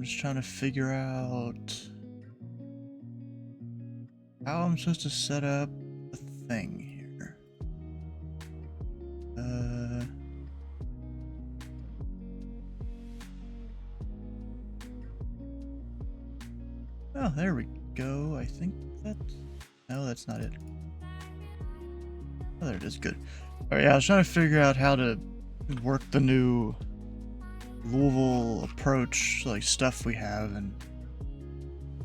just trying to figure out how I'm supposed to set up the thing here. Oh, there we go. I think that's... No, that's not it. Oh, there it is. Good. Alright, yeah, I was trying to figure out how to work the new Louisville approach, like, stuff we have, and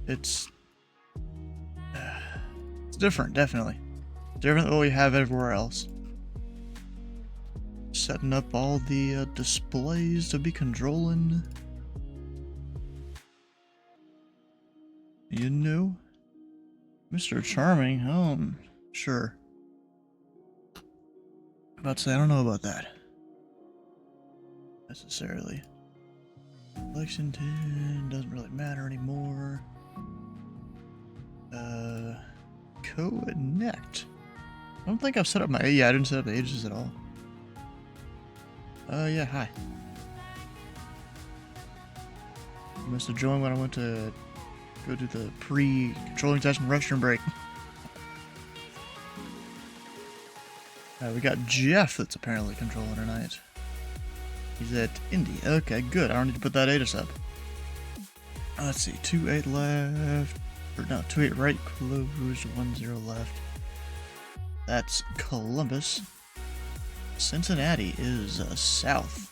it's different, definitely. Different than what we have everywhere else. Setting up all the displays to be controlling. You know? Mr. Charming, sure. About to say, I don't know about that. Necessarily. Lexington doesn't really matter anymore. Connect. I don't think I've set up my... Yeah, I didn't set up the ages at all. Yeah, hi. You must have joined when I went to go to the pre-controlling session restroom break. We got Jeff that's apparently controlling tonight. He's at Indy. Okay, good. I don't need to put that ATIS up. Let's see. 2-8 left. Or no, 2-8 right closed. 1-0 left. That's Columbus. Cincinnati is south.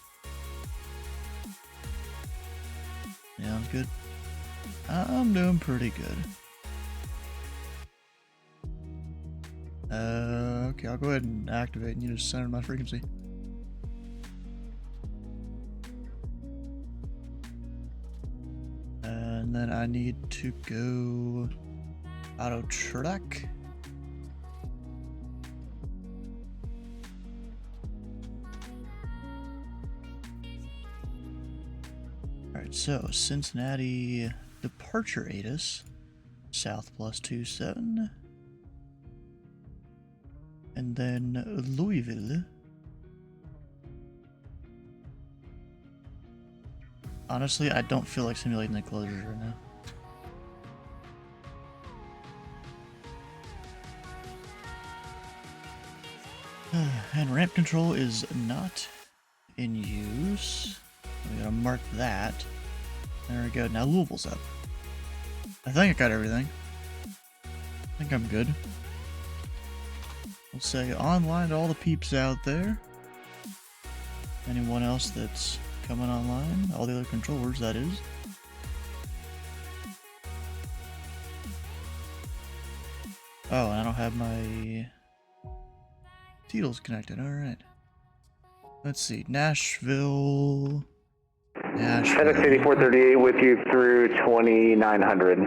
Sounds good. I'm doing pretty good. Okay, I'll go ahead and activate and you just center my frequency. And then I need to go auto track. Alright, so Cincinnati departure ATIS, south +27. And then Louisville. Honestly, I don't feel like simulating the closures right now. And ramp control is not in use. We gotta mark that. There we go. Now Louisville's up. I think I got everything. I think I'm good. We'll say online to all the peeps out there. Anyone else that's coming online, all the other controllers, that is. Oh, and I don't have my Titles connected. Let's see. Nashville. FedEx 8438 with you through 2900.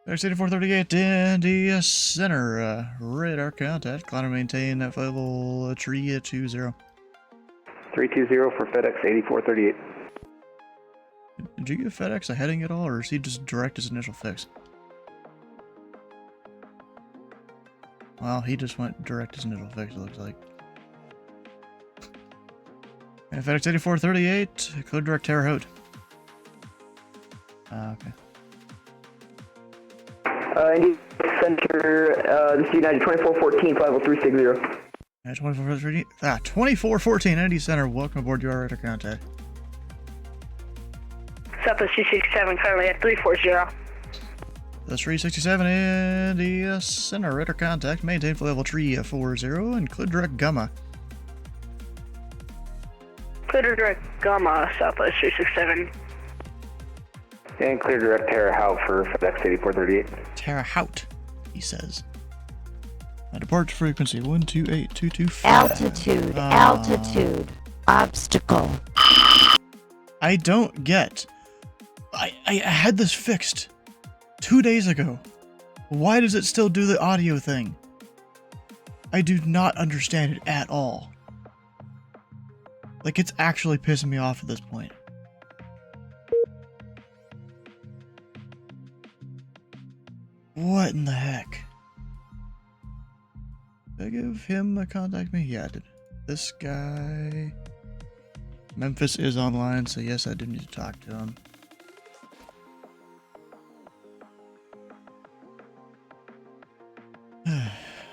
FedEx 8438 Indy Center. Radar contact. Climb and maintain that level 320. 320 for FedEx 8438. Did you give FedEx a heading at all, or is he just direct his initial fix? Well, he just went direct his initial fix, it looks like. And FedEx 8438, clear direct Terre Haute. Okay. Indy Center, this is United 2414, 50360. Yeah, 2414, Indy Center, welcome aboard your radar contact. Southwest 267, currently at 340. That's 367 Indy Center, radar contact, maintain for level 340, and clear direct Gamma. Clear direct Gamma, Southwest 367. And clear direct Terre Haute for FedEx 8438. Terre Haute, he says. Departure frequency 128.225. Altitude, obstacle. I don't get. I had this fixed 2 days ago. Why does it still do the audio thing? I do not understand it at all. Like, it's actually pissing me off at this point. What in the heck? Did I give him a contact me? Yeah, I did. This guy... Memphis is online, so yes, I do need to talk to him.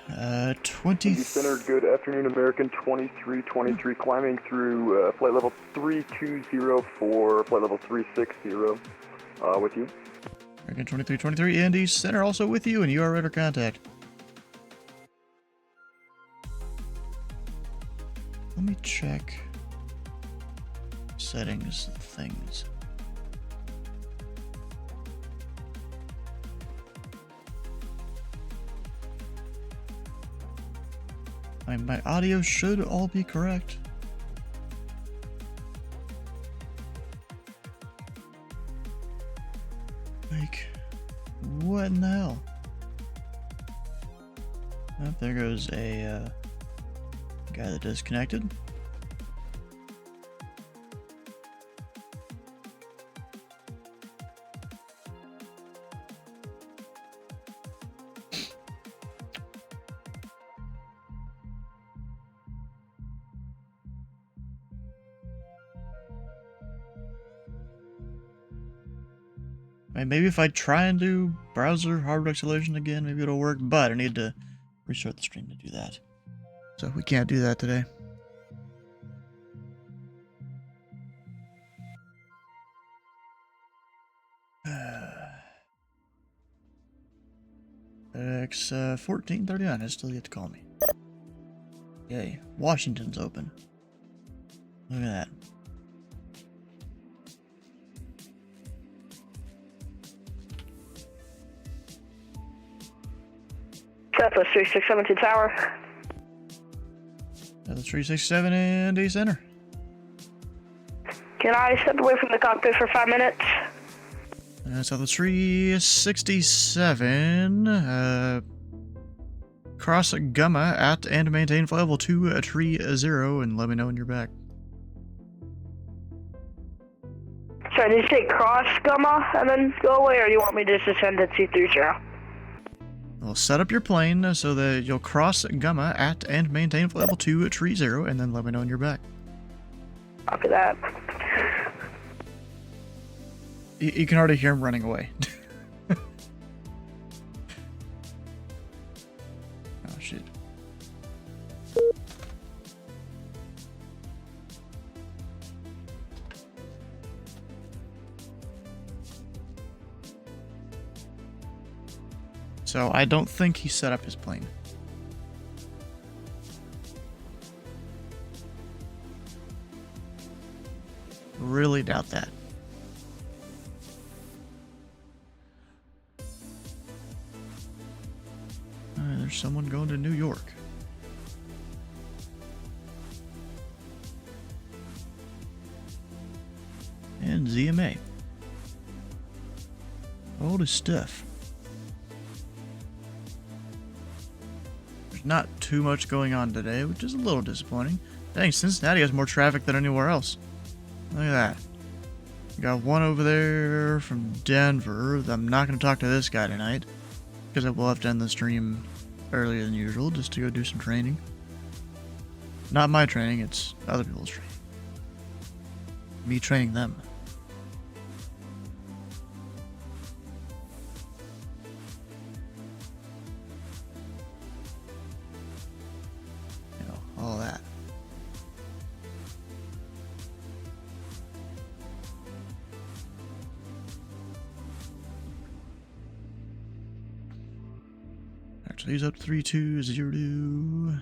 Indy 20. Center, good afternoon, American 2323, climbing through flight level 320 for flight level 360, with you. American 2323, Indy Center also with you, and you are radar contact. Let me check settings, things. My audio should all be correct. Like, what in the hell? Oh, there goes a guy that disconnected. Maybe if I try and do browser hardware acceleration again, maybe it'll work, but I need to restart the stream to do that. So we can't do that today. X 1439 has still yet to call me. Yay. Washington's open. Look at that. Southwest 3672 Tower. That's 367 Indy Center. Can I step away from the cockpit for 5 minutes? Southwest 367. Cross Gamma at and maintain flight level 230 and let me know when you're back. Sorry, did you say cross Gamma and then go away, or do you want me to just ascend at 230? Well, set up your plane so that you'll cross Gamma at and maintain flight level 230 and then let me know when you're back. Copy that. You can already hear him running away. Oh, shit. So I don't think he set up his plane. Really doubt that. There's someone going to New York. And ZMA. Old as stuff. There's not too much going on today, which is a little disappointing. Dang, Cincinnati has more traffic than anywhere else. Look at that. Got one over there from Denver. I'm not going to talk to this guy tonight, because I will have to end the stream earlier than usual just to go do some training. Not my training, it's other people's training. Me training them. You know, all that. Alright, so he's up 3202.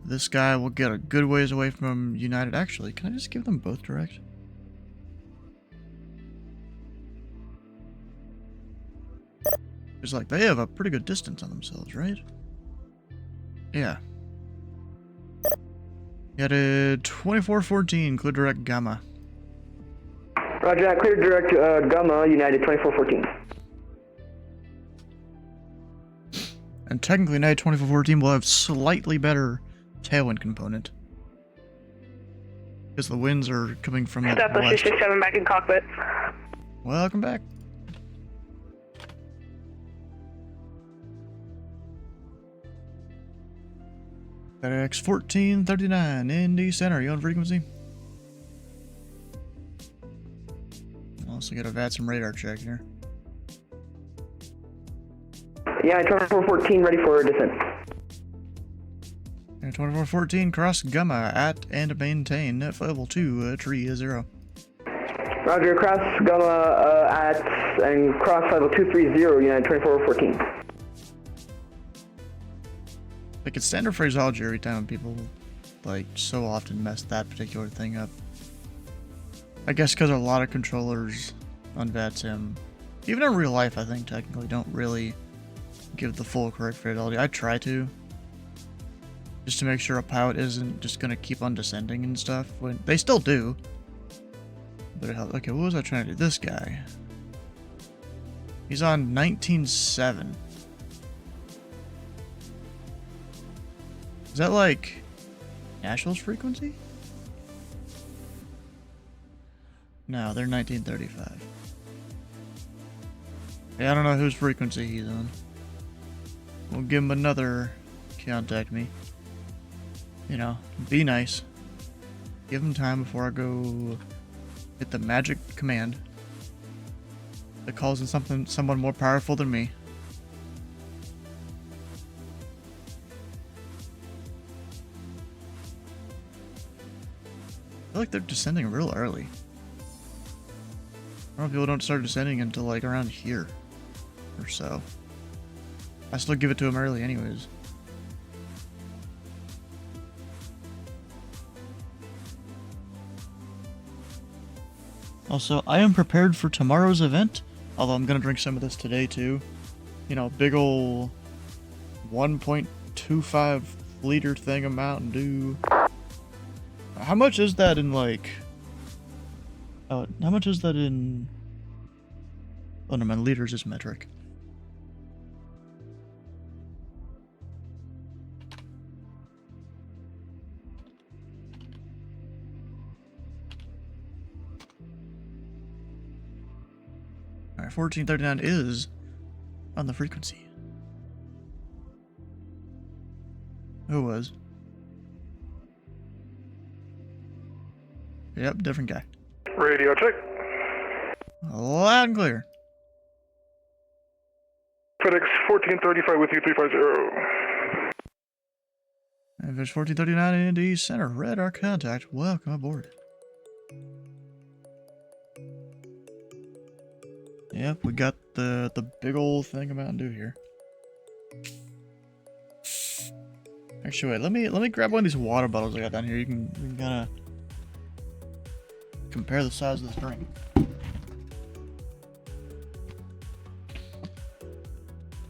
This guy will get a good ways away from United. Actually, can I just give them both direct? It's like they have a pretty good distance on themselves, right? Yeah. Got a 2414, clear direct Gamma. Roger that, clear direct Gamma, United 2414. And technically, United 2414 will have slightly better tailwind component, because the winds are coming from the Step west. 267 back in cockpit. Welcome back. FedEx 1439, Indy Center, you on frequency? Also got a VATSIM radar check here. Yeah, 2414, ready for descent. And 2414, cross Gamma at and maintain at level 2, tree 0. Roger, cross Gamma at and cross level 230, United 2414. Like, it's standard phraseology every time people, like, so often mess that particular thing up. I guess because a lot of controllers on VATSIM, even in real life, I think, technically, don't really give the full correct phraseology. I try to, just to make sure a pilot isn't just going to keep on descending and stuff. When they still do. But, okay, what was I trying to do? This guy. He's on 19.7. Is that like Nashville's frequency? No, they're 1935. Yeah, I don't know whose frequency he's on. We'll give him another contact me. You know, be nice. Give him time before I go hit the magic command that calls in someone more powerful than me. I feel like they're descending real early. I don't know, people don't start descending until like around here or so. I still give it to them early anyways. Also, I am prepared for tomorrow's event, although I'm gonna drink some of this today too. You know, big ol' 1.25 liter thing of Mountain Dew. How much is that in like... Oh, how much is that in... Oh no, man, liters is metric. Alright, 1439 is on the frequency. Who was? Yep, different guy. Radio check. Loud and clear. FedEx 1435 with you 350. If it's 1439 in Indy Center, red our contact. Welcome aboard. Yep, we got the big old thing of Mountain Dew here. Actually, wait, let me grab one of these water bottles I got down here. You can kind of compare the size of this drink.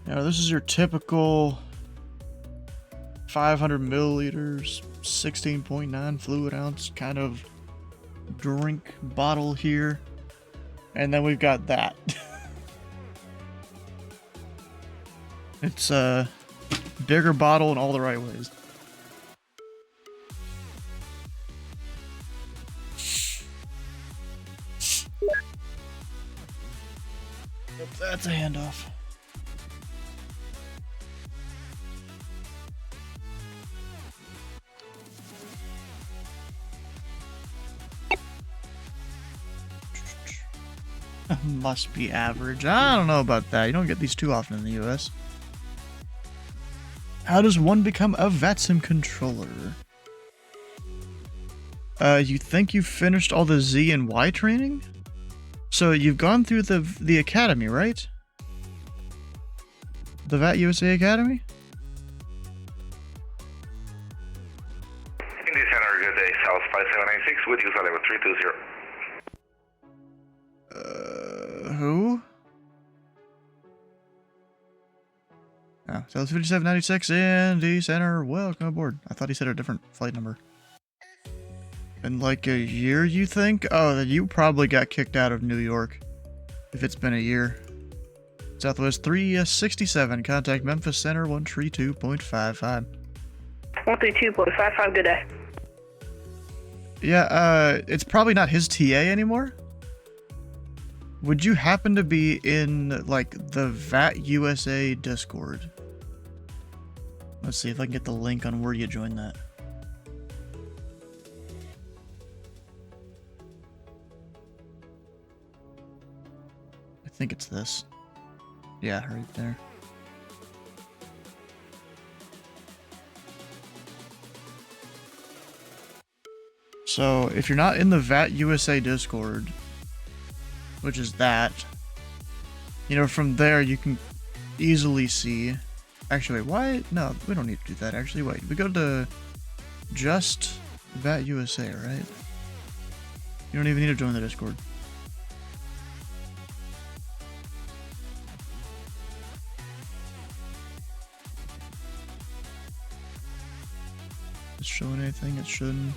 Now, this is your typical 500 milliliters, 16.9 fluid ounce kind of drink bottle here. And then we've got that. It's a bigger bottle in all the right ways. Yep, that's a handoff. Must be average. I don't know about that. You don't get these too often in the US. How does one become a VATSIM controller? You think you've finished all the Z and Y training? So you've gone through the academy, right? The VAT USA Academy? Indy Center, good day. South 5796 with you, level 320. Who? Oh, so it's 5796 Indy Center. Welcome aboard. I thought he said a different flight number. In like a year, you think? Oh, then you probably got kicked out of New York. If it's been a year. Southwest 367. Contact Memphis Center 132.55. 132.55, good day. Yeah, it's probably not his TA anymore. Would you happen to be in, like, the VAT USA Discord? Let's see if I can get the link on where you join that. I think it's this. Yeah, right there. So, if you're not in the VAT USA Discord, which is that, you know, from there you can easily see... Actually, wait, why? No, we don't need to do that, actually. Wait, we go to just VAT USA, right? You don't even need to join the Discord. Is it showing anything it shouldn't?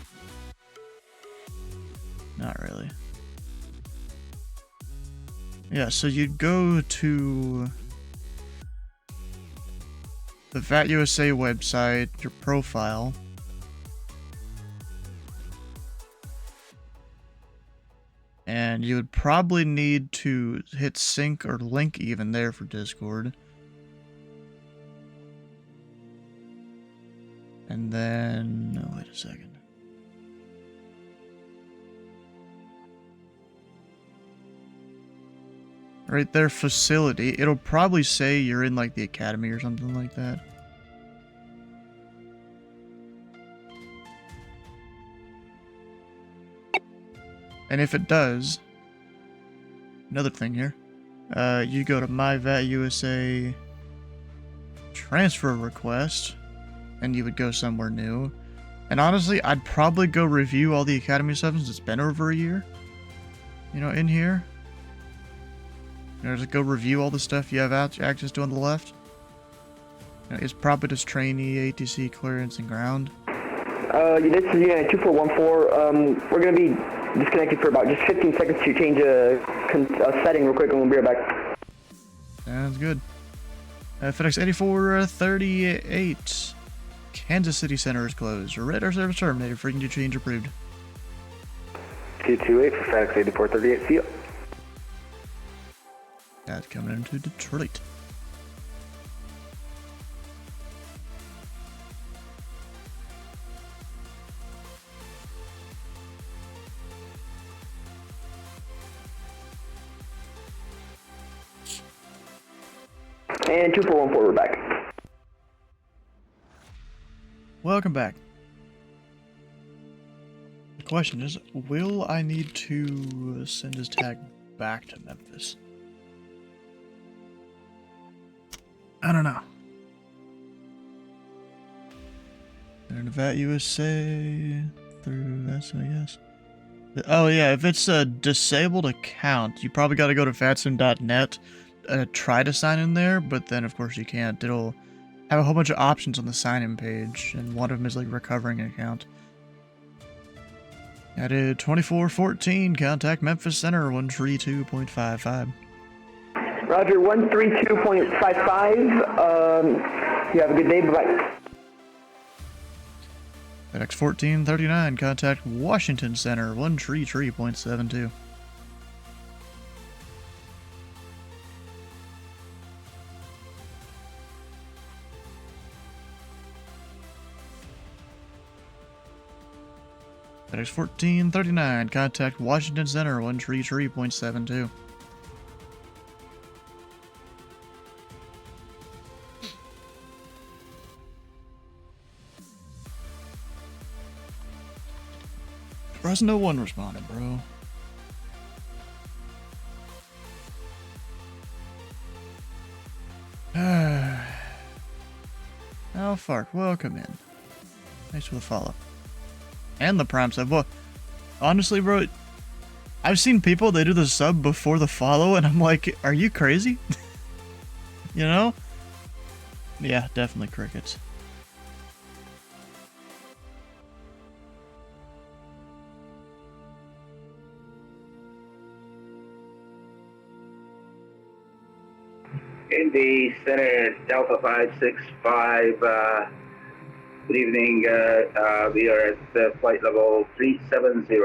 Not really. Yeah, so you'd go to the VAT USA website, your profile. And you would probably need to hit sync or link even there for Discord. And then, no, wait a second. Right there, facility. It'll probably say you're in like the academy or something like that. And if it does, another thing here, you go to My VAT USA transfer request, and you would go somewhere new. And honestly, I'd probably go review all the academy stuff since it's been over a year. You know, in here. You know, just go review all the stuff you have access to on the left. You know, it's probably just trainee, ATC, clearance, and ground. This is Unit 2414. We're going to be disconnected for about just 15 seconds to change a setting real quick, and we'll be right back. Sounds good. FedEx 8438. Kansas City Center is closed. Radar service terminated. Frequency change approved. 228 for FedEx 8438. See ya. That's coming into Detroit. And 2414, we're back. Welcome back. The question is, will I need to send his tag back to Memphis? I don't know. They're in VAT USA through SAS. Oh yeah, if it's a disabled account, you probably got to go to fatsim.net, try to sign in there, but then of course you can't. It'll have a whole bunch of options on the sign-in page, and one of them is like recovering an account. Added 2414, contact Memphis Center 132.55. Roger, 132.55. You have a good day. Bye-bye. FedEx 1439, contact Washington Center 133.72. FedEx 1439, contact Washington Center 133.72. Surprised no one responded, bro. Alfark, welcome in. Thanks for the follow. And the prime sub. Well, honestly, bro, I've seen people, they do the sub before the follow, and I'm like, are you crazy? You know? Yeah, definitely crickets. Indy Center, Delta 565. Good evening. We are at flight level 370.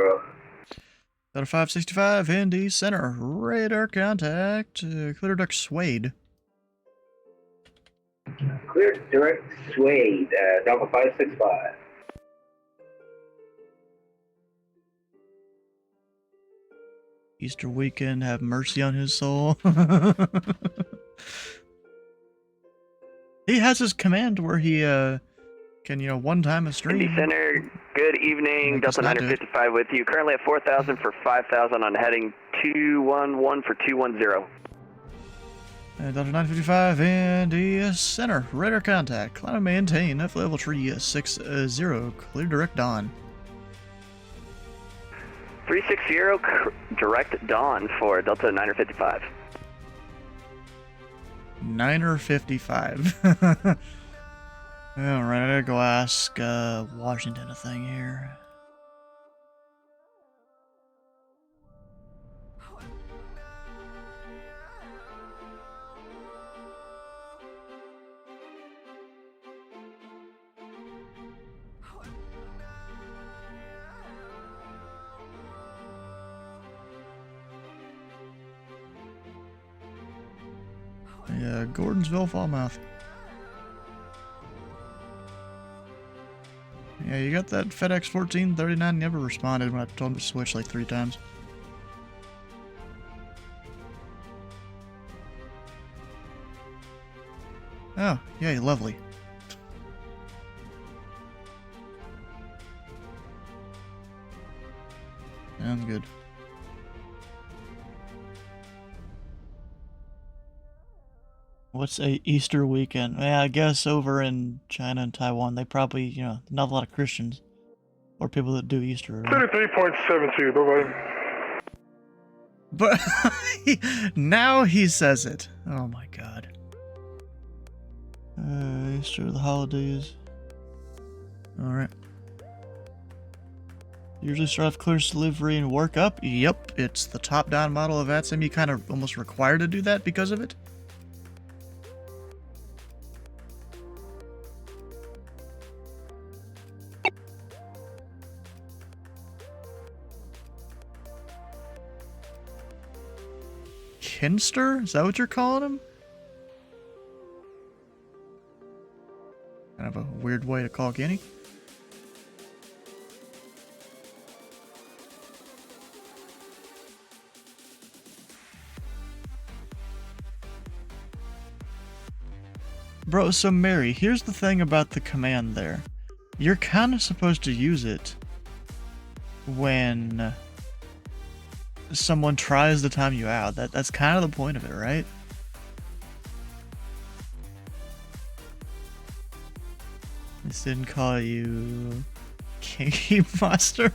Delta 565, Indy Center, radar contact, clear duct Suede. Clear direct Suede, Delta 565. Easter weekend, have mercy on his soul. He has his command where he can, you know, one time a stream. Indy Center, Good evening, Guess Delta not, dude. 955 with you. Currently at 4,000 for 5,000 on heading 211 for 210. Delta 955 Indy Center. Radar contact. Climb and maintain. F level 360. Clear direct dawn. 360 direct dawn for Delta 955. 955. Alright, I gotta go ask Washington a thing here. Yeah, Gordonsville, Falmouth. Yeah, you got that FedEx 1439, never responded when I told him to switch like 3 times. Oh, yay, lovely. Sounds good. What's a Easter weekend? Yeah, I guess over in China and Taiwan, they probably, you know, not a lot of Christians or people that do Easter. Right? 33.72, bye-bye. But now he says it. Oh my god. Easter, the holidays. Alright. Usually start off clearest delivery and work up. Yep, it's the top-down model of VATSIM. You kind of almost required to do that because of it. Kinster? Is that what you're calling him? Kind of a weird way to call Guinea. Bro, so Mary, here's the thing about the command there. You're kind of supposed to use it when someone tries to time you out. That's kind of the point of it, right? This didn't call you Kinky Monster.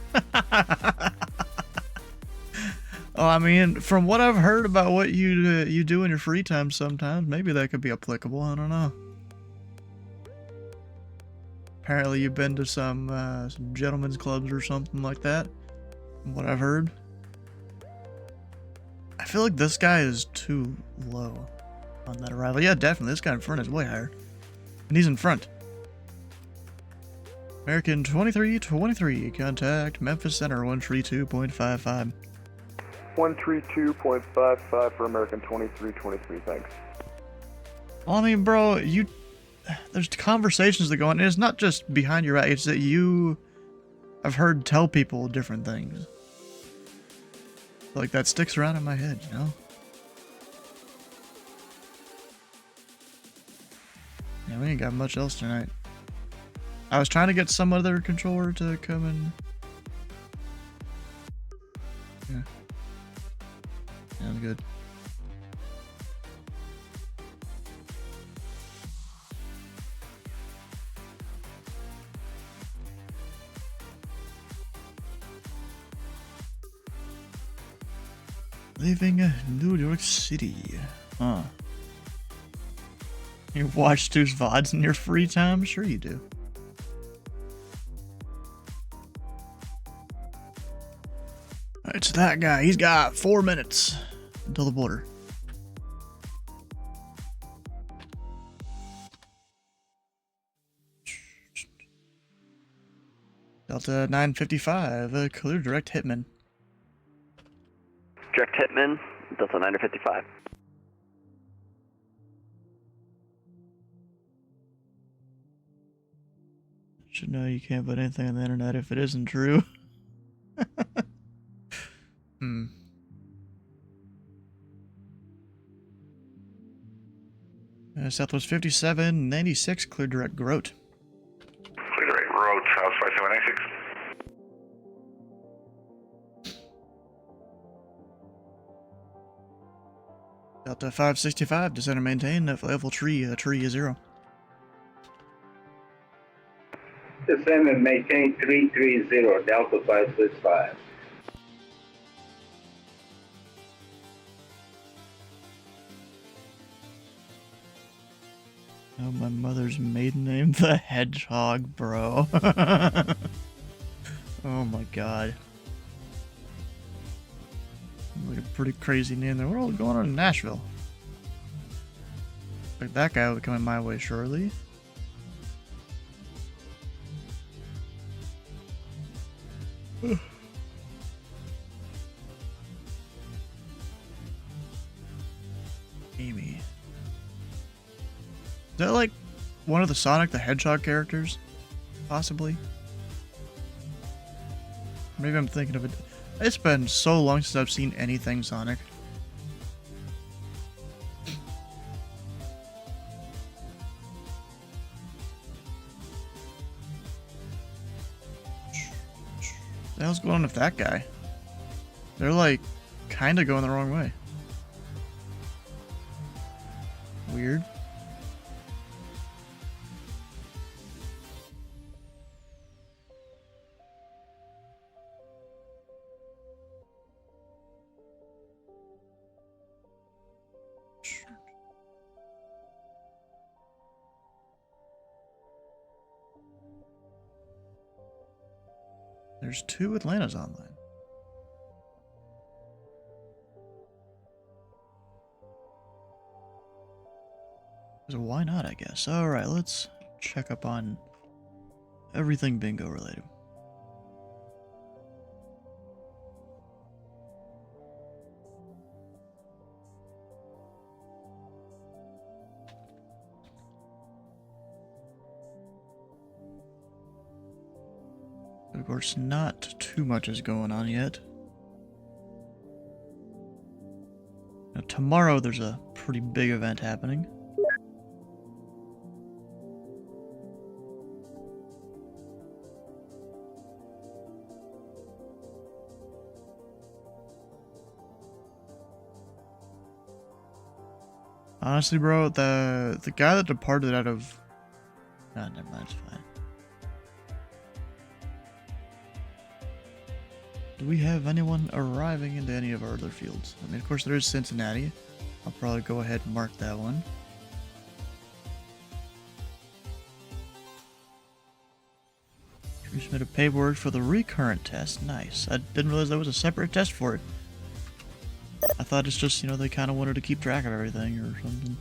Oh, I mean, from what I've heard about what you do in your free time sometimes, maybe that could be applicable. I don't know. Apparently you've been to some gentlemen's clubs or something like that, from what I've heard. I feel like this guy is too low on that arrival. Yeah, definitely. This guy in front is way higher. And he's in front. American 2323, contact Memphis Center 132.55. 132.55 for American 2323, thanks. Well, I mean, bro, there's conversations that go on, and it's not just behind your back, it's that I've heard tell people different things. Like, that sticks around in my head, you know? Yeah, we ain't got much else tonight. I was trying to get some other controller to come and... Yeah. Sounds good. Leaving New York City. Huh. You watch Stu's VODs in your free time? Sure you do. It's that guy. He's got 4 minutes until the border. Delta 955, clear direct hitman. Direct hitman, Delta 955. Should know you can't put anything on the internet if it isn't true. Southwest 5796, clear direct Grote. Clear direct road, South 5796. Delta 565, descend and maintain at level tree 0. Descend and maintain 330, Delta 565. Oh, my mother's maiden name, the Hedgehog, bro. Oh my god. Like a pretty crazy name there. What all going on in Nashville? Like that guy will be coming my way shortly. Amy. Is that like one of the Sonic the Hedgehog characters? Possibly. Maybe I'm thinking of it. It's been so long since I've seen anything Sonic. What the hell's going on with that guy? They're like kind of going the wrong way. Weird. There's 2 Atlantas online. So why not, I guess. Alright, let's check up on everything bingo related. Of course, not too much is going on yet. Now, tomorrow there's a pretty big event happening. Honestly, bro, the guy that departed out of... Ah, never mind, it's fine. Do we have anyone arriving into any of our other fields? I mean, of course, there is Cincinnati. I'll probably go ahead and mark that one. We submitted paperwork for the recurrent test. Nice. I didn't realize there was a separate test for it. I thought it's just, you know, they kind of wanted to keep track of everything or something.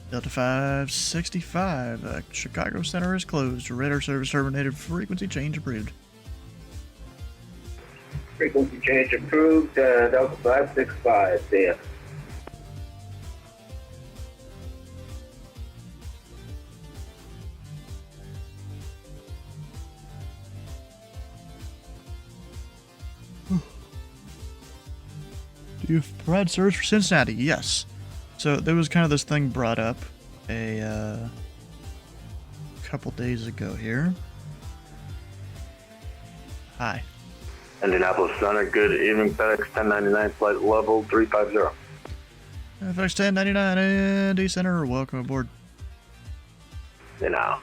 Delta 565, Chicago Center is closed. Radar service terminated. Frequency change approved. Frequency change approved, Delta 565, there. Do you provide service for Cincinnati? Yes. So there was kind of this thing brought up a couple days ago here. Hi. Indianapolis Center, good evening, FedEx 1099, flight level 350. FedEx 1099, Indy Center, welcome aboard. You know.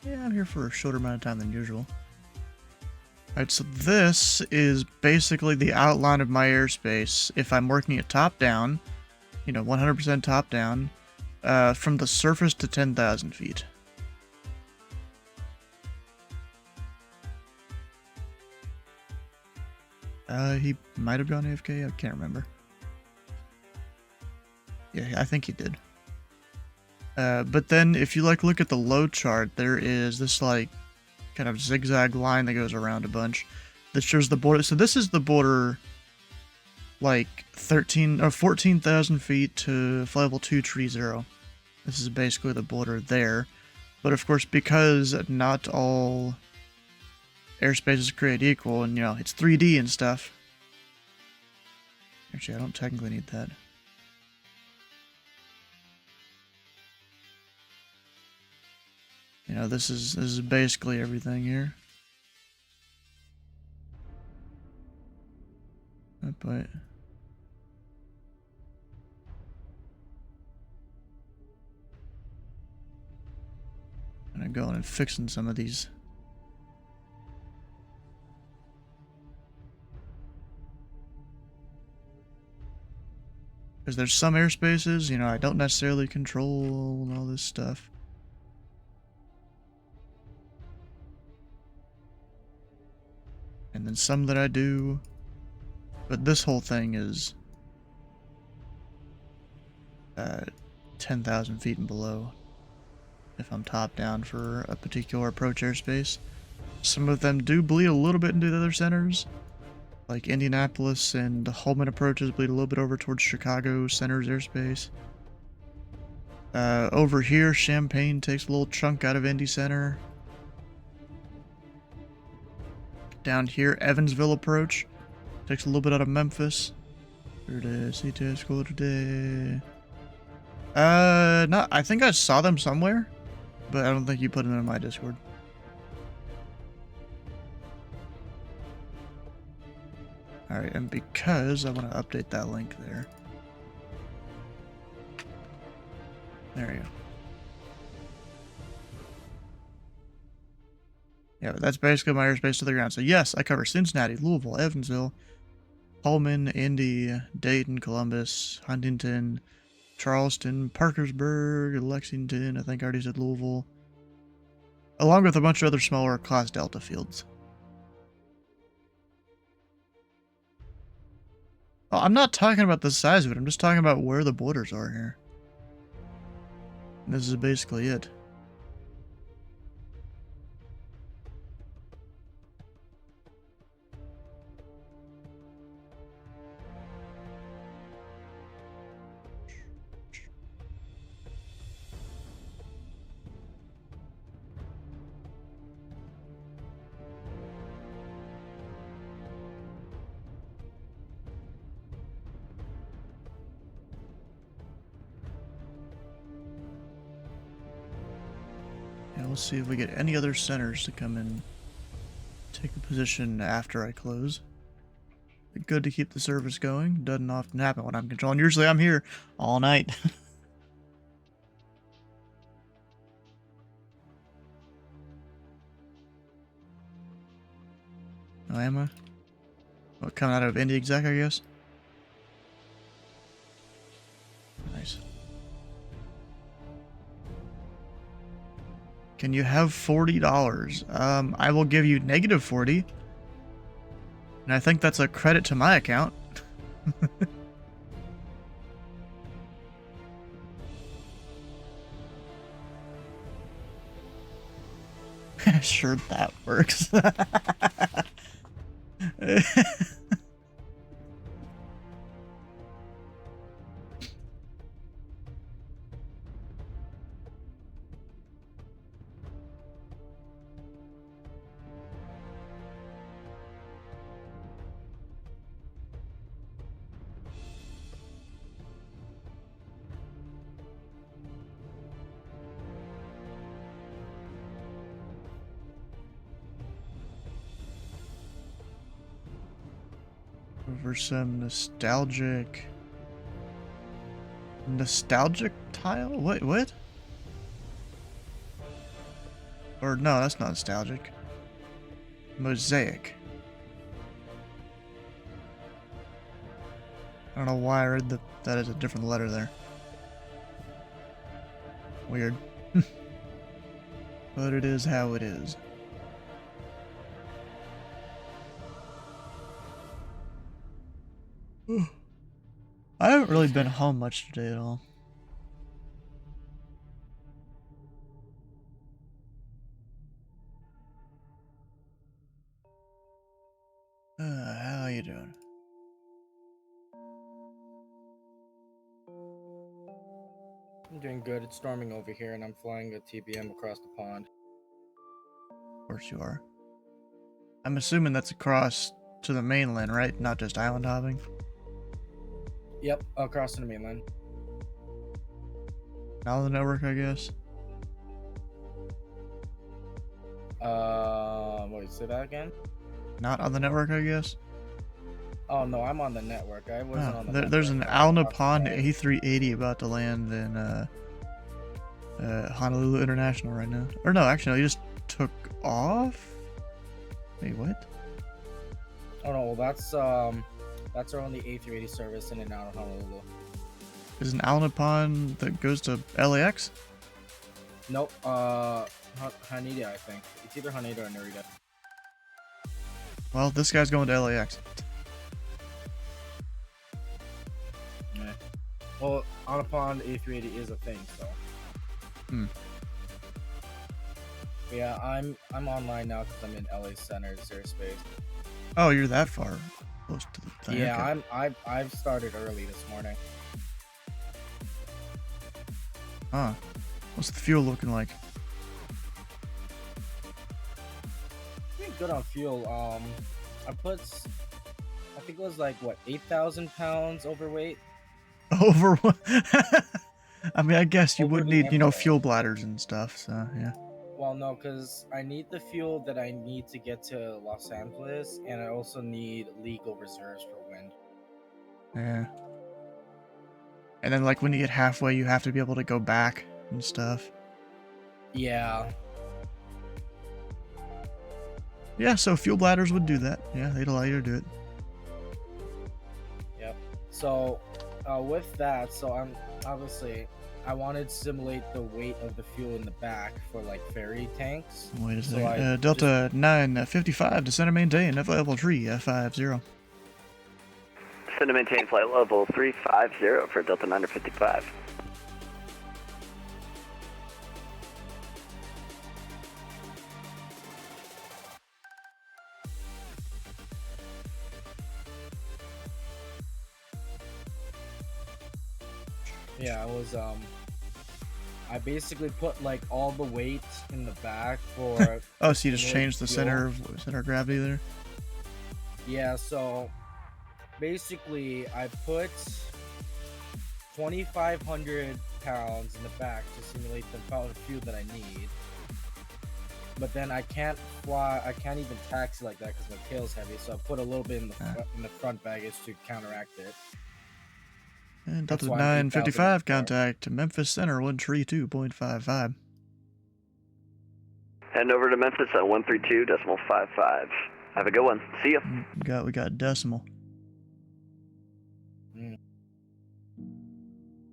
Yeah, I'm here for a shorter amount of time than usual. Alright, so this is basically the outline of my airspace if I'm working it top down, you know, 100% top down, from the surface to 10,000 feet. He might have gone AFK, I can't remember. Yeah, I think he did. But then if you like look at the load chart, there is this like kind of zigzag line that goes around a bunch that shows the border. So this is the border, like 14,000 feet to flight level 230. This is basically the border there. But of course, because not all airspace is created equal, and you know it's 3D and stuff. Actually, I don't technically need that. You know, this is basically everything here. But I'm gonna go in and fixing some of these. Because there's some airspaces, you know, I don't necessarily control and all this stuff. And then some that I do. But this whole thing is 10,000 feet and below if I'm top down for a particular approach airspace. Some of them do bleed a little bit into the other centers. Like Indianapolis and Holman approaches bleed a little bit over towards Chicago Center's airspace. Over here, Champaign takes a little chunk out of Indy Center. Down here, Evansville approach takes a little bit out of Memphis. Here it is, CTS school today. No, I think I saw them somewhere, but I don't think you put them in my Discord. Alright, and because I want to update that link there. There we go. Yeah, but that's basically my airspace to the ground. So yes, I cover Cincinnati, Louisville, Evansville, Pullman, Indy, Dayton, Columbus, Huntington, Charleston, Parkersburg, Lexington, I think I already said Louisville. Along with a bunch of other smaller Class Delta fields. Oh, I'm not talking about the size of it, I'm just talking about where the borders are here. And this is basically it. Yeah, we'll see if we get any other centers to come in, take a position after I close. Be good to keep the service going. Doesn't often happen when I'm controlling. Usually I'm here all night. Oh, am I? What, coming out of Indy exec, I guess? Nice. Can you have $40? I will give you negative 40. And I think that's a credit to my account. Sure, that works. For some nostalgic tile? What? Or no, that's not nostalgic. Mosaic. I don't know why I read that as a different letter there. Weird. But it is how it is. I haven't really been home much today at all. How are you doing? I'm doing good. It's storming over here, and I'm flying a TBM across the pond. Of course you are. I'm assuming that's across to the mainland, right? Not just island hopping? Yep, across to the mainland. Out of the network, I guess. Wait, say that again? Not on the network, I guess. Oh no, I'm on the network. I wasn't on the network. There's an Al Nippon A380 about to land in Honolulu International right now. Or no, actually, no, he just took off. Wait, what? Oh no, well that's our only A380 service in and out of Honolulu. Is an Al Nippon that goes to LAX? Nope. Haneda, I think. It's either Haneda or Narita. Well, this guy's going to LAX. Yeah. Well, on upon A380 is a thing, so. Hmm. Yeah, I'm online now because I'm in LA Center airspace. Oh, you're that far close to the thing. Yeah, okay. I've started early this morning. Huh. What's the fuel looking like? Pretty good on fuel. I think it was like what 8,000 pounds overweight. Over what? I mean, I guess you Over would the need, airport. fuel bladders and stuff, so yeah. Well, no, because I need the fuel that I need to get to Los Angeles, and I also need legal reserves for wind. Yeah. And then, like, when you get halfway, you have to be able to go back and stuff. Yeah. Yeah, so fuel bladders would do that. Yeah, they'd allow you to do it. Yep. So, with that, so I'm obviously I wanted to simulate the weight of the fuel in the back for like ferry tanks. Wait a So second. I Delta 955, descend and maintain, level 3, F50. Descend and maintain flight level 350 for Delta 955. Yeah, I basically put like all the weight in the back for. Oh, so you just more changed the fuel. center of gravity there? Yeah, so basically I put 2,500 pounds in the back to simulate the amount of fuel that I need. But then I can't fly. I can't even taxi like that because my tail's heavy. So I put a little bit in the front baggage to counteract it. And That's Delta why I'm 955, 8,000 contact Memphis Center 132.55. Heading over to Memphis at 132.55. Have a good one. See ya. We got decimal. Mm.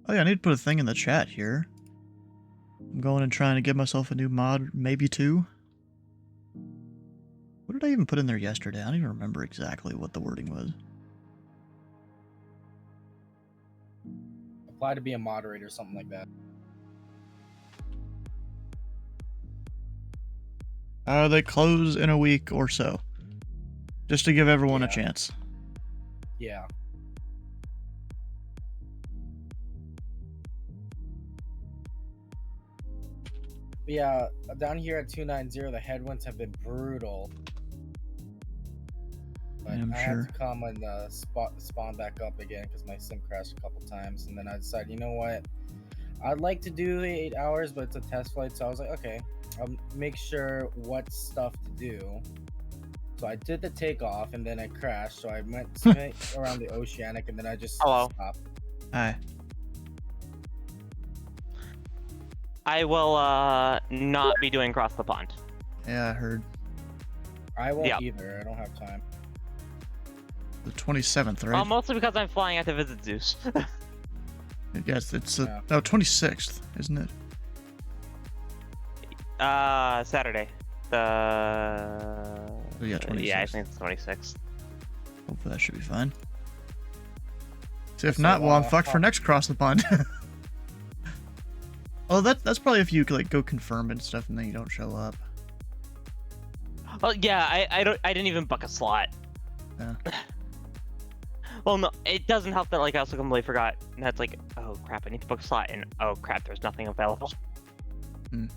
Oh yeah, I need to put a thing in the chat here. I'm going and trying to get myself a new mod, maybe 2. What did I even put in there yesterday? I don't even remember exactly what the wording was. Apply to be a moderator, something like that. They close in a week or so. Just to give everyone a Yeah. chance. Yeah. But yeah, down here at 290, the headwinds have been brutal. But I'm I sure. had to come and spawn back up again because my sim crashed a couple times, and then I decided, you know what? I'd like to do the 8 hours, but it's a test flight, so I was like, okay, I'll make sure what stuff to do. So I did the takeoff, and then I crashed. So I went around the oceanic, and then I just Hello. stopped. Hi. I will not be doing cross the pond. Yeah, I heard. I won't Yep. either. I don't have time. The 27th, right? Mostly because I'm flying out to visit Zeus. Yes, it's Yeah. no 26th, isn't it? Saturday. Oh, yeah, 26th. Yeah, I think it's 26th. Hopefully that should be fine. So if So, not, well, I'm fucked for how- next cross the pond. Oh, that's probably if you like go confirm and stuff, and then you don't show up. Oh yeah, I didn't even book a slot. Yeah. Well, no, it doesn't help that like I also completely forgot. And that's like, oh crap, I need to book a slot, and oh crap, there's nothing available.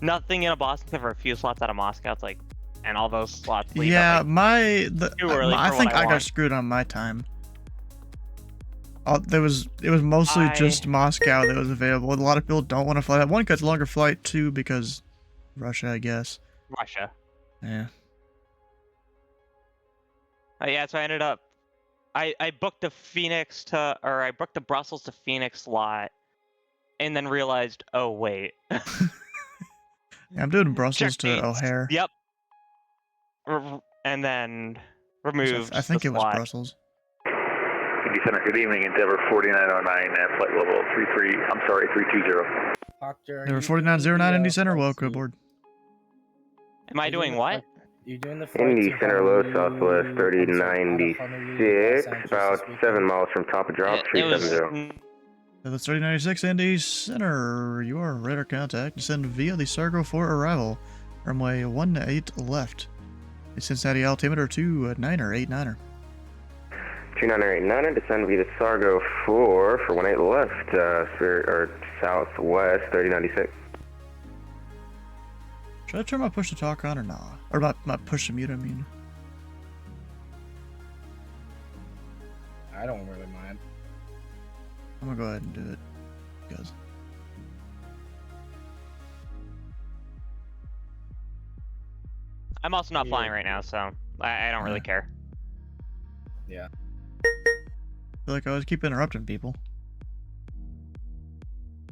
Nothing in a Boston except for a few slots out of Moscow. It's like, and all those slots leave Yeah, at, like, too early I for think what I I got want. screwed on my time. It was mostly just Moscow that was available. A lot of people don't want to fly that. One, because it's a longer flight. Two, because Russia, I guess. Russia. Yeah. Yeah, so I ended up, I booked a I booked a Brussels to Phoenix slot, and then realized, oh wait. Yeah, I'm doing Brussels Check to dates. O'Hare. Yep. And then removed I think the it was slot. Brussels. Indy Center, good evening. Endeavor 4909 at flight level 320. Proctor, Number 4909 Indy Center, welcome aboard. Am I doing what? You're doing the flight Indy to Center, low Honolulu, southwest, out of 3096, Los Angeles about this 7 weekend. miles from top of drop, It was 370. That's 3096 Indy Center. You are radar contact. Descend via the Sargo for arrival. Runway 18 left. The Cincinnati altimeter 29er. 2989er, descend via the Sargo 4 for 18 left, southwest, 3096. Should I turn my push to talk on or not? Or my push to mute, I mean. I don't really mind. I'm gonna go ahead and do it, guys. I'm also not flying right now, so I don't really care. Yeah. I feel like I always keep interrupting people.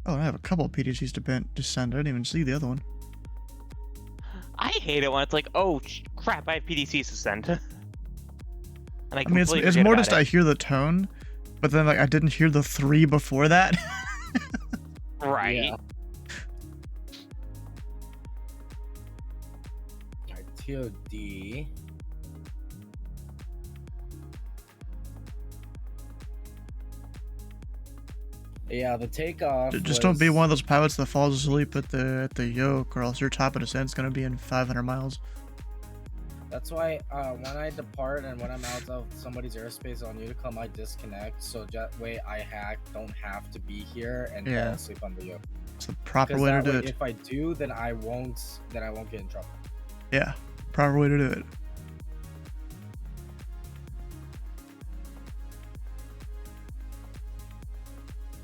Oh, and I have a couple of PDCs to descend. I didn't even see the other one. I hate it when it's like, oh crap, I have PDCs to send. And I mean, it's more just I hear the tone, but then like I didn't hear the 3 before that. Right. Yeah. Alright, TOD. Yeah, the takeoff. Just don't be one of those pilots that falls asleep at the yoke, or else your top of descent's gonna be in 500 miles. That's why when I depart and when I'm out of somebody's airspace on Unicom, I disconnect so that way I don't have to be here and fall asleep on the yoke. It's the proper way to do it. If I do, then I won't get in trouble. Yeah, proper way to do it.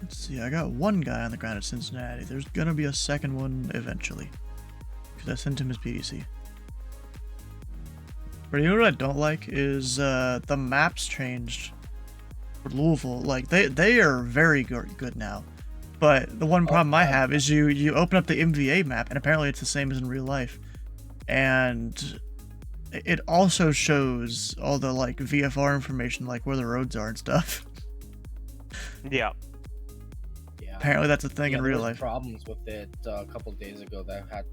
Let's see, I got one guy on the ground at Cincinnati. There's gonna be a second one eventually, because I sent him his PDC. But you know what I don't like is the maps changed for Louisville. Like they are very good now, but the one problem I have is you open up the MVA map and apparently it's the same as in real life, and it also shows all the like VFR information, like where the roads are and stuff. Yeah. Yeah. Apparently that's a thing in real life. Problems with it a couple days ago that had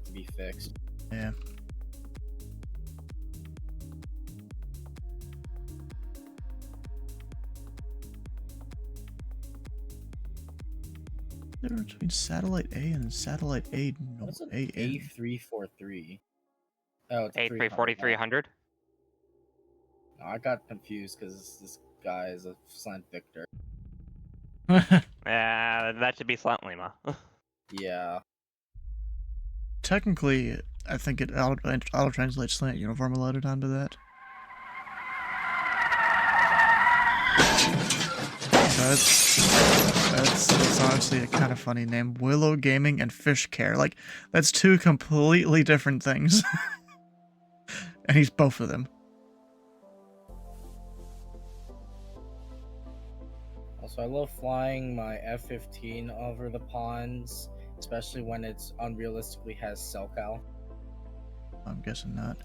to be fixed. Yeah. Difference between satellite A and satellite A. No, What's an A. A343? Oh, it's A340-300. No, I got confused because this guy is a Slant Victor. Yeah, that should be Slant Lima. Yeah. Technically, I think it auto translates Slant Uniform a lot of time to that. That's honestly a kind of funny name. Willow Gaming and Fish Care. Like, that's two completely different things. And he's both of them. Also, I love flying my F-15 over the ponds, especially when it's unrealistically has SoCal. I'm guessing not.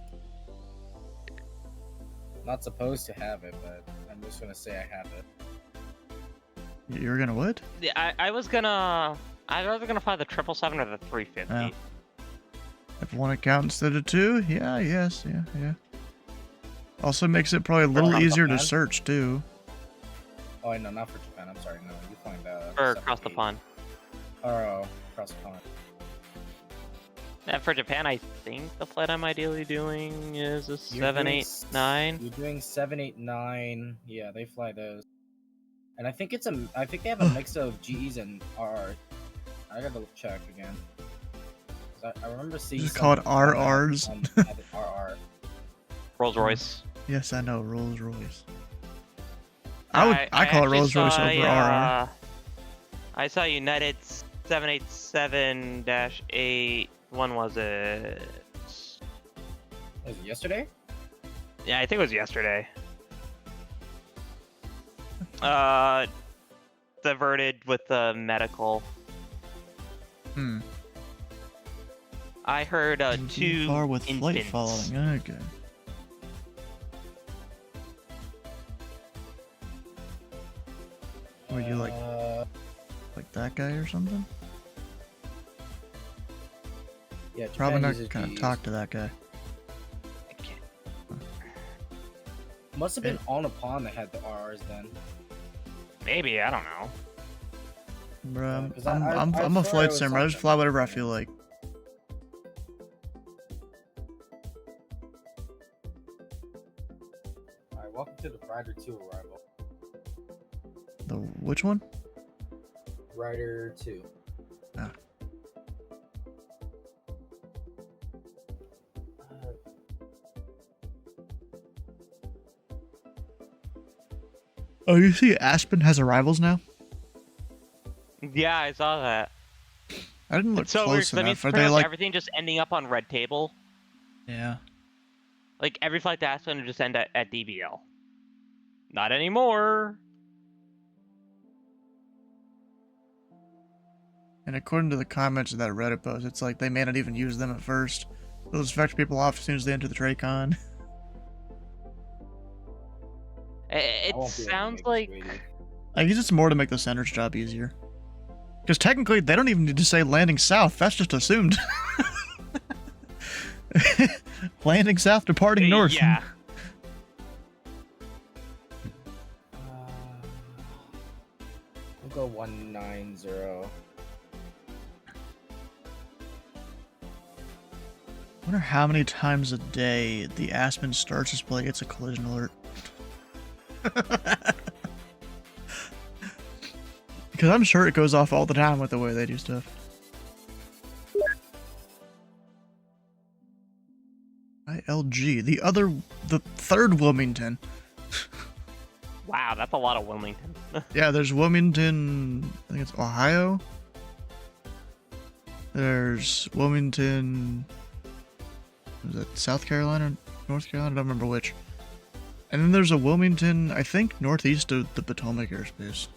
Not supposed to have it, but I'm just gonna say I have it. You're gonna what? Yeah, I was gonna fly the 777 or the 350. Oh. If one account instead of two? Yeah, yes, yeah. Also makes it probably a little easier to search, too. Oh, no, not for Japan. I'm sorry. No, you find or across the pond. Oh, across the pond. Yeah, for Japan, I think the flight I'm ideally doing is a 789. You're doing 789. Yeah, they fly those. And I think they have a mix of GEs and RR. I gotta check again. I remember seeing. Just call it RRs. RR. Rolls Royce. Yes, I know, Rolls Royce. I call it Rolls Royce over RR. I saw United 787-8. When was it? Was it yesterday? Yeah, I think it was yesterday. Diverted with the medical. I heard two far with flight infants. following. Okay. Were you like that guy or something? Yeah, Probably Japan not uses gonna Gs. talk to that guy. Must have been on a pond that had the R's then. Maybe, I don't know. Bro, 'cause I'm I a swear flight it was simmer. I just something. fly whatever I feel like. Alright, welcome to the Rider 2 arrival. The which one? Rider 2. Ah. Oh, you see Aspen has arrivals now? Yeah, I saw that. I didn't look It's so weird, close 'cause that means enough. Are pretty they much like... everything just ending up on red table. Yeah. Like, every flight to Aspen would just end at DBL. Not anymore. And according to the comments of that Reddit post, it's like they may not even use them at first. They'll just affect people off as soon as they enter the Tracon. It sounds like... I guess it's more to make the center's job easier. Because technically, they don't even need to say landing south. That's just assumed. Landing south, departing north. Yeah. We'll go 190. I wonder how many times a day the Aspen starts display gets a collision alert. Because I'm sure it goes off all the time with the way they do stuff. ILG, the third Wilmington. Wow, that's a lot of Wilmington. Yeah, there's Wilmington, I think it's Ohio. There's Wilmington, is it South Carolina, North Carolina? I don't remember which. And then there's a Wilmington, I think, northeast of the Potomac airspace.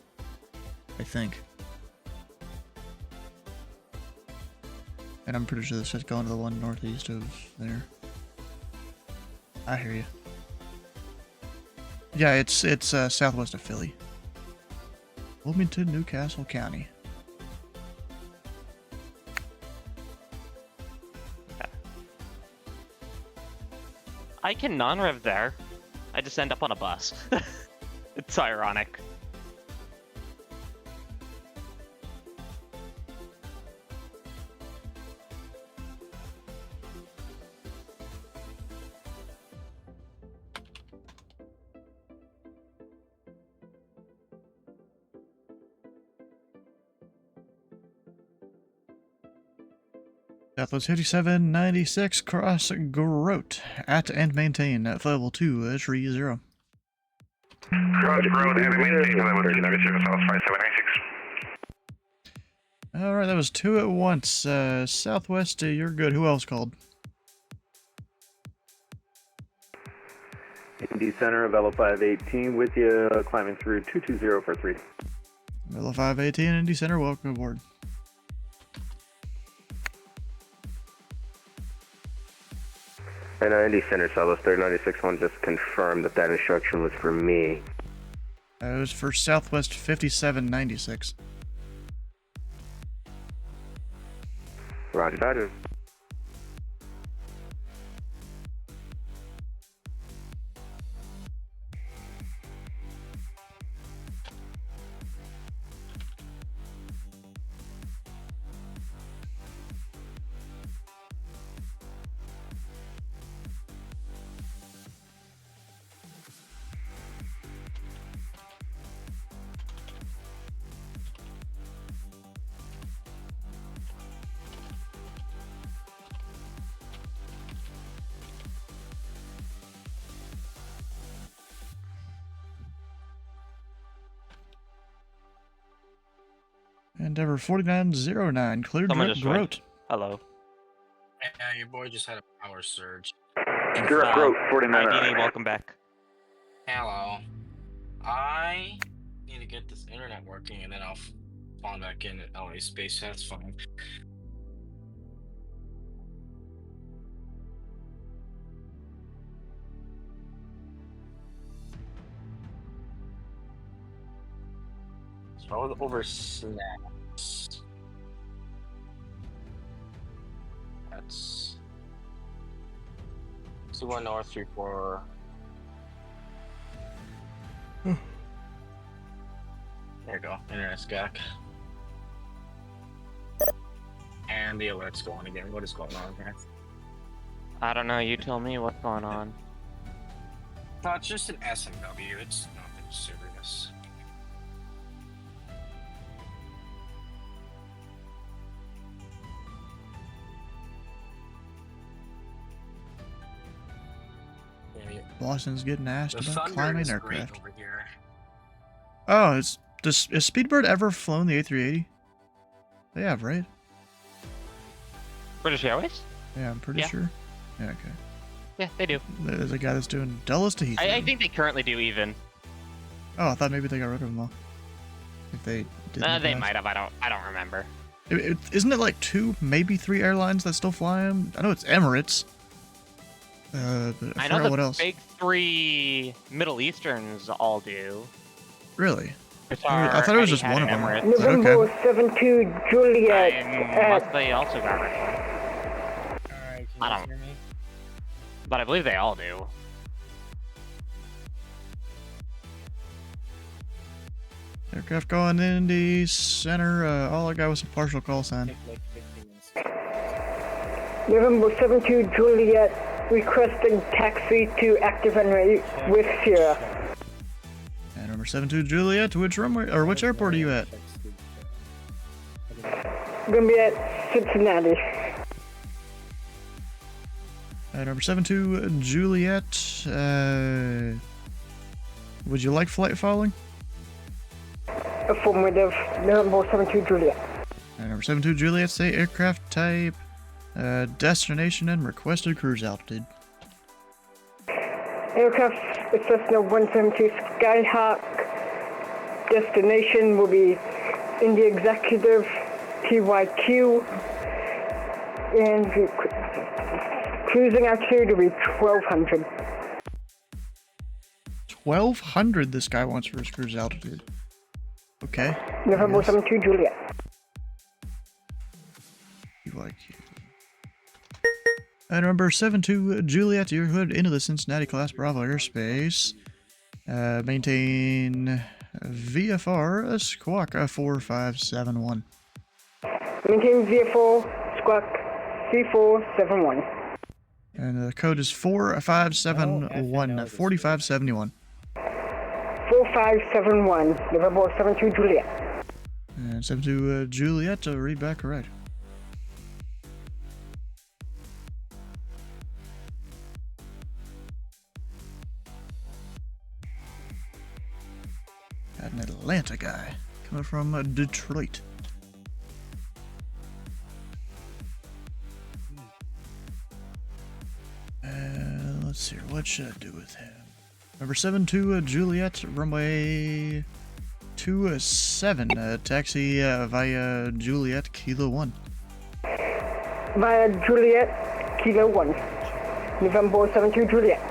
I think. And I'm pretty sure this is going to the one northeast of there. I hear you. Yeah, it's southwest of Philly. Wilmington, Newcastle County. I can non-rev there. I just end up on a bus. It's ironic. Southwest 5796 cross Grote at and maintain at level 2 30. Cross Road, and maintain level 230, South 5796. Alright, that was 2 at once. Southwest, you're good. Who else called? Indy Center, Velo 518 with you, climbing through 220 for 3. Velo 518, Indy Center, welcome aboard. And Indy Center, Southwest 3961 just confirmed that that instruction was for me. It was for Southwest 5796. Roger, Roger. Endeavor 4909, cleared Someone direct just joined. Grote. Hello. your boy just had a power surge. Direct road, 49. IDD, welcome back. Hello. I need to get this internet working, and then I'll spawn back in at LA space. That's fine. So I was over snaps. That's 21 North 34. There you go, internet's back. And the alert's going again. What is going on here? I don't know. You tell me what's going on. No, it's just an SMW. It's nothing serious. Boston's getting asked The about Thunder climbing is great aircraft. over here. Oh, has Speedbird ever flown the A380? They have, right? British Airways? Yeah, I'm pretty sure. Yeah, okay. Yeah, they do. There's a guy that's doing Dulles to Heathrow. I think they currently do even. Oh, I thought maybe they got rid of them all. If they did. They might have. I don't remember. Isn't it like 2, maybe 3 airlines that still fly them? I know it's Emirates. But I know forgot the what else. big 3 Middle Easterns all do. Really? I thought it was just one of them. November 72 Juliet. Unless they also got rid of them. Alright, can you I guys don't. hear me? But I believe they all do. Aircraft going Indy Center. All I got was a partial call sign. Take like 15 minutes. November 72 Juliet requesting taxi to active and ready with Sierra. And number 72 Juliet, which runway or which airport are you at? Gonna be at Cincinnati. Number 72 Juliet. Would you like flight following? Affirmative. November 72 Juliet. Number 72 Juliet, say aircraft type, destination, and requested cruise altitude. Aircraft is Cessna 172 Skyhawk. Destination will be Indy Executive TYQ. And the cruising altitude will be 1200. 1200 this guy wants for his cruise altitude. Okay. November 72 Juliet. TYQ. And number 72 Juliet, you're hood into the Cincinnati class Bravo airspace. Maintain VFR Squawk 4571. Maintain VFR Squawk 3471. And the code is 4571. 4571. 4571. November 72 Juliet. And 72 Juliet, read back correct. Got an Atlanta guy coming from Detroit. Let's see, what should I do with him? Number 72 Juliet, runway 27, taxi via Juliet, Kilo 1. Via Juliet, Kilo 1. November 72 Juliet.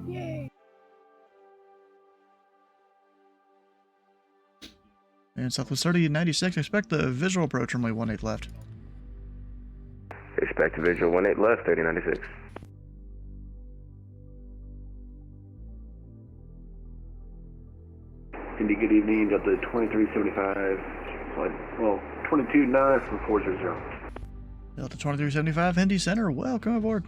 Yay! And Southwest 3096, expect the visual approach, runway 18 left. Expect visual 18 left, 3096. Indy, good evening. Got the 2375, well, 22.9 from 400. Delta 2375, Indy Center, welcome aboard.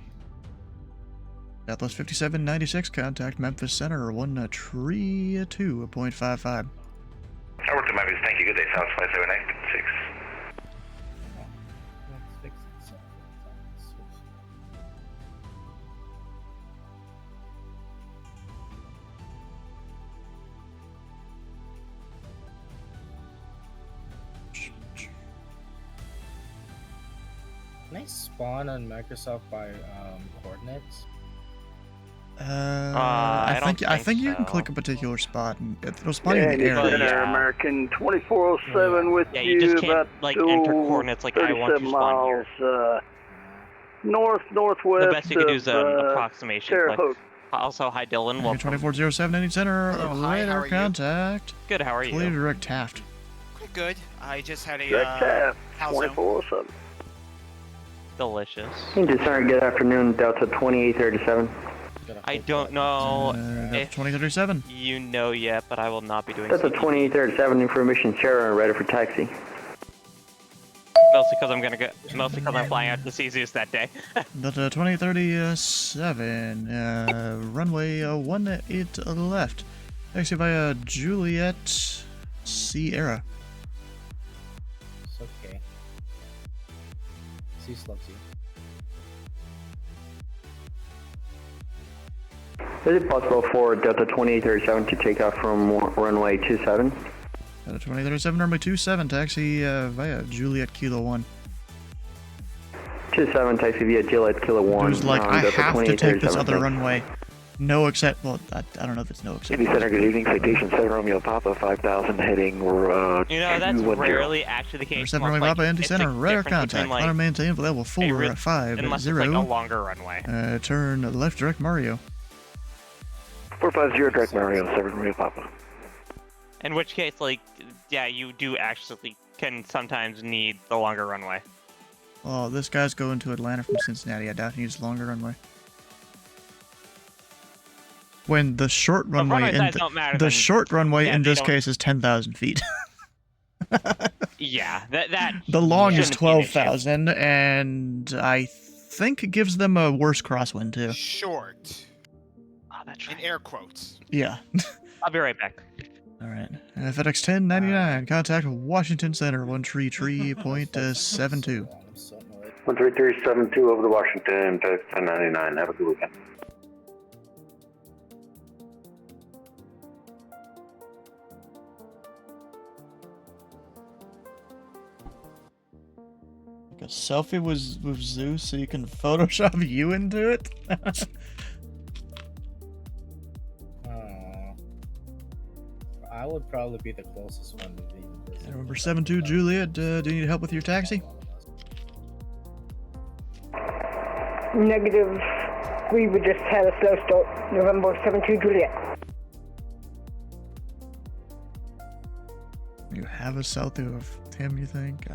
Southwest 5796, contact Memphis Center, 132.55. I worked at Memphis. Thank you. Good day. Southwest 796. I spawn on Microsoft by coordinates? I think you can so. click a particular spot and it'll spawn you in Indy the area. Center, Yeah. American 2407 with Yeah, you just can't about like enter coordinates like I want to 37 spawn miles here. northwest. The best you can do is approximation Terre click. Haute. Also, hi Dylan. Okay, Welcome. 2407 Indy Center. Hello, hi, how Radar are you? contact. Good. How are you? Clear direct Taft. Quite good. I just had a Direct Taft, house zone. 2407. Delicious. Indy Center, good afternoon, Delta 2837. I don't know if 2037. you know yet, but I will not be doing Delta CTV. 2837, information share, ready for taxi. Mostly because I'm gonna go. Mostly because I'm flying out to CZ's that day. Delta 2037. Runway 18 left. Taxi via Juliet Sierra. It's okay. Zeus loves you. Is it possible for Delta 2837 to take off from runway 27? Delta 2037, runway 27, taxi via Juliet Kilo 1. 27, taxi via Juliet Kilo 1. Who's like, I Delta have to take this 2837, other thanks. runway. No except, well, I don't know if it's no except. Indy Center, good evening. Citation 7 Romeo Papa 5000 heading. We're You know, that's 210. rarely actually the case. 7 unless, Romeo like, Papa, Indy it's Center, a radar difference contact. between, like, Climb maintain for level 4, real- 5, unless 0. it's like a longer runway. Turn left direct Mario. 450 direct Mario 7 Romeo Papa. In which case, like, yeah, you do actually can sometimes need the longer runway. Oh, this guy's going to Atlanta from Cincinnati. I doubt he needs longer runway. When the short runway runway in size don't matter, the then, short runway yeah, in they this don't- case is 10,000 feet. Yeah, that The long is shouldn't be an issue. 12,000, and I think it gives them a worse crosswind too. Short. Oh, that's In right. air quotes. Yeah. I'll be right back. All right. FedEx 1099. Contact Washington Center 133.72. I'm so annoyed. 13372 over to Washington, FedEx 1099. Have a good weekend. Like a selfie with Zeus so you can Photoshop you into it. Aw. I would probably be the closest one to the person. Number 72 Juliet. Do you need help with your taxi? Negative. We would just had a slow start. November 72 Juliet. You have a selfie of him, you think?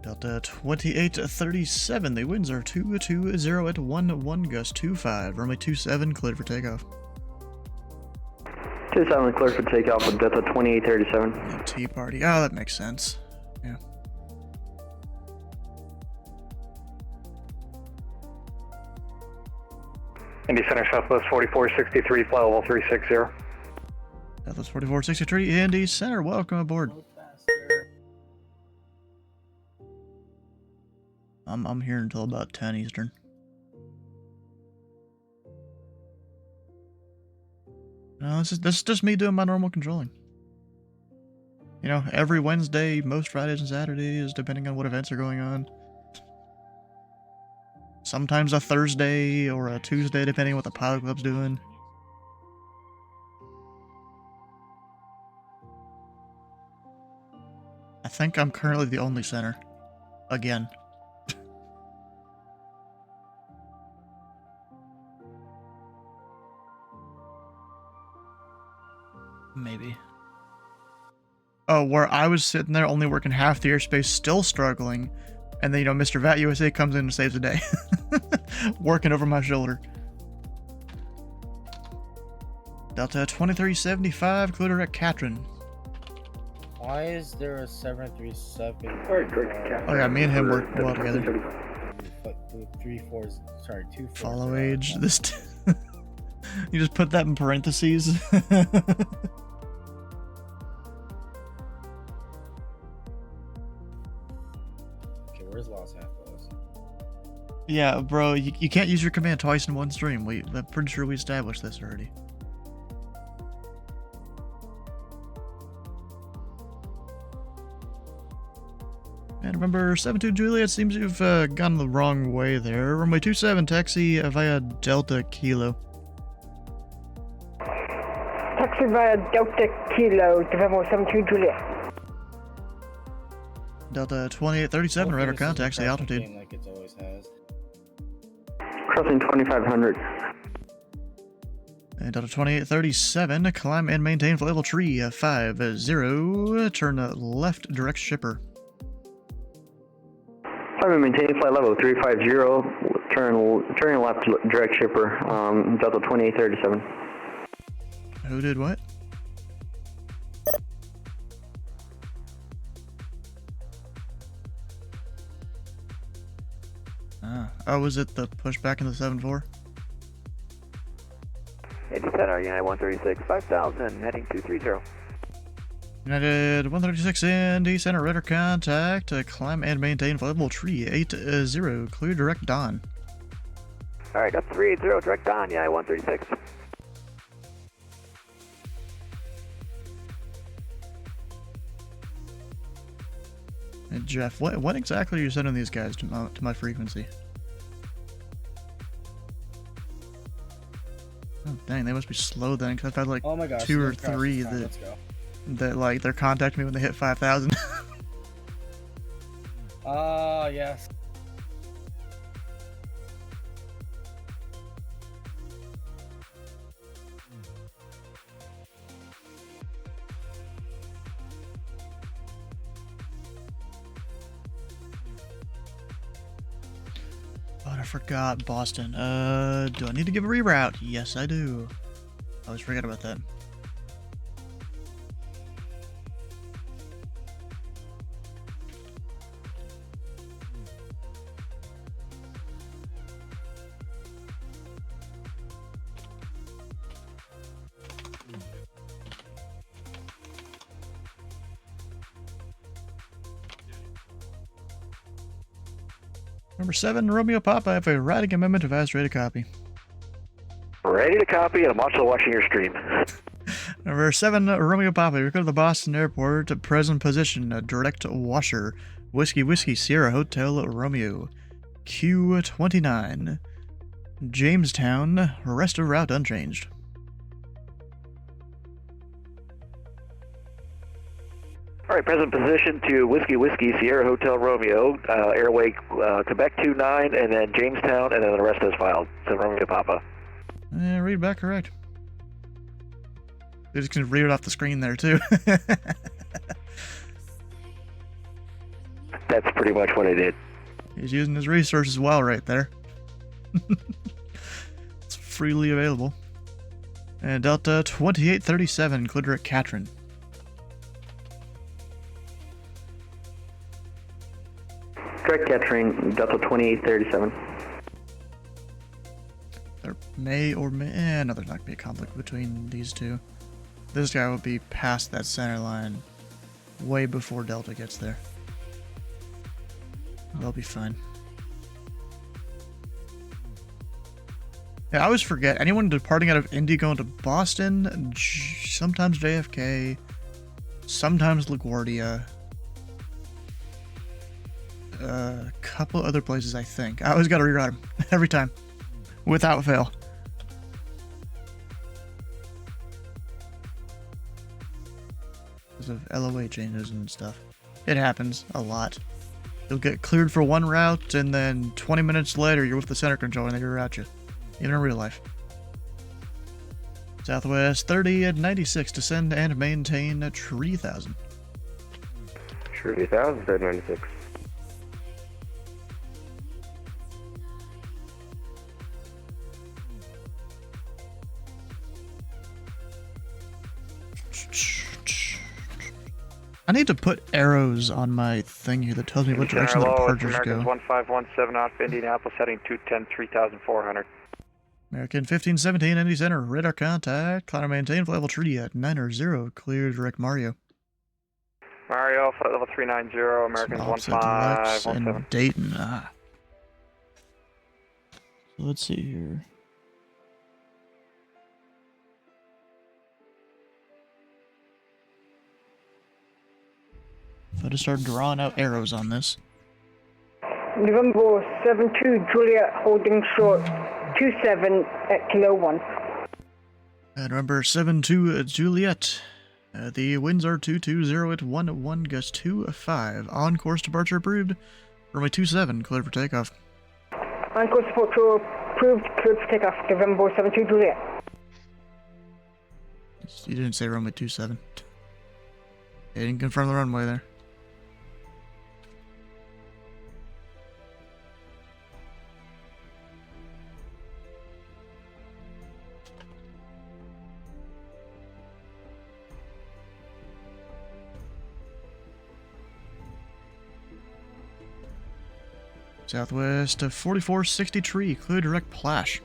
Delta 2837. The winds are 220 at 11 gust 25. Runway 27 cleared for takeoff. 27 clear for takeoff with Delta 2837. Yeah, tea party. Oh, that makes sense. Yeah. Indy Center Southwest 4463, fly level 360. Delta 4463 Indy Center. Welcome aboard. I'm here until about 10 Eastern. No, this is just me doing my normal controlling. You know, every Wednesday, most Fridays and Saturdays, depending on what events are going on. Sometimes a Thursday or a Tuesday, depending on what the pilot club's doing. I think I'm currently the only center. Again. Maybe. Oh, where I was sitting there only working half the airspace, still struggling, and then, you know, Mr. VAT USA comes in and saves the day. Working over my shoulder. Delta 2375, clear at Katrin. Why is there a 737? Oh yeah, me and him work well together. 3-4, sorry, 2 Follow age. This. You just put that in parentheses. Okay, where's Los Angeles? Yeah, bro, you can't use your command twice in one stream. I'm pretty sure we established this already. November 72 Juliet, seems you've gone the wrong way there. Runway 27, taxi via Delta Kilo. Taxi via Delta Kilo, November 72 Juliet. Delta 2837, radar contact, the altitude. Like it always has. Crossing 2500. And Delta 2837, climb and maintain flight level tree 50, turn left, direct shipper. Climb and maintain flight level 350, turning left, direct shipper, Delta 2837. Who did what? Oh, was it the pushback in the 7-4? Indy Center, United 136, 5000, heading 230. United 136 Indy Center, radar contact, climb and maintain flight level tree 80, clear direct dawn. Alright, that's 380, direct on, United 136. And Jeff, what exactly are you sending these guys to my frequency? Oh, dang, they must be slow then, because I've had like Oh my gosh, 2 or let's crash 3 this time, let's go. that like they're contacting me when they hit 5,000. Ah, yes. Oh, I forgot Boston. Do I need to give a reroute? Yes, I do. I always forget about that. Number 7, Romeo Papa, I have a writing amendment to fast ready to copy. Ready to copy, and I'm also watching your stream. Number 7, Romeo Papa, you go to the Boston Airport, present position, direct washer, Whiskey Sierra Hotel Romeo, Q29, Jamestown, rest of route unchanged. All right, present position to Whiskey Sierra Hotel Romeo, airway Quebec 29, and then Jamestown, and then the rest is filed. So Romeo Papa. Read back correct. They just can read it off the screen there too. That's pretty much what I did. He's using his resources well right there. It's freely available. And Delta 2837, clear at Katrin. Direct Katrin, Delta 2837. There may or may... no, there's not going to be a conflict between these two. This guy will be past that center line way before Delta gets there. They'll be fine. Yeah, I always forget. Anyone departing out of Indy going to Boston, sometimes JFK, sometimes LaGuardia, a couple other places, I think. I always got to reroute them every time, without fail. Because of LOA changes and stuff. It happens a lot. You'll get cleared for one route, and then 20 minutes later, you're with the center control, and they reroute you. Even in real life. Southwest 30 at 96, descend and maintain at 3000. 3000 at 96. I need to put arrows on my thing here that tells me what direction the departures go. American 1517 off Indianapolis, heading 210, 3400. American 1517, Indy Center, radar contact, climb and maintain, flight level tree at 900, clear direct Mario. Mario, flight level 390, American 1517. And Dayton, So let's see here. If I just start drawing out arrows on this. November 72 Juliet holding short 27 at Kilo 1. And remember 7-2 Juliet. The winds are 220 at 11 gust 25. On course departure approved. Runway 27 cleared for takeoff. On course departure approved, cleared for takeoff. November 72 Juliet. You didn't say runway 27. You didn't confirm the runway there. Southwest of 4460 tree, clear direct Plash.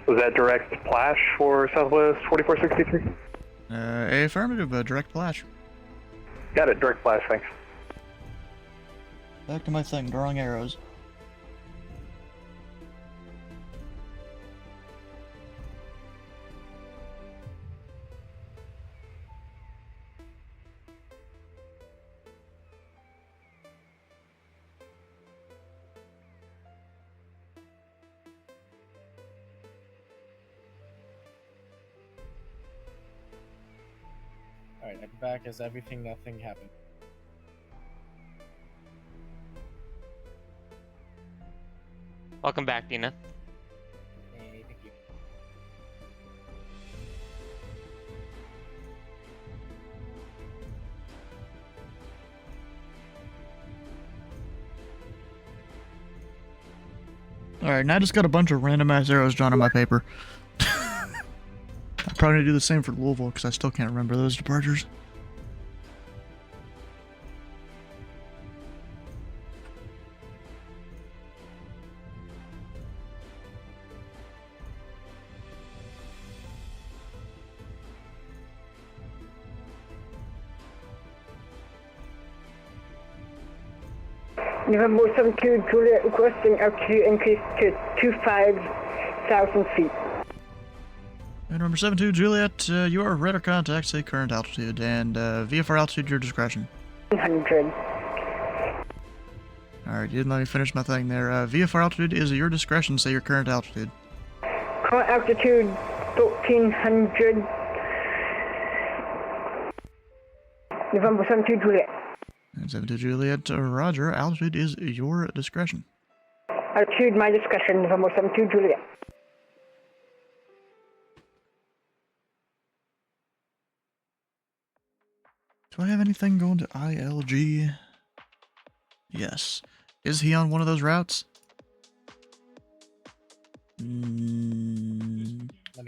Was that direct Plash for Southwest 4463? Affirmative, direct Plash. Got it, direct Plash, thanks. Back to my thing, drawing arrows. Alright, I'm back as everything, nothing happened. Welcome back, Dina. Hey, thank you. Alright, now I just got a bunch of randomized arrows drawn on my paper. I probably need to do the same for Louisville because I still can't remember those departures. November 72 Juliet requesting altitude increase to 25,000 feet. And number 72 Juliet, you are radar contact, say current altitude, and VFR altitude, your discretion. 100. Alright, you didn't let me finish my thing there. VFR altitude is your discretion, say your current altitude. Current altitude 1300. November 72 Juliet. And 72 Juliet, roger, altitude is your discretion. Altitude my discretion, November 72 Juliet. Do I have anything going to ILG? Yes. Is he on one of those routes?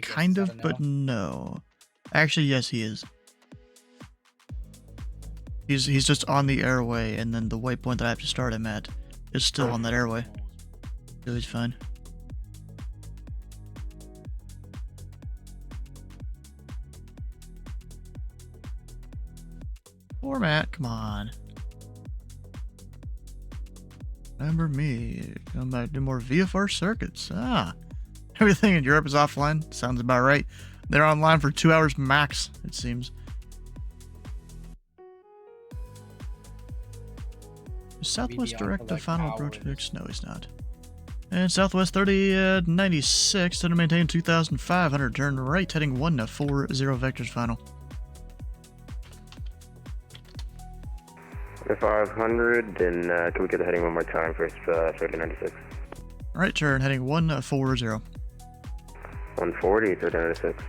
Kind of, but no. Actually, yes, he is. He's just on the airway, and then the waypoint that I have to start him at is still on that airway. So he's fine. Format, come on. Remember me. Come back, do more VFR circuits. Ah. Everything in Europe is offline. Sounds about right. They're online for 2 hours max, it seems. Is Southwest direct to final approach fix? No, he's not. And Southwest 3096 to maintain 2,500. Turn right, heading 140 vectors final. 500, then can we get the heading one more time for 3096? Right turn, heading 140. 140, 3096.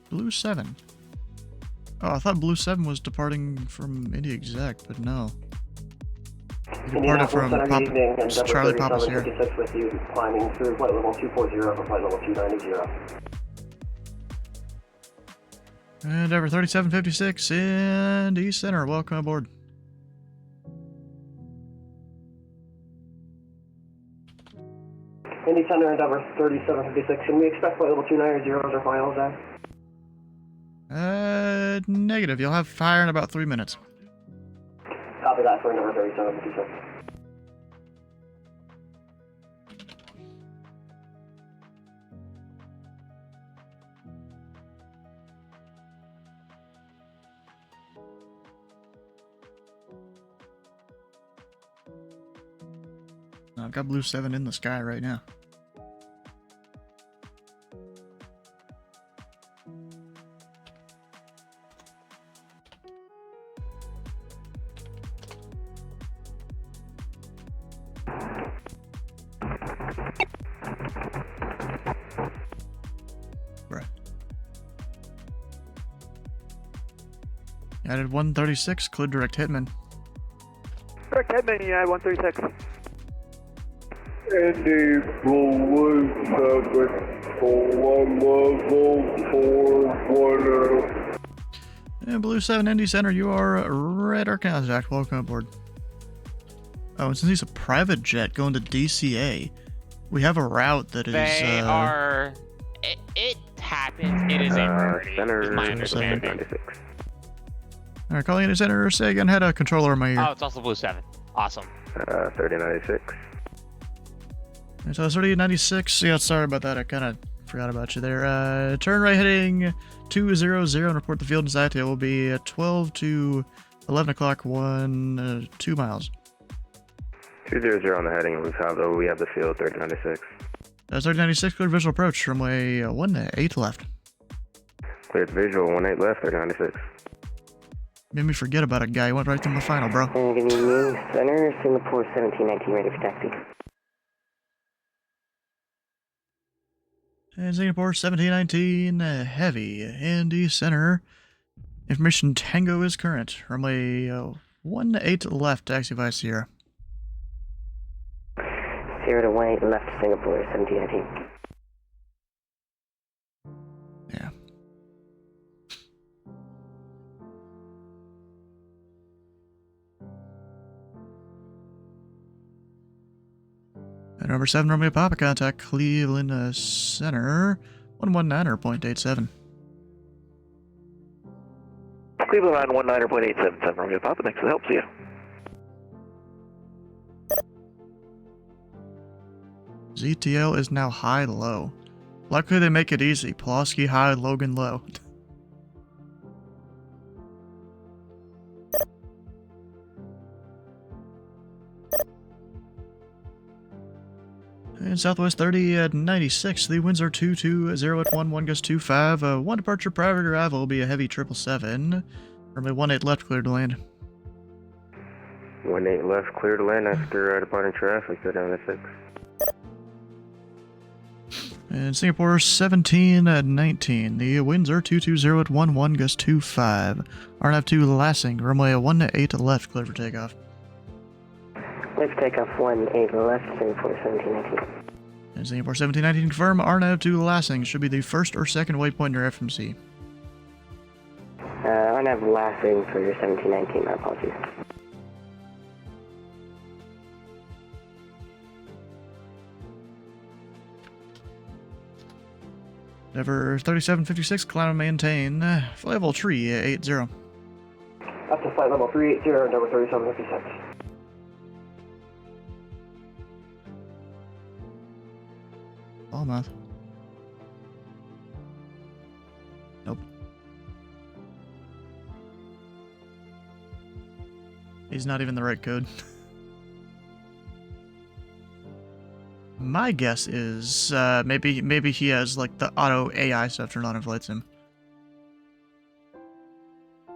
Blue 7. Oh, I thought Blue 7 was departing from Indy Exec, but no. He departed from Charlie Papa Sierra. With you, climbing through flight level 240 for flight level 290. And over 3756 in Indy Center. Welcome aboard. Indy Center, Endeavor 3756. Can we expect flight level 290 as our final attack? Negative. You'll have fire in about 3 minutes. Copy that for Endeavor 3756. I've got Blue 7 in the sky right now. Right. Added 136, cleared direct hitman. Direct Hitman, United 136. Indy Blue 7 for 1 level 410. And Blue 7 Indy Center, you are radar contact. Welcome aboard. Oh, and since he's a private jet going to DCA, we have a route that is. They are. It happens. It is a rarity. Center Is my understanding. 96. Alright, calling Indy Center. Say again, had a controller in my ear. Oh, it's also Blue 7. Awesome. 3096. And so it's already 96. Yeah, sorry about that. I kind of forgot about you there. Turn right heading 200 and report the field inside. It will be 12 to 11 o'clock, 2 miles. 200 on the heading. We have the field 3096. That's 3096, cleared visual approach. Runway 18 left. Cleared visual 18 left, 3096. Made me forget about a guy. He went right through my final, bro. Good evening, Center, Singapore 1719, ready for taxi. And Singapore 1719, heavy, Indy Center. Information Tango is current. Runway 18 left, taxi via Sierra. 0 to 18 left, Singapore 1719. Yeah. And number 7, Romeo Papa, contact Cleveland Center, 119.87. Cleveland line 19.877, Romeo Papa, thanks for the help, see ya. ZTL is now high-low. Luckily they make it easy. Pulaski high, Logan low. And Southwest 30 at 96. The winds are 220 at 1 gust 25. One departure private arrival will be a heavy 777. Runway 18 left, clear to land. 18 left, clear to land after departing traffic, 3096. And Singapore 17 at 19. The winds are 220 at 1 gust 25. RNAV 2 Lassing. Runway 18 left, clear for takeoff. Let's take off 18 left, Singapore 1719. And Singapore 1719 confirm RNAV 2 Lassing should be the first or second waypoint in your FMC. RNAV Lassing for your 1719, my apologies. Endeavor 3756, climb and maintain. Flight level 380. Up to flight level 380, Endeavor 3756. Almost. Nope. He's not even the right code. My guess is maybe he has like the auto AI stuff turned on in flight sim.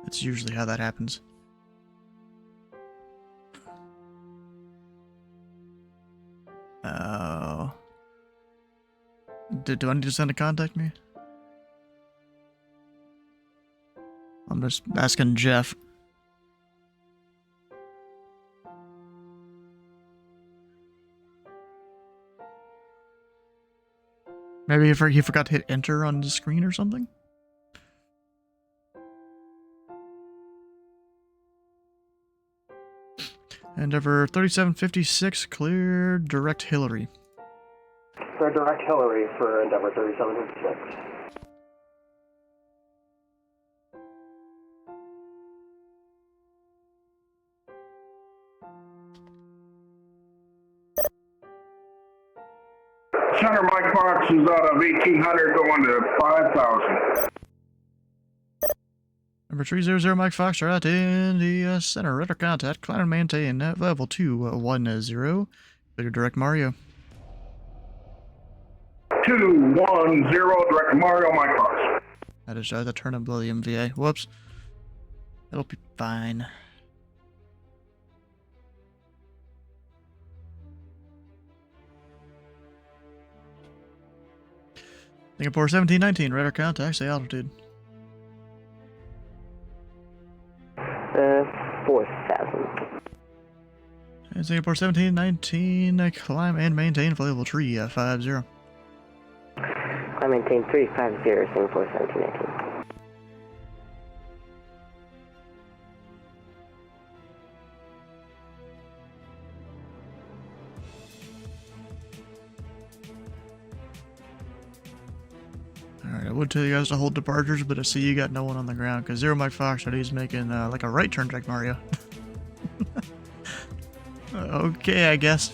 That's usually how that happens. Oh. Do I need to send a contact me? I'm just asking Jeff. Maybe he forgot to hit enter on the screen or something? Endeavor 3756, clear direct Hillary. Clear direct Hillary for Endeavor 3756. Center Mike Fox is out of 1800 going to 5000. Number 300 Mike Foxtrot in the center. Radar contact. Climb and maintain at level 210. Bigger direct Mario. 210, direct Mario, Mike Fox. That is the turn of below the MVA. Whoops. It'll be fine. Singapore 1719, radar contact, say altitude. 4,000. And Singapore 1719, climb and maintain flight level 350. I maintain 350, Singapore 1719. Alright, I would tell you guys to hold departures, but I see you got no one on the ground, because Zero Mike Foxtrot, he's making like a right turn track Mario. Okay, I guess.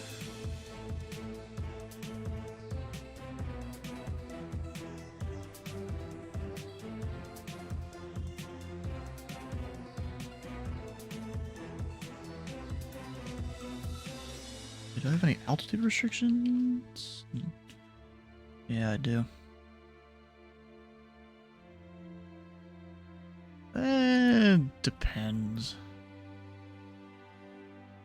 Do I have any altitude restrictions? Yeah, I do. Depends.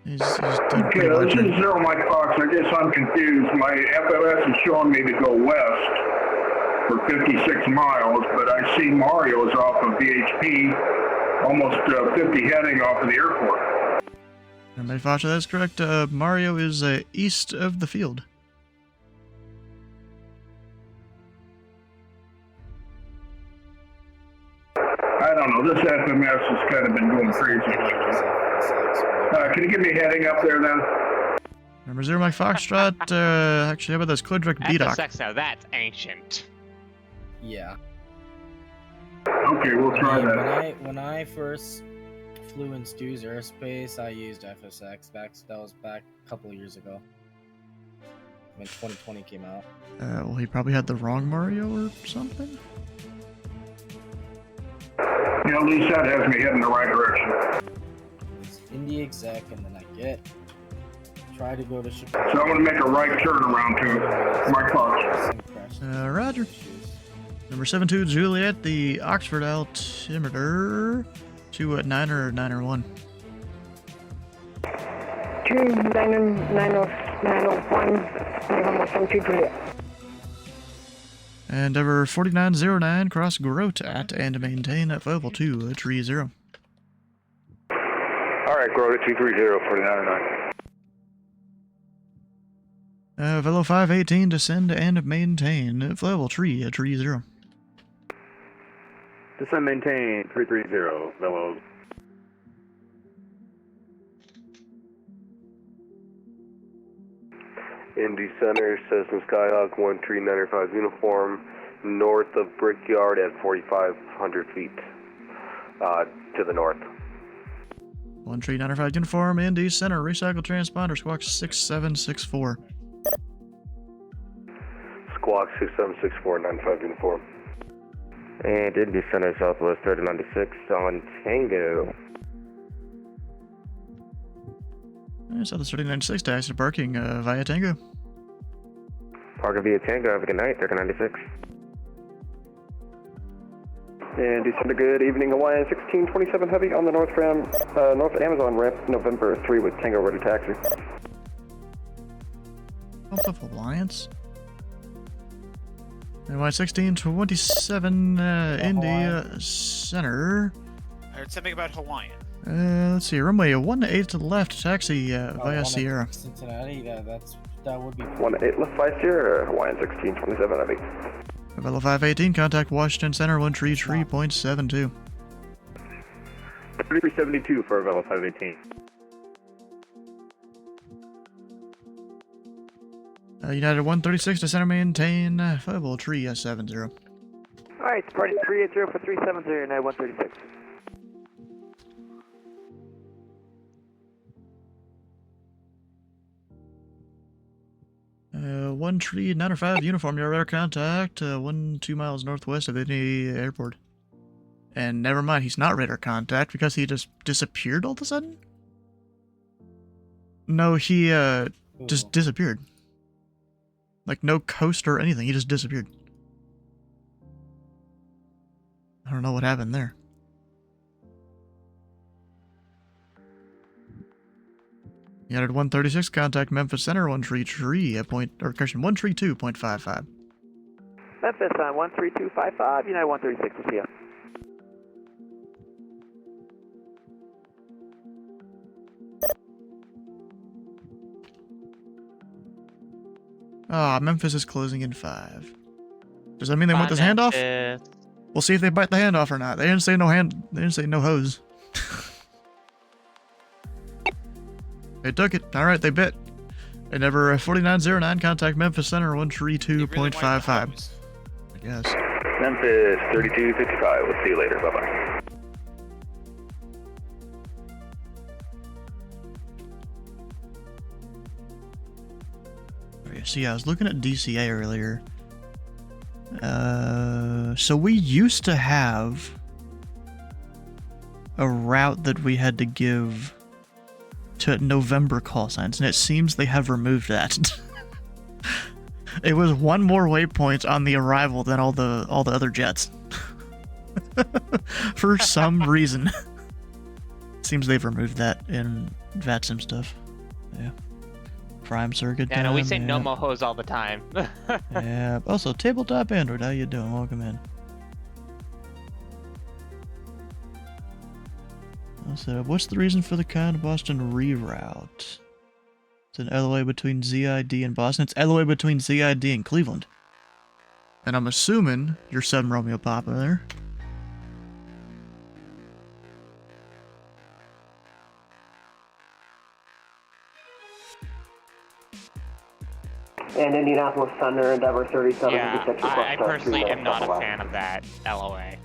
He's doing Okay, pretty this much is it. Zero Mike Fox. I guess I'm confused. My FLS is showing me to go west for 56 miles, but I see Mario's off of VHP, almost 50 heading off of the airport. And Mike Fox, that's correct. Mario is east of the field. I don't know. This FMS has kind of been going crazy. Can you give me a heading up there then? Remember Zero Mike Foxtrot? Actually, how about this? Code direct BDOC. FSX, now that's ancient. Yeah. Okay, we'll try that. When I first flew in Stu's airspace, I used FSX. That was back a couple of years ago, when 2020 came out. Well, he probably had the wrong Mario or something? Yeah, at least that has me heading the right direction. It's Indy exec, and then I try to go to Chicago. So I'm going to make a right turn around to Mike Fox. Roger. Number 72 Juliet, the Oxford altimeter to 9 or 9 or 1. 901, Juliet. And number 4909, cross Grote at and maintain at level 230. Alright, Grote 230, 4909. Velo 518, descend and maintain at level 330. Descend, maintain 330, Velo. Indy Center, Cessna Skyhawk 1395 uniform, north of Brickyard at 4,500 feet, to the north. 1395 uniform, Indy Center, recycle transponder, squawk 6764. Squawk 6764, 95 uniform. And Indy Center, Southwest 3096 on Tango. Southwest 3096, taxi to parking via Tango. Parker via Tango, have a good night, 3096. And December, good evening, Hawaiian 1627 Heavy on the North Amazon ramp, November 3 with Tango ready taxi. What's up, Alliance? NY 1627 Indy Center. I heard something about Hawaiian. Let's see, runway 18 to the left, taxi via Sierra. Cincinnati, that would be 18 left by Sierra, Hawaiian 1627 Heavy. Velo 518, contact Washington Center 133.72. 3372 for Velo 518. United 136 to center maintain, level 370. Alright, Spartan 380 for 370, United 136. One tree 905 uniform, your radar contact, 2 miles northwest of Indy Airport. And never mind, he's not radar contact because he just disappeared all of a sudden? No, he Just disappeared. Like no coast or anything. He just disappeared. I don't know what happened there. United 136, contact Memphis Center 133 at point, or correction, 132.55. Memphis on 13255, United 136, we'll see ya. Ah, Memphis is closing in 5. Does that mean they want this handoff? We'll see if they bite the handoff or not. They didn't say no hand. They didn't say no hose. They took it. All right, they bit. And number 4909, contact Memphis Center 132.55. I guess. Memphis 3255. We'll see you later. Bye bye. Okay, see, I was looking at DCA earlier. So we used to have a route that we had to give to November call signs, and it seems they have removed that. It was one more waypoint on the arrival than all the other jets. For some reason. Seems they've removed that in VATSIM stuff. Yeah. Prime circuit. Yeah, no, we say yeah. no mohos all the time. Yeah. Also, Tabletop Android, how you doing? Welcome in. What's the reason for the Con Boston reroute? It's an LOA between ZID and Boston. It's LOA between ZID and Cleveland. And I'm assuming you're 7 Romeo Papa there. And Indianapolis Thunder, Endeavor 37. Yeah, I personally am not a fan of that LOA.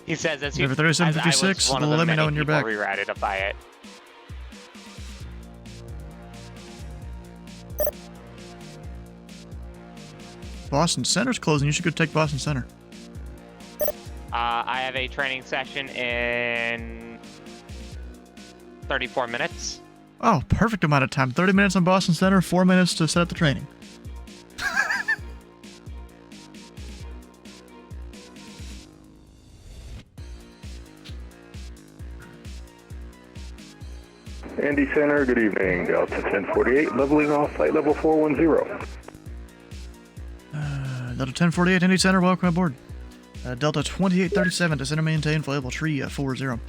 He says as he Endeavor 3756, one of let the me know when many you're back. people rerouted up by it. Boston Center's closing. You should go take Boston Center. I have a training session in 34 minutes. Oh, perfect amount of time. 30 minutes on Boston Center, 4 minutes to set up the training. Indy Center, good evening. Delta 1048, leveling off flight level 410. Delta 1048, Indy Center, welcome aboard. Delta 2837, descend and maintain flight level 340.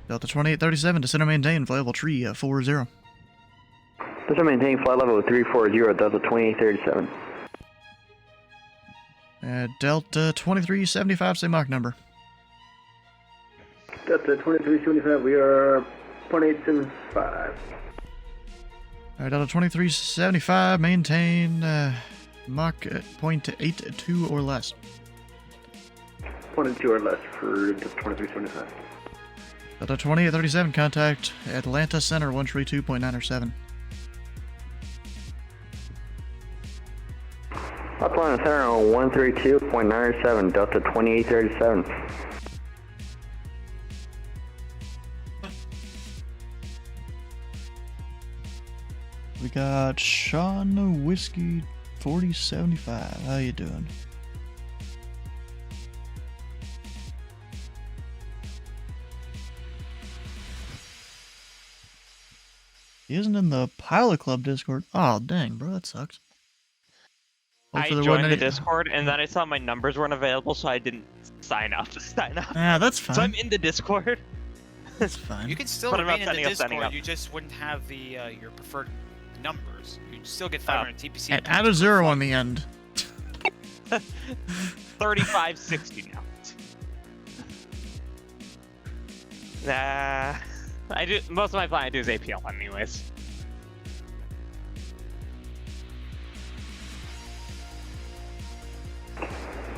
Delta 2837, descend and maintain flight level 340. Descend and maintain flight level 340, Delta 2837. Delta 2375, same Mach number. Delta 2375, we are 0.875. Alright, Delta 2375, maintain Mach 0.82 or less. 0.2 or less for Delta 2375. Delta 2837, contact Atlanta Center 132.907. Atlanta Center on 132.97, Delta 2837. We got Sean Whiskey 4075. How you doing? He isn't in the Pilot Club Discord. Oh, dang, bro, that sucks. I joined the Discord, and then I saw my numbers weren't available, so I didn't sign up. Yeah, that's fine. So I'm in the Discord. That's fine. You can still But I'm remain not in the setting Discord. up. You just wouldn't have the your preferred numbers. You'd still get 500 TPC. And add a 0 on the end. 3560 now. I do most of my flying I do is APL anyways.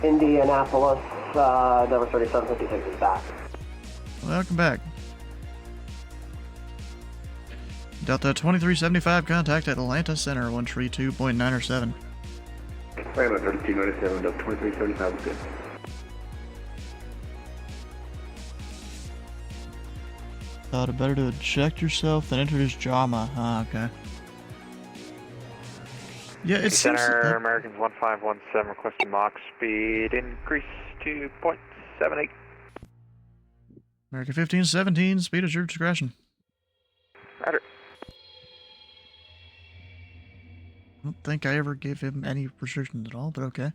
Indianapolis, Endeavor 3756 is back. Welcome back. Delta 2375, contact Atlanta Center 132.907. Right about 3297, Delta 2375 is good. thought it better to eject yourself than introduce drama. Ah, okay. Yeah, it seems... Center, Americans 1517, requesting Mach speed increase to 0.78. American 1517, speed at your discretion. Roger. I don't think I ever gave him any restrictions at all, but okay.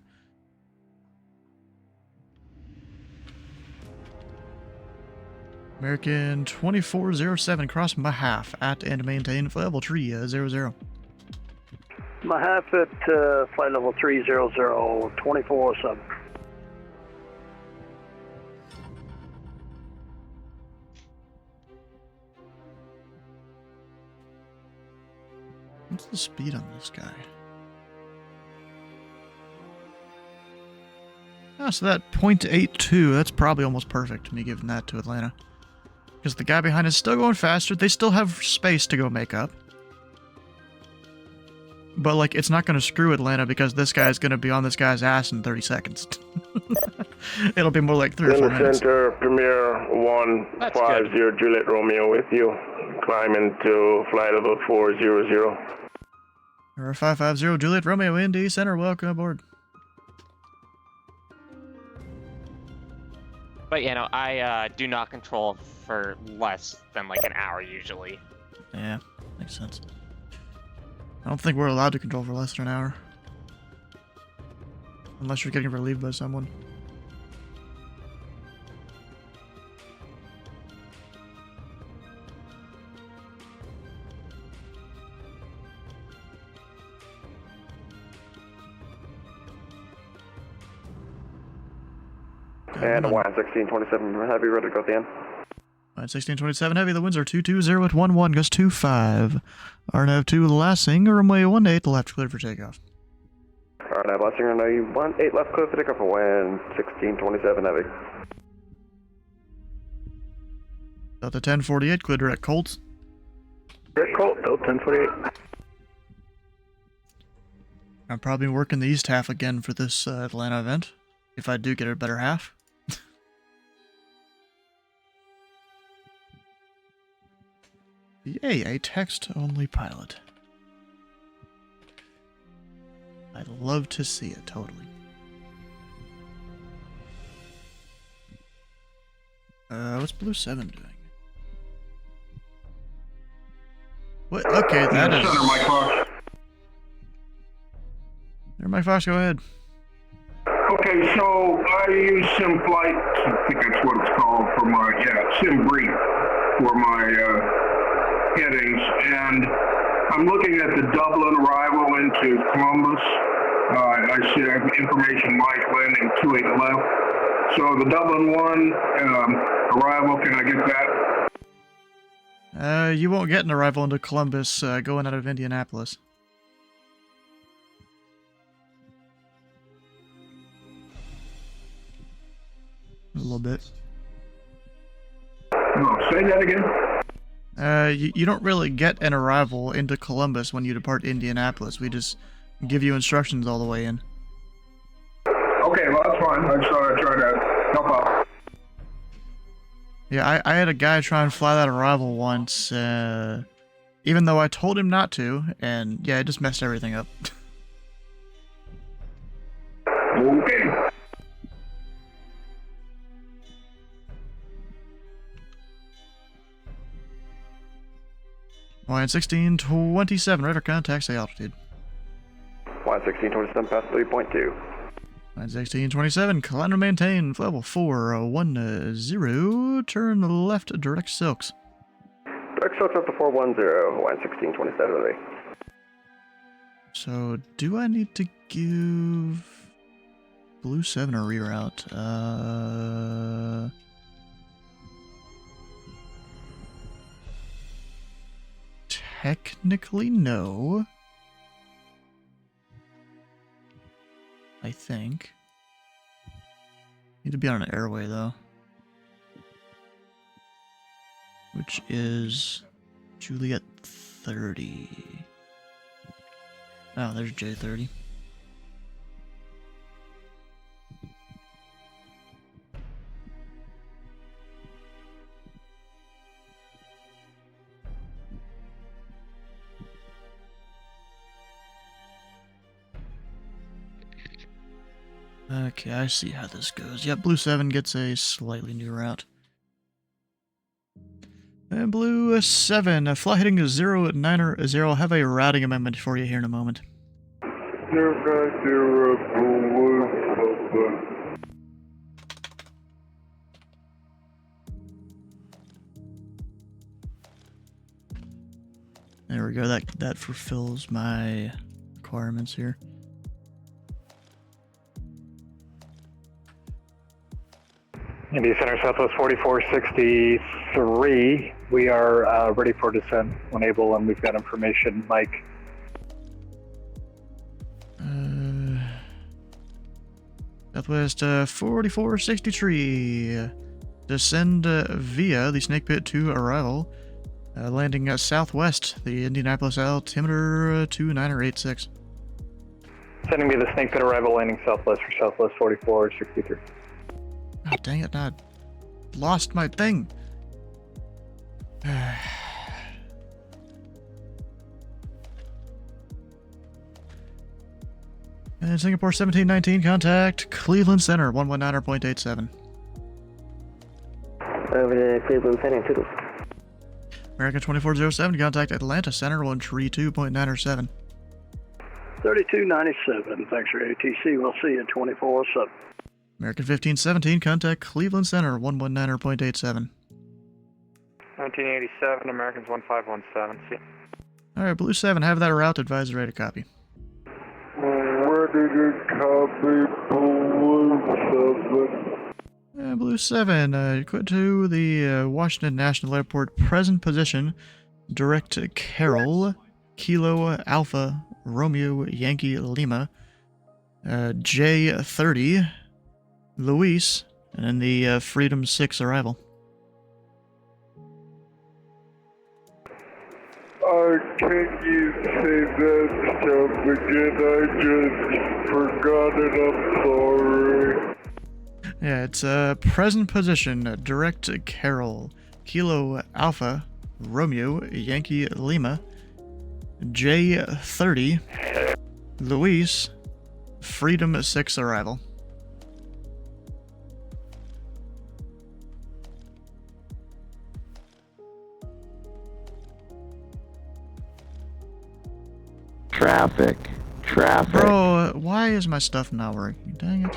American 2407, cross Mahaf at and maintain flight level 300. Mahaf at flight level 300, 2407. What's the speed on this guy? Ah, so that 0.82, that's probably almost perfect, me giving that to Atlanta. Because the guy behind is still going faster, they still have space to go make up. But, like, it's not going to screw Atlanta because this guy's going to be on this guy's ass in 30 seconds. It'll be more like 3 or 4 Indy minutes. Center, Premier 150, Juliet Romeo with you. Climbing to flight level 400. Or 550, Juliet Romeo, Indy Center, welcome aboard. But, you know, I do not control for less than like an hour usually. Yeah, makes sense. I don't think we're allowed to control for less than an hour. Unless you're getting relieved by someone. And a Y1627 heavy, ready to go at the end. 1627 heavy, the winds are 220 at 11, gust 25. RNAV 2 Lassing, runway 18 left, cleared for takeoff. RNAV Lassing, runway 18 left, clear for takeoff for wind 1627 heavy. Delta 1048, clear direct Colts. Direct Colt, Delta 1048. I'm probably working the east half again for this Atlanta event, if I do get a better half. Yay, a text-only pilot. I'd love to see it, totally. What's Blue 7 doing? What? Okay, that is... Center, Mike Fox. There, Mike Fox, go ahead. Okay, so I use SimFlight, I think that's what it's called, for my, SimBrief for my headings, and I'm looking at the Dublin arrival into Columbus. I see information Mike landing 28 left. So the Dublin one arrival, can I get that? You won't get an arrival into Columbus going out of Indianapolis. A little bit. No, say that again. You don't really get an arrival into Columbus when you depart Indianapolis. We just give you instructions all the way in. Okay, well that's fine. I just thought I'd try to help out. Yeah, I had a guy try and fly that arrival once, even though I told him not to, and yeah, it just messed everything up. Okay. Y1627, radar contact, say altitude. Y1627 past 3.2. Y1627, climb and maintain, level 410, turn left, direct silks. Direct silks up to 410, Y1627. So, do I need to give Blue 7 a reroute? Technically, no. I think. Need to be on an airway, though. Which is Juliet 30. Oh, there's J30. Okay, I see how this goes. Yep, Blue 7 gets a slightly new route. And Blue 7, flight heading 090, have a routing amendment for you here in a moment. 090, Blue 7. There we go, that fulfills my requirements here. Indy Center, Southwest 4463. We are ready for descent when able, and we've got information. Mike. Southwest 4463. Descend via the Snake Pit to arrival. Landing southwest, the Indianapolis altimeter 2986. Sending me the Snake Pit arrival, landing southwest for Southwest 4463. Oh, dang it, I lost my thing. And Singapore 1719, contact Cleveland Center, 119.87. Over to Cleveland Center, toodles. American 2407, contact Atlanta Center, 132.97. 3297, thanks for ATC, we'll see you at 2407. American 1517, contact Cleveland Center, 119.87. 1987, Americans 1517, see you. Alright, Blue 7, have that route advisor ready to copy. Ready to copy, Blue 7. Blue 7, quit to the Washington National Airport, present position, direct to Carroll, Kilo Alpha, Romeo Yankee Lima, J30, Luis, and then the Freedom 6 arrival. Can you say that stuff again? I just forgot it, I'm sorry. Yeah, it's present position, direct to Carroll, Kilo Alpha, Romeo Yankee Lima, J30, Luis, Freedom 6 arrival. Traffic. Bro, why is my stuff not working? Dang it.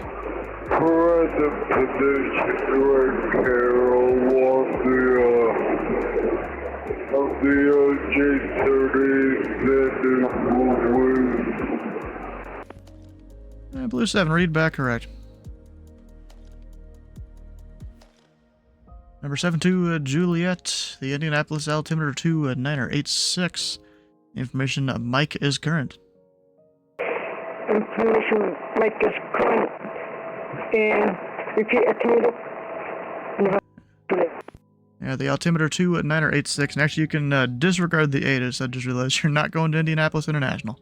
Present position direct Carroll on the J30 Blue. Blue 7, read back correct. Number 72, Juliet, the Indianapolis altimeter 2986. Information, Mike is current. Information, Mike is current. And repeat altimeter. Yeah, the altimeter 2986. And actually, you can disregard the 8. I just realized you're not going to Indianapolis International.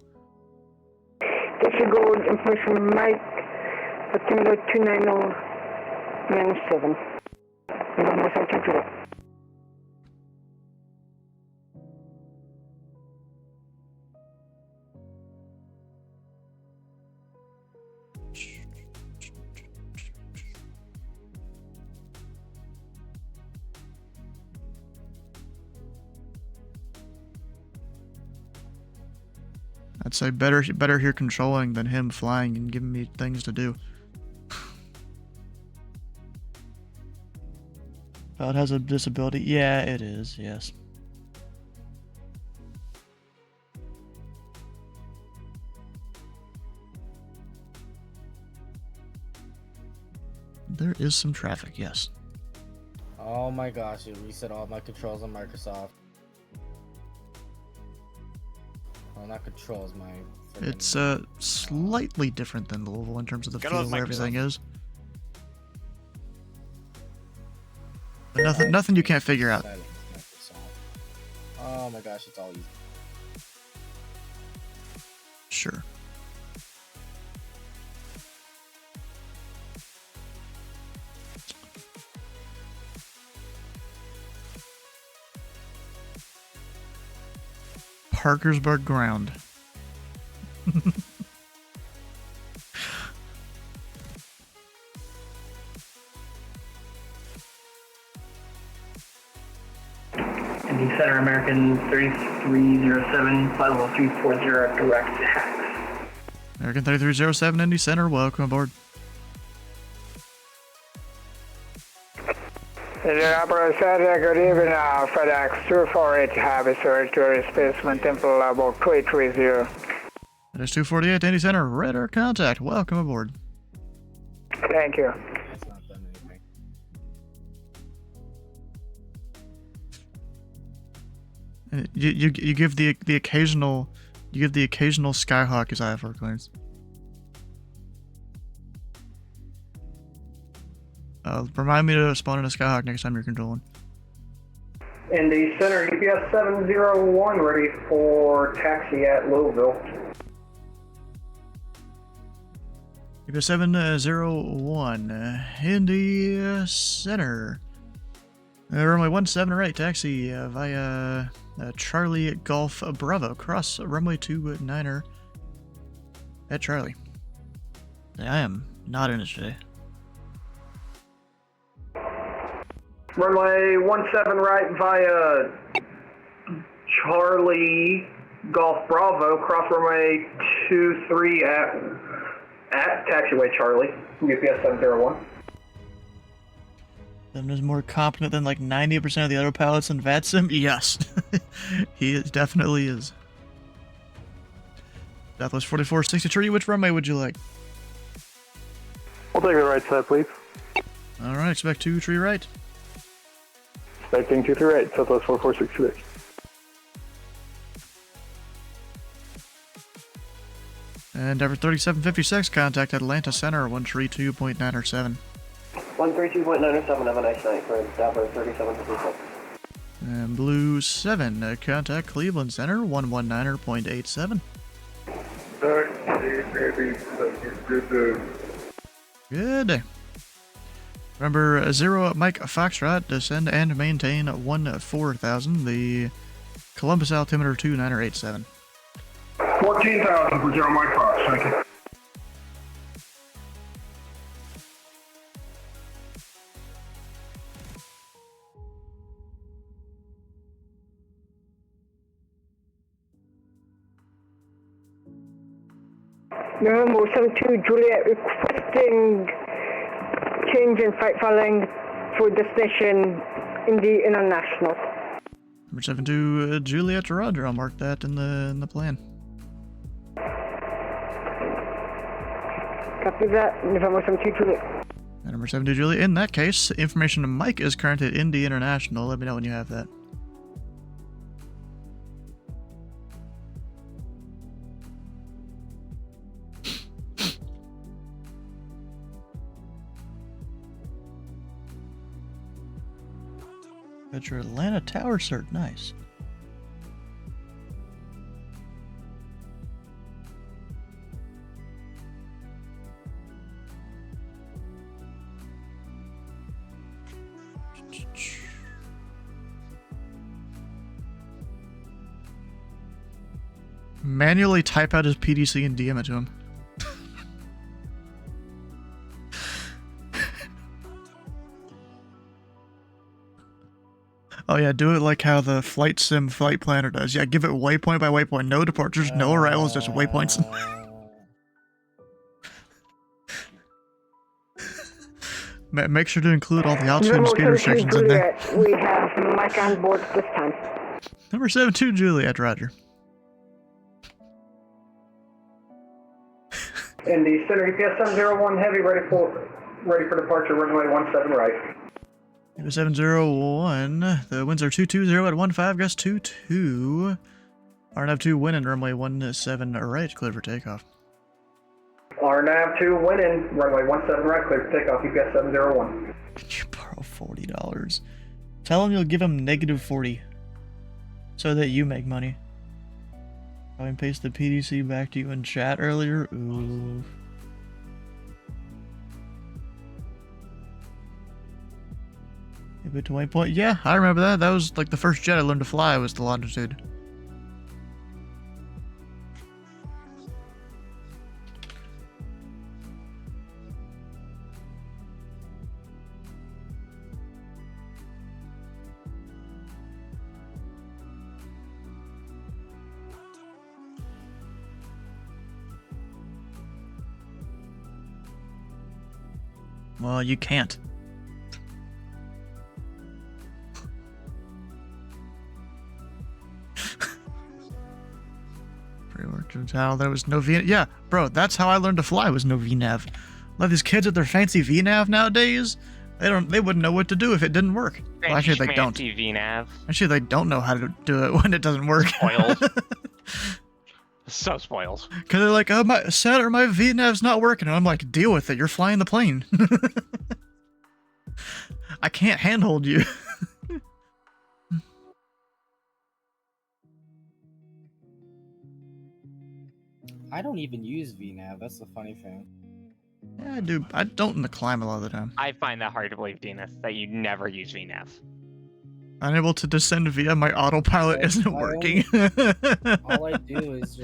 Disregard information, Mike. Altimeter 29097. I'd say better here controlling than him flying and giving me things to do. Oh, it has a disability. Yeah, it is, yes. There is some traffic, yes. Oh my gosh, it reset all my controls on Microsoft. Well, not controls, my... It's slightly different than Louisville in terms of the feel where everything is. But nothing you can't figure out. Oh my gosh, it's all easy. Sure. Parkersburg ground. Indy Center, American 3307, flight level 340, direct hacks. American 3307, Indy Center, welcome aboard. Indianapolis Center, good evening, FedEx 248, have a search to replacement temple level 330. That is 248, Indy Center, radar contact, welcome aboard. Thank you. You give the occasional Skyhawk his IFR clearance. Remind me to spawn in a Skyhawk next time you're controlling. Indy Center, UPS 701, ready for taxi at Louisville. UPS 701, Indy Center. Runway 17 right, taxi via Charlie Golf Bravo, cross runway 29er at Charlie. I am not in it today. Runway 17 right via Charlie Golf Bravo, cross runway 23 at taxiway Charlie, UPS 701. Them is more competent than like 90% of the other pilots in VATSIM? Yes. He definitely is. Southwest 4463, which runway would you like? We'll take the right side, please. Alright, expect 23 right. Expecting 23 right, Southwest 4463. And Denver 3756, contact Atlanta Center 132.907. 132.907, have a nice night for Denver 3756. And Blue 7, contact Cleveland Center 119.87. Good day. Remember, 0 Mike Foxtrot, descend and maintain 14,000. The Columbus altimeter 2987. 14,000 for 0 Mike Fox, thank you. November 72 Juliet requesting change in flight following for destination Indy International. Number 72 Juliet, roger. I'll mark that in the plan. Copy that. November 72 Juliet. And number 72 Juliet. In that case, information to Mike is current at Indy International. Let me know when you have that. Got your Atlanta Tower cert, nice. Manually type out his PDC and DM it to him. Oh yeah, do it like how the flight sim flight planner does. Yeah, give it waypoint by waypoint. No departures, no arrivals, just waypoints. Make sure to include all the altitude and speed restrictions in there. We have Mike on board this time. Number 72 Juliet, roger. Indy Center, UPS 701 heavy, ready for departure, runway 17 right. 701. The winds are 220 at 15, gust 22. RNAV 2 winning, runway 17 right, clear for takeoff. RNAV 2 winning, runway 17 right, clear for takeoff, UPS 701. Could you borrow $40? Tell him you'll give him -40 so that you make money. Copy and paste the PDC back to you in chat earlier. Ooh. To waypoint. Yeah, I remember that. That was like the first jet I learned to fly was the longitude. Well, you can't. Pre-work total, there was no V. Yeah, bro, that's how I learned to fly, was no VNav. Like these kids with their fancy VNav nowadays, they wouldn't know what to do if it didn't work. Well, actually, they don't. VNav. Actually, they don't know how to do it when it doesn't work. Spoiled. So spoiled. Because they're like, oh, my VNav's not working. And I'm like, deal with it. You're flying the plane. I can't handhold you. I don't even use VNav. That's the funny thing. Yeah, I do. I don't in the climb a lot of the time. I find that hard to believe, Dennis, that you never use VNav. Unable to descend via my autopilot isn't working. All I do is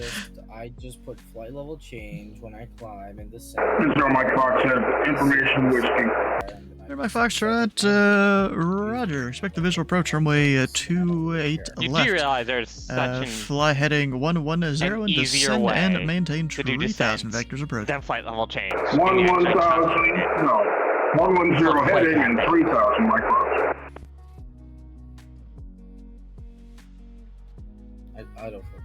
I just put flight level change when I climb and descend. This is Mike Foxhead, information whiskey. Here, my Foxtrot, roger. Expect the visual approach runway 28 You left. do realize there's such fly heading 110 and easier descend way and maintain to do 3,000 descent vectors approach. then flight level change. 110, no. 110 heading and 3,000, Mike Foxhead. I don't really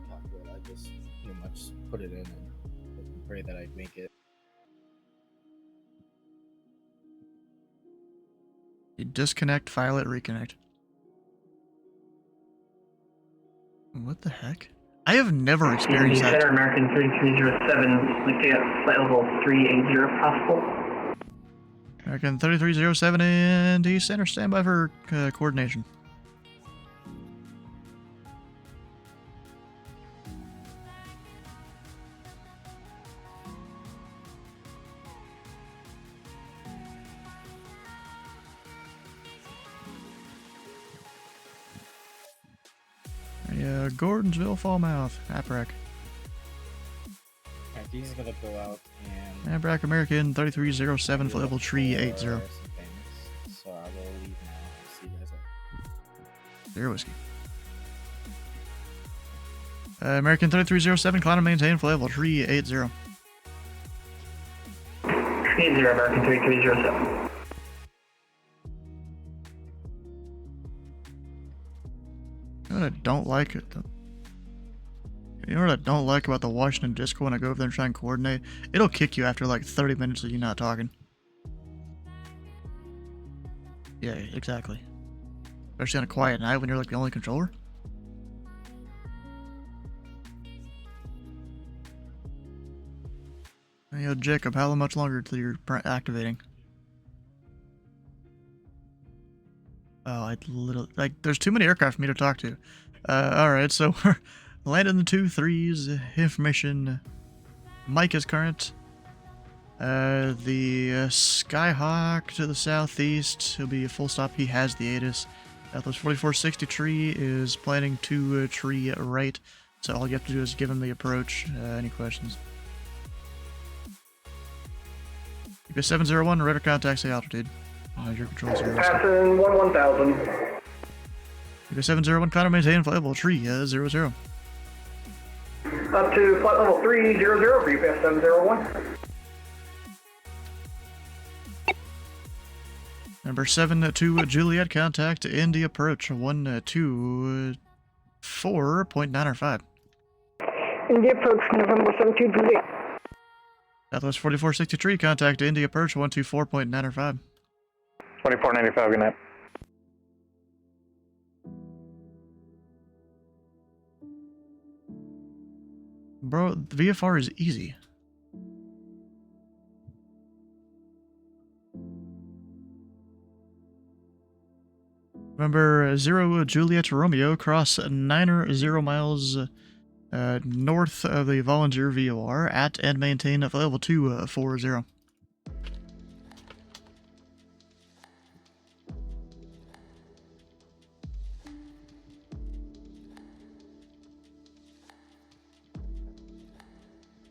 calculate. I just pretty much put it in and pray that I make it. You disconnect, file it, reconnect. What the heck? I have never experienced Indy that. Center, American 3307, like to get flight level 380 if possible. American 3307 and Indy Center, standby for coordination. Yeah, Gordonsville, Falmouth, APRAC. Alright, these are gonna go out and... APRAC American 3307, flight level 380. So I will leave now. I'll see you guys later. Zero whiskey. American 3307, climb and maintain, flight level 380. 80, American 3307. You know what I don't like? You know what I don't like about the Washington Disco when I go over there and try and coordinate? It'll kick you after like 30 minutes of you not talking. Yeah, exactly. Especially on a quiet night when you're like the only controller. Hey, yo, Jacob, how much longer till you're activating? Oh, I literally, like, there's too many aircraft for me to talk to. Alright, so we're landing the 2-3s, information. Mike is current. The Skyhawk to the southeast, he'll be a full stop, he has the ATIS. Southwest 4460 tree is planning to tree right, so all you have to do is give him the approach. Any questions? You go 701, radar contact, say altitude. Your control 0. Passing 1000. You go 701, climb and maintain, flight level 300. Up to flight level 300 for you, pass 701. Number 72, Juliet, contact Indy approach 124.905. Indy approach November 72 Juliet. Southwest 4463, contact Indy approach 124.905. 2495, good night. Bro, the VFR is easy. Remember, 0 Juliet Romeo, cross 9 miles north of the Volunteer VOR at and maintain at level 240.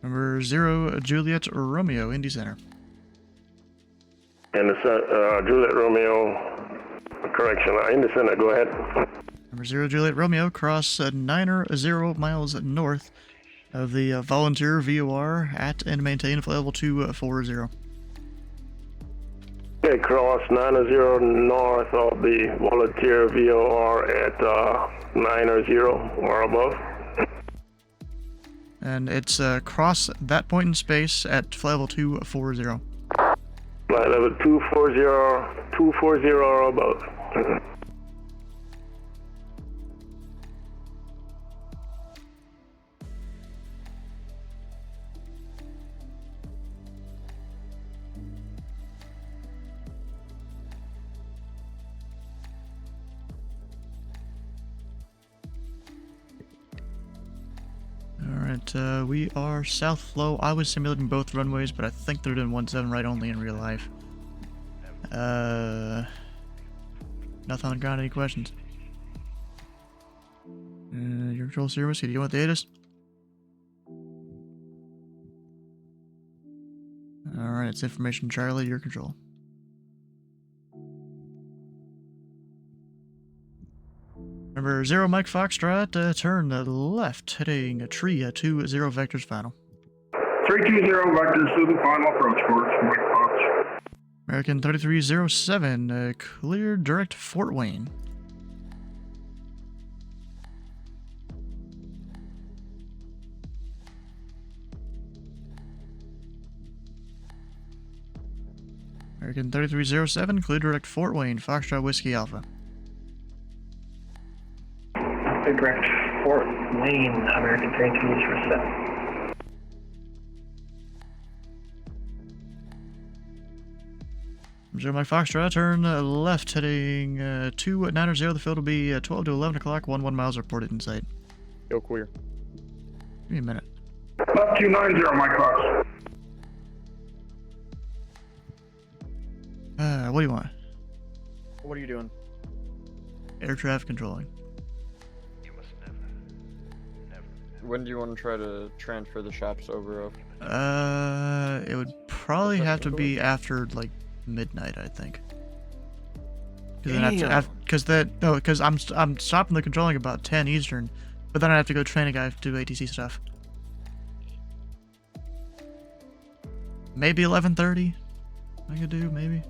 Number 0 Juliet Romeo, Indy Center. And the Juliet Romeo, correction, Indy Center, go ahead. Number 0 Juliet Romeo, cross 9 miles north of the Volunteer VOR at and maintain flight level 240. Okay, cross 90 north of the volunteer VOR at 90 or above. And it's cross that point in space at flight level 240. Flight level 240 or above. Alright, we are south flow. I was simulating both runways, but I think they're doing 17 right only in real life. Nothing on ground, any questions? Your control service, do you want the ATIS? Alright, it's information Charlie, your control. Number 0 Mike Foxtrot, turn left, heading a tree, 20 vectors final. 320 vectors to the final approach course, Mike Fox. American 3307, clear direct Fort Wayne. American 3307, clear direct Fort Wayne, Foxtrot Whiskey Alpha. Direct Fort Wayne, American 3307. Zero Mike Foxtrot, turn left, heading 290. The field will be 12 to 11 o'clock, 11 miles reported in sight. Go clear. Give me a minute. Left 290, Mike Fox. What do you want? What are you doing? Air traffic controlling. When do you want to try to transfer the shops over? It would probably have to be after like midnight, I think. Because I'm stopping the controlling about 10 Eastern, but then I have to go train a guy to do ATC stuff. Maybe 11:30. I could do maybe.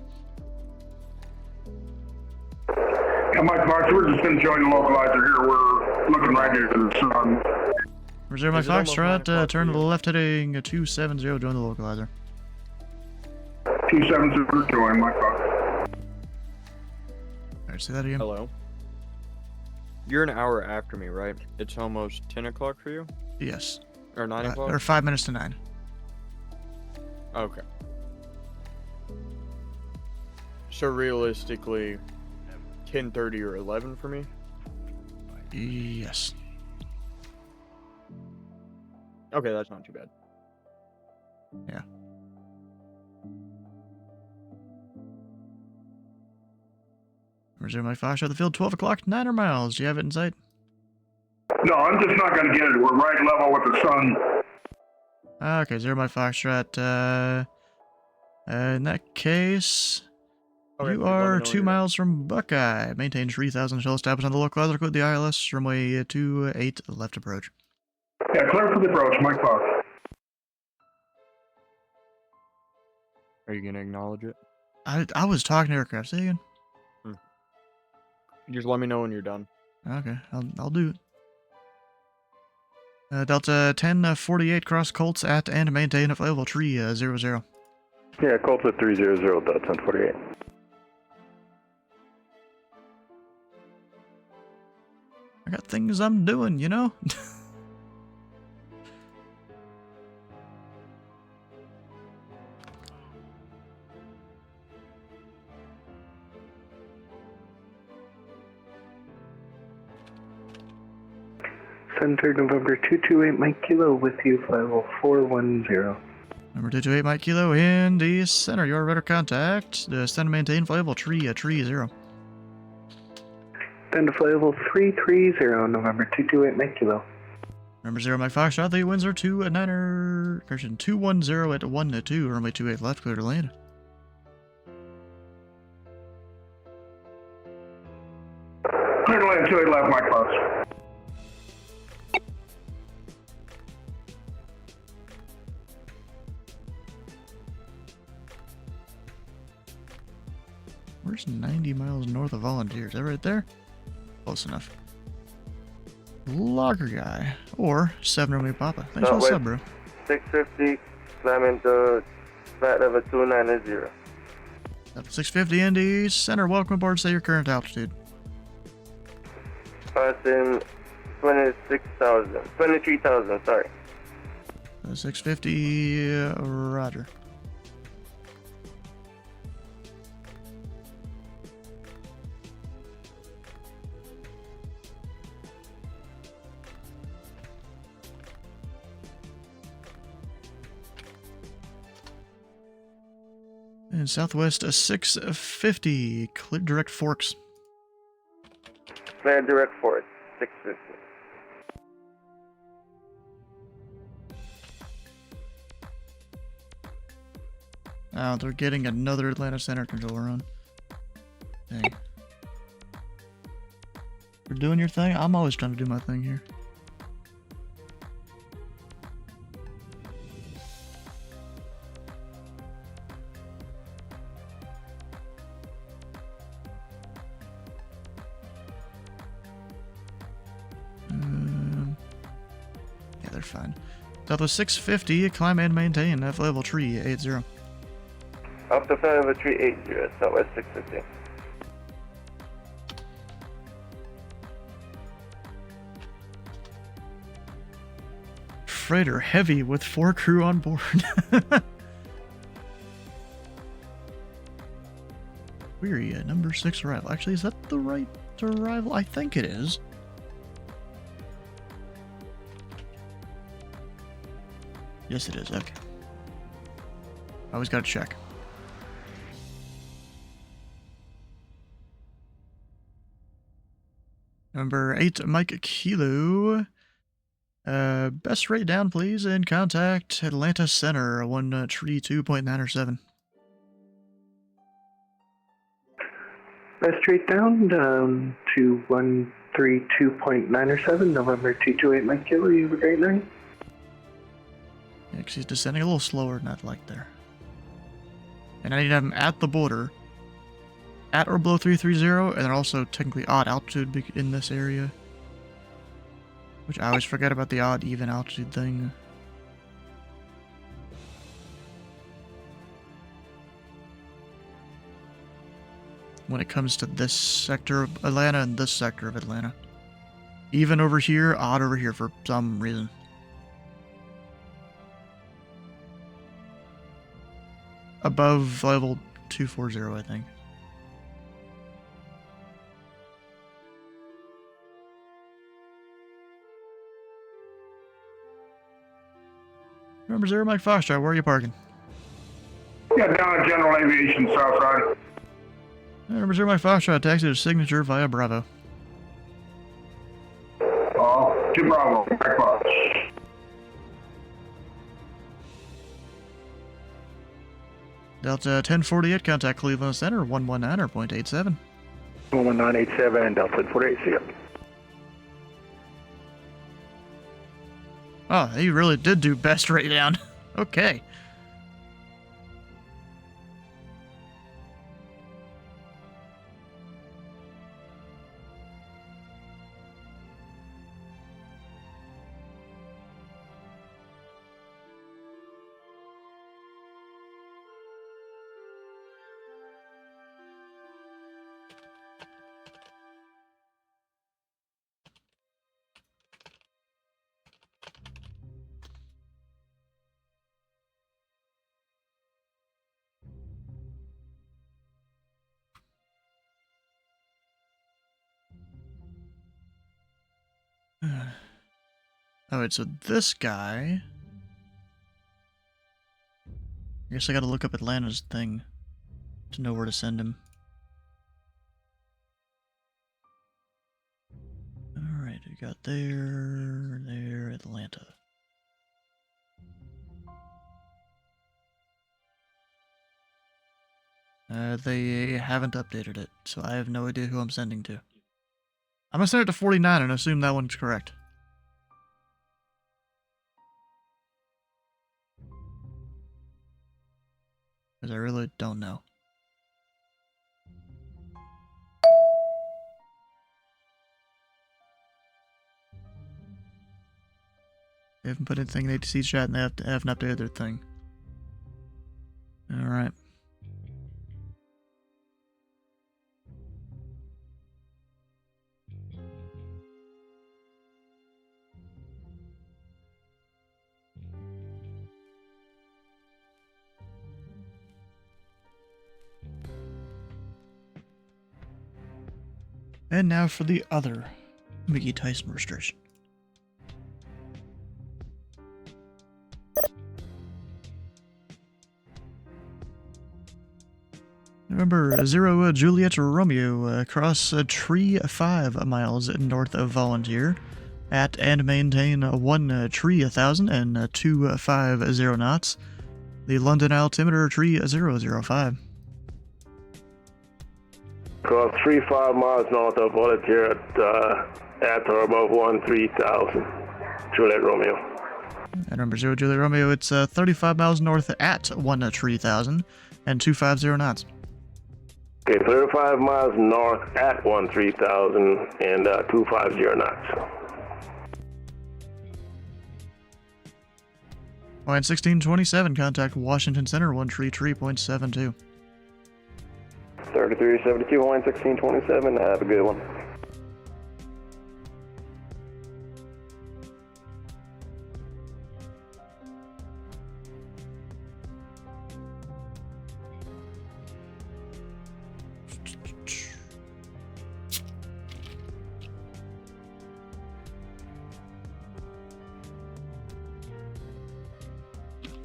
Yeah, Mike Fox, we're just going to join the localizer here. We're looking right here to the sun. Reserve my Foxtrot, turn to the left heading 270, join the localizer. 270, join Mike Fox. Alright, say that again. Hello. You're an hour after me, right? It's almost 10 o'clock for you? Yes. Or 9 o'clock? Or 5 minutes to 9. Okay. So realistically, 10:30 or 11 for me? Yes. Okay, that's not too bad. Yeah. Reserve my Foxtrot, the field 12 o'clock, 9 miles. Do you have it in sight? No, I'm just not going to get it. We're right level with the sun. Okay, 0 my Foxtrot. In that case, you are 2 miles from Buckeye. Maintain 3,000 shell established on the localizer. Include the ILS, runway 28 left approach. Yeah, clear for the approach, Mike Fox. Are you going to acknowledge it? I was talking to aircraft. Say again. Just let me know when you're done. Okay, I'll do it. Delta 1048, cross Colts at and maintain a flight level 300. Yeah, Colts at 300, Delta 1048. I got things I'm doing, you know? Center November 228 Mike Kilo with you, flight level 410. Number 228 Mike Kilo, Indy Center, your radar contact. Descend and maintain flight level 330. Then to flight level 330, November 228 Mike Kilo. Number 0 Mike Foxtrot, the winds are 210 at 1-2, runway 28 left, clear to land. Clear to land, 28 left, Mike Fox. Where's 90 miles north of Volunteers? Is that right there? Close enough. Logger guy. Or 7 Romeo Papa. Thanks for the sub, bro. 650, climbing to flight level 290. Level 650 Indy Center. Welcome aboard. Say your current altitude. Passing 23,000, sorry. 650, roger. And southwest 650, clear direct forks. Clear direct force, 650. Oh, they're getting another Atlanta Center controller on. Dang. You're doing your thing? I'm always trying to do my thing here. Yeah, they're fine. Southwest 650, climb and maintain. F level 380. Up to flight level 380, southwest 650. Freighter heavy with 4 crew on board. Weary, number 6 arrival. Actually, is that the right arrival? I think it is. Yes, it is. Okay. Always gotta check. Number 8, Mike Kilo. Best rate down, please, and contact Atlanta Center, 132.907. Best rate down to 132.907, November 228 Mike Kilo. You have a great night. Yeah, because he's descending a little slower than I'd like there. And I need to have him at the border, at or below 330, and then also technically odd altitude in this area. Which I always forget about the odd even altitude thing. When it comes to this sector of Atlanta and this sector of Atlanta. Even over here, odd over here for some reason. Above level 240, I think. Number 0, Mike Foxtrot, where are you parking? Yeah, down at General Aviation, Southside. Number 0, Mike Foxtrot, taxi to Signature via Bravo. 2 Bravo, back box. Delta 1048, contact Cleveland Center, 119 or 0.87. 11987, Delta 1048, see ya. Oh, he really did do best rate down. Okay. Alright, so this guy... I guess I gotta look up Atlanta's thing to know where to send him. Alright, we got there, Atlanta. They haven't updated it, so I have no idea who I'm sending to. I'm gonna send it to 49 and assume that one's correct. Because I really don't know. They haven't put anything in ATC chat, and they haven't updated their thing. Alright. And now for the other Mickey Tyson restriction. Remember, 0 Juliet Romeo, across tree 5 miles north of Volunteer, at and maintain 1 tree 1000 and 250 knots. The London altimeter tree 005. Cross 3-5 miles north of Volunteer at or above 1-3000. Juliet Romeo. And number 0 Juliet Romeo, it's 35 miles north at 1 tree 1000 and 250 knots. Okay, 35 miles north at 1-3000 and 250 knots. Line 1627, contact Washington Center, 133.72. 3372, line 1627, have a good one.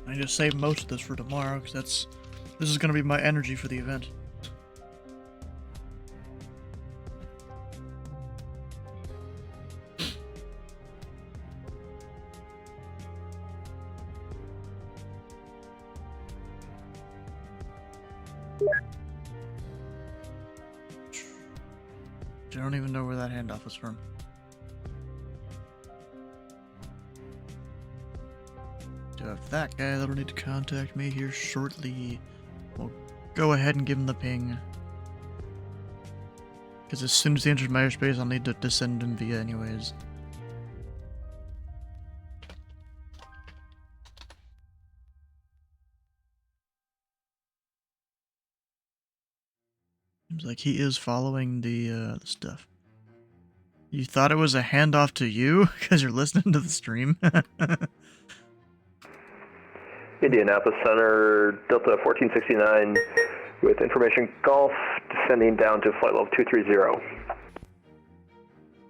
I just saved most of this for tomorrow, because this is going to be my energy for the event. I don't even know where that handoff was from. Do have that guy that'll need to contact me here shortly. We'll go ahead and give him the ping. Because as soon as he enters my airspace, I'll need to descend him via anyways. Seems like he is following the stuff. You thought it was a handoff to you because you're listening to the stream? Indianapolis Center, Delta 1469, with information Golf, descending down to flight level 230.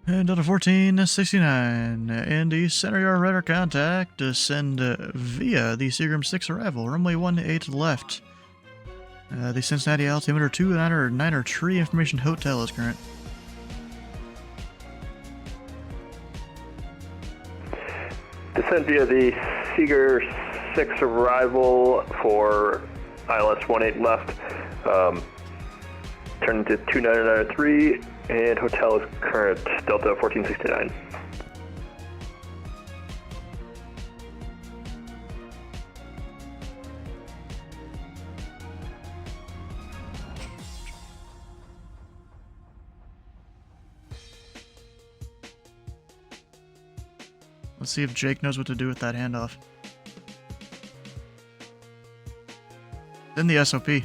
And Delta 1469, Indy Center, your radar contact, descend via the Seagram 6 arrival, runway 18 left. The Cincinnati altimeter 299er tree information hotel is current. Descend via the Seager 6 arrival for ILS 18 left. Turn into 2993 and hotel is current, Delta 1469. Let's see if Jake knows what to do with that handoff. Then the SOP.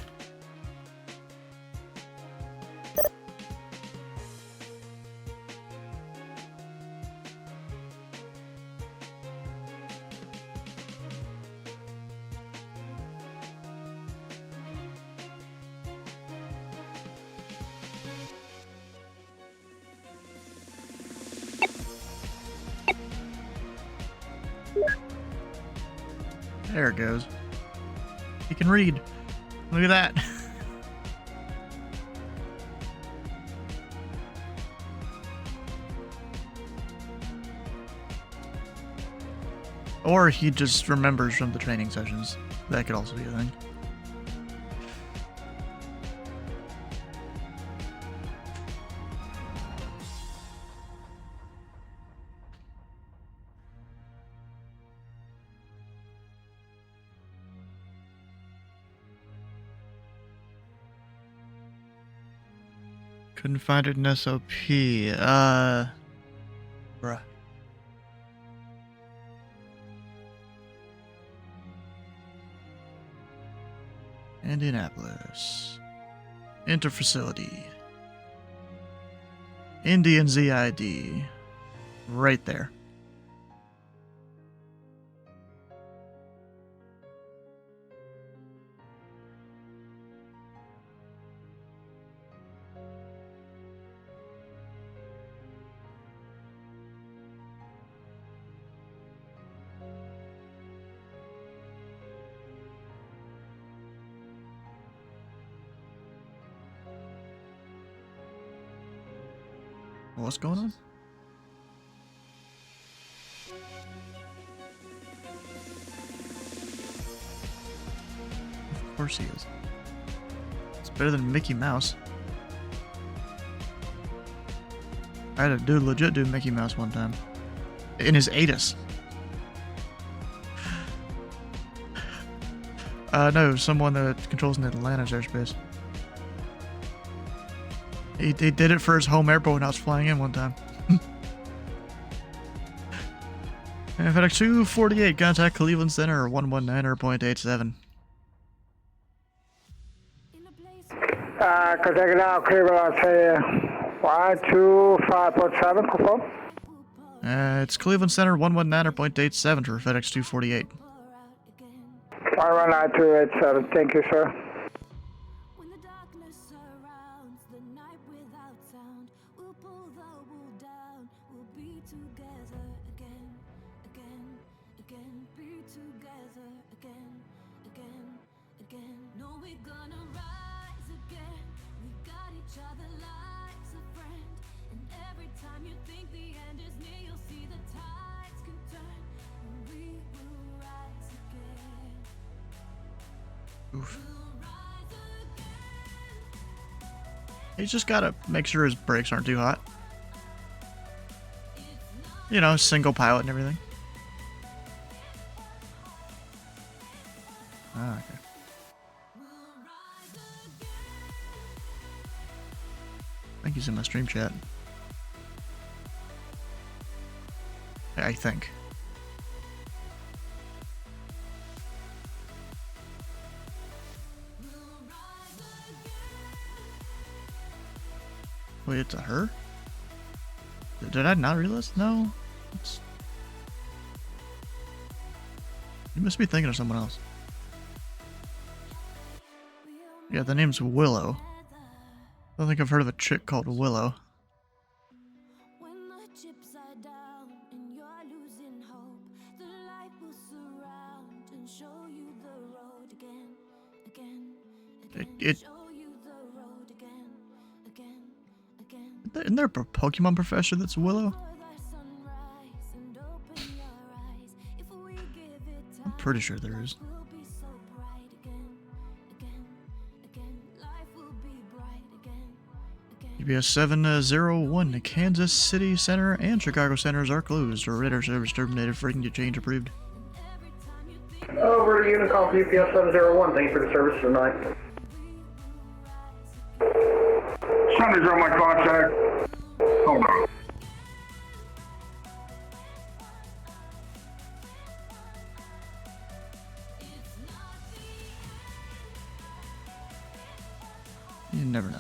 There it goes. He can read. Look at that. Or he just remembers from the training sessions. That could also be a thing. Couldn't find it in SOP. Bruh. Indianapolis. Interfacility. Indian ZID. Right there. What's going on? Of course he is. It's better than Mickey Mouse. I had a dude legit do Mickey Mouse one time. In his ATIS. No, someone that controls an Atlanta's airspace. He did it for his home airport when I was flying in one time. And FedEx 248, contact Cleveland Center 119.87. Contact it now, Cleveland Center 125.7, confirm. It's Cleveland Center 119.87 for FedEx 248. 119.87, thank you, sir. Oof. He's just gotta make sure his brakes aren't too hot. You know, single pilot and everything. Ah, okay. I think he's in my stream chat. I think. Wait, it's a her? Did I not realize? No. You must be thinking of someone else. Yeah, the name's Willow. I don't think I've heard of a chick called Willow. Isn't there a Pokemon professor that's Willow? I'm pretty sure there is. UPS 701, the Kansas City Center and Chicago Centers are closed. Radar service terminated. Freight and change approved. Over to Unicom for UPS 701. Thank you for the service tonight. Centers on my contact. Hold on. You never know.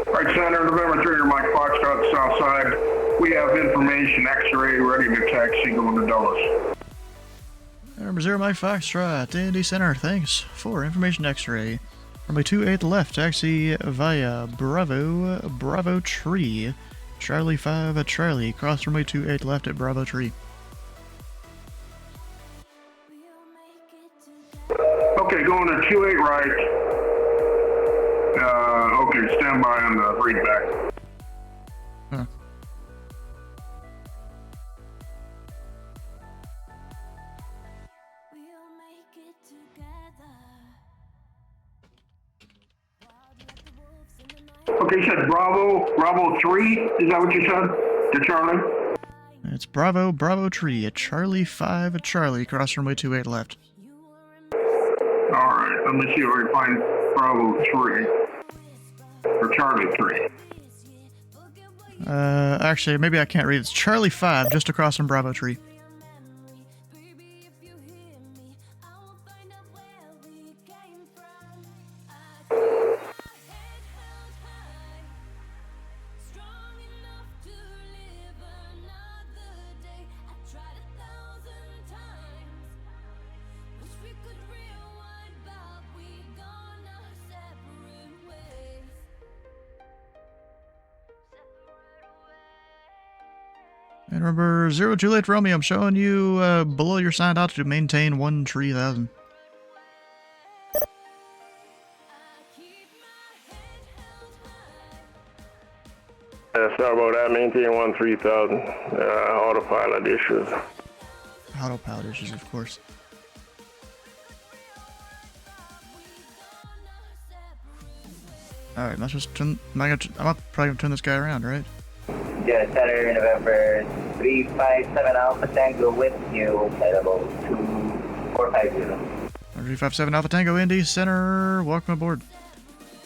Right, Center, November 3, Mike Foxtrot, south side. We have information, X-ray, ready to taxi, going to Dulles. Number 0 Mike Foxtrot, Indy Center, thanks for information X-ray. Runway 28 left, taxi via Bravo Tree. Charlie 5 at Charlie, cross runway 28 left at Bravo Tree. Okay, going to 28 right. Okay, stand by on the read back. Huh. Okay, you said Bravo 3? Is that what you said? To Charlie? It's Bravo Tree at Charlie 5 at Charlie, cross runway 28 left. Alright, let me see if I can find Bravo 3. Or Charlie 3. Actually, maybe I can't read. It's Charlie 5, just across from Bravo Tree. And remember, 0 Juliet Romeo, I'm showing you below your signed altitude, maintain 13,000. Sorry about that, maintain 13,000. Autopilot issues. Autopilot issues, of course. Alright, I'm probably gonna turn this guy around, right? Indy Center, November 357 Alpha Tango with you, flight level 2450. 357 Alpha Tango, Indy Center, welcome aboard.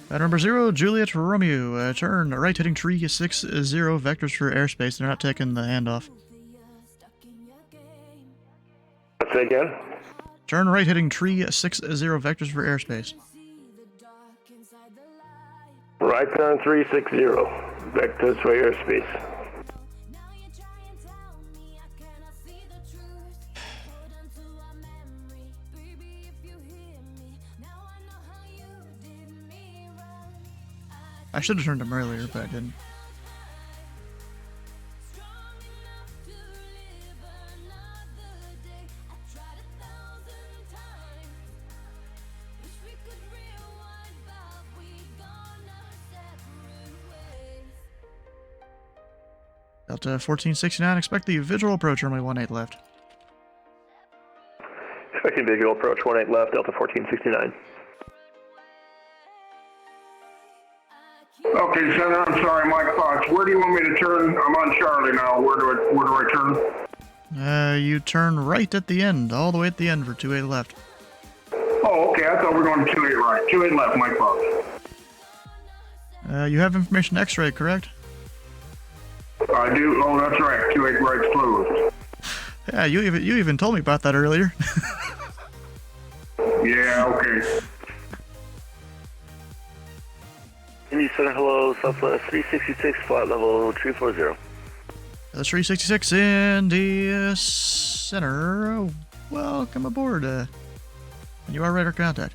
Number 0, Juliet Romeo, turn right heading tree 60, vectors for airspace. They're not taking the handoff. Say again? Turn right heading tree 60, vectors for airspace. Right turn 360, vectors for airspace. I should have turned him earlier, but I didn't. Delta 1469, expect the visual approach, runway 18 left. Expecting visual approach 18 left, Delta 1469. Okay, Senator, I'm sorry, Mike Fox. Where do you want me to turn? I'm on Charlie now. Where do I turn? You turn right at the end, all the way at the end for 28 left. Oh, okay. I thought we were going to 28 right. 28 left, Mike Fox. You have information X-ray, correct? I do. Oh, that's right. 28 right's closed. Yeah, you even told me about that earlier. Yeah, okay. Indy Center, hello, Southwest 366, flight level 340. That's 366 Indy Center. Welcome aboard. You are radar contact.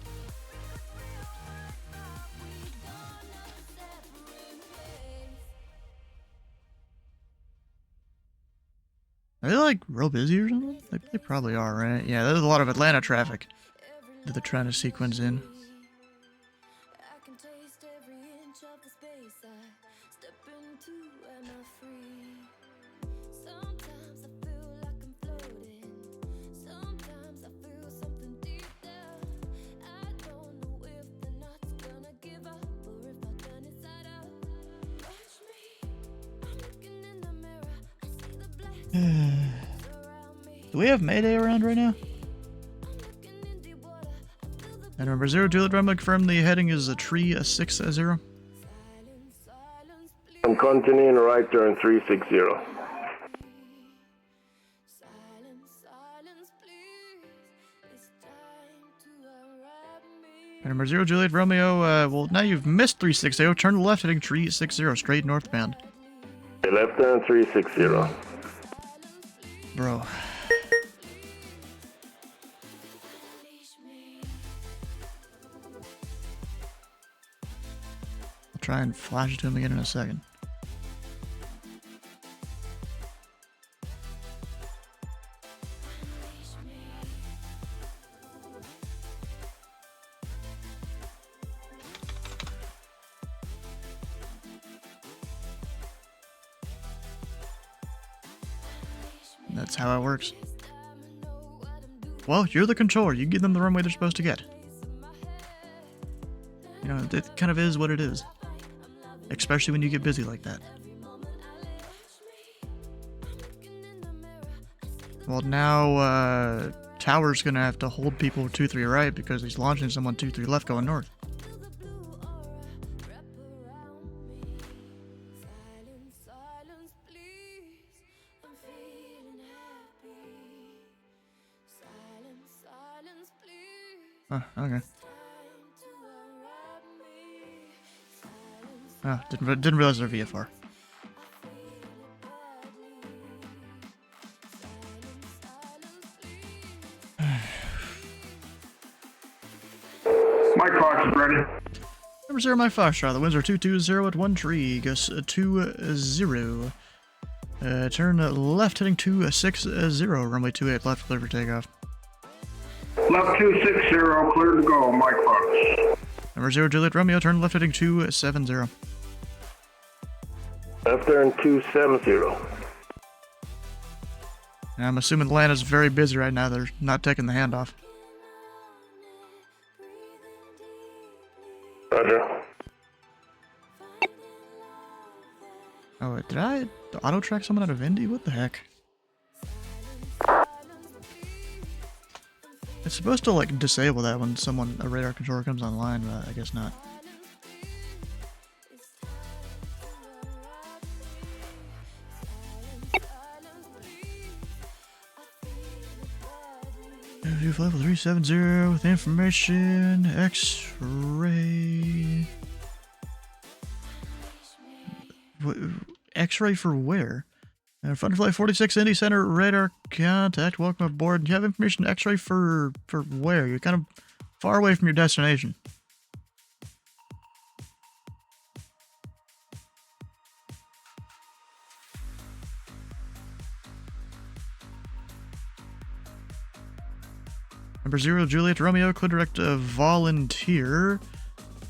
Are they like real busy or something? They probably are, right? Yeah, there's a lot of Atlanta traffic that they're trying to sequence in. Do we have Mayday around right now? And number 0, Juliet Romeo, confirm the heading is a tree 60. I'm continuing right turn 360. And number 0, Juliet Romeo, well, now you've missed 360. Turn left heading tree 60, straight northbound. Left turn 360. Bro. I'll try and flash it to him again in a second. That's how it works. Well, you're the controller. You give them the runway they're supposed to get. You know, it kind of is what it is. Especially when you get busy like that. Well, now, Tower's gonna have to hold people 2-3 right because he's launching someone 2-3 left going north. Oh, okay. Oh, didn't realize they're VFR. Mike Fox is ready. Number 0, Mike Foxtrot. The winds are 220 at 1 tree. Goes 20. Turn left heading 260. Runway 28 left, clear for takeoff. Left 260, clear to go, Mike Fox. Number 0, Juliet Romeo. Turn left heading 270. Left there in 270. I'm assuming Atlanta's very busy right now. They're not taking the handoff. Roger. Oh, wait, did I auto track someone out of Indy? What the heck? It's supposed to like disable that when a radar controller comes online, but I guess not. View level 370 with information. X-ray. X-ray for where? Flight 46 Indy Center radar contact. Welcome aboard. Do you have information X-ray for where? You're kind of far away from your destination. Number 0, Juliet Romeo, clear direct volunteer.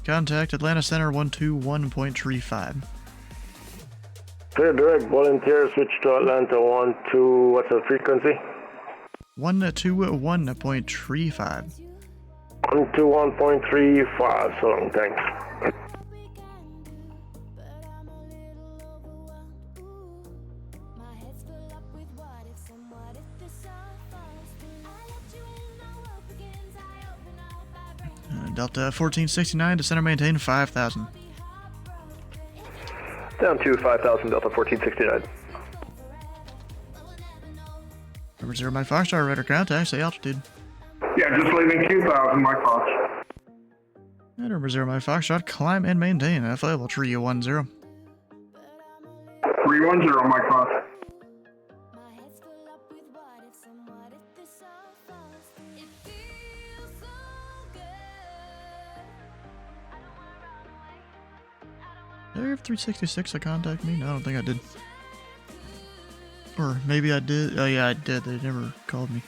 Contact Atlanta Center 121.35. Clear direct volunteer, switch to Atlanta 12, what's the frequency? 121.35. 121.35, so long, thanks. Delta 1469 to center maintain 5,000. Down to 5,000, Delta 1469. Number 0, Mike Foxtrot, radar contact, say altitude. Yeah, just leaving 2,000, Mike Fox. And number 0, Mike Foxtrot, climb and maintain flight level 310. 310, Mike Fox. Did I have 366 to contact me? No, I don't think I did. Or maybe I did. Oh yeah, I did. They never called me.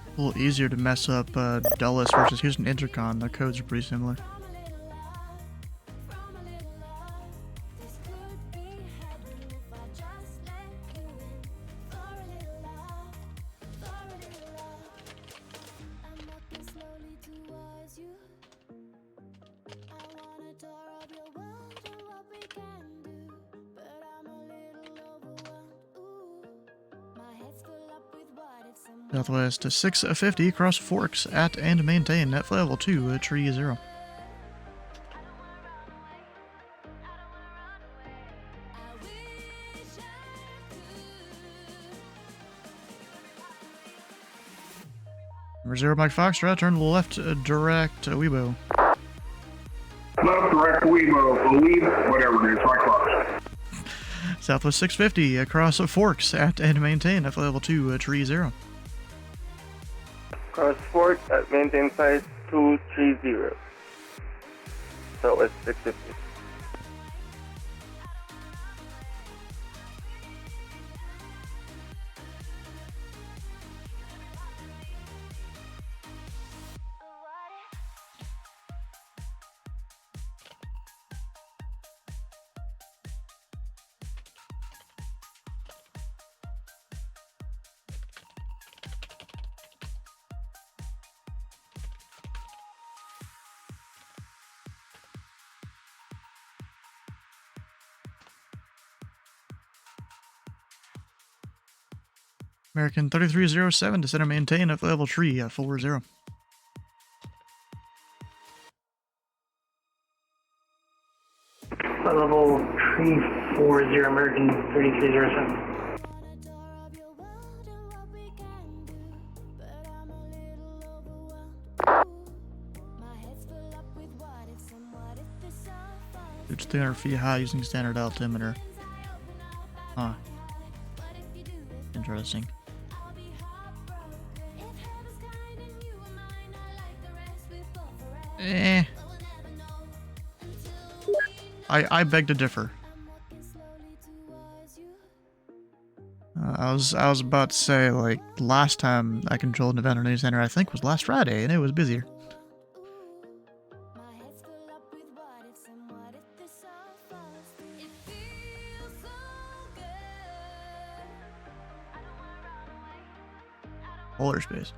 A little easier to mess up Dulles versus Houston Intercon. The codes are pretty similar. Southwest to 650, cross Forks at and maintain net flight level 2, tree 0. Number 0, Mike Foxtrot, turn left direct Weibo. Left direct Weibo, whatever it is, Mike Fox. Southwest 650, across Forks at and maintain net flight level 2, tree 0. Cross Forks at maintain flight 230. Southwest 650. American 3307 to center maintain at level 340. Level 340, American 3307. It's 300 feet high using standard altimeter. Huh. Interesting. I beg to differ. I was about to say, like, last time I controlled Nirvana Indy Center, I think was last Friday, and it was busier. Polar space.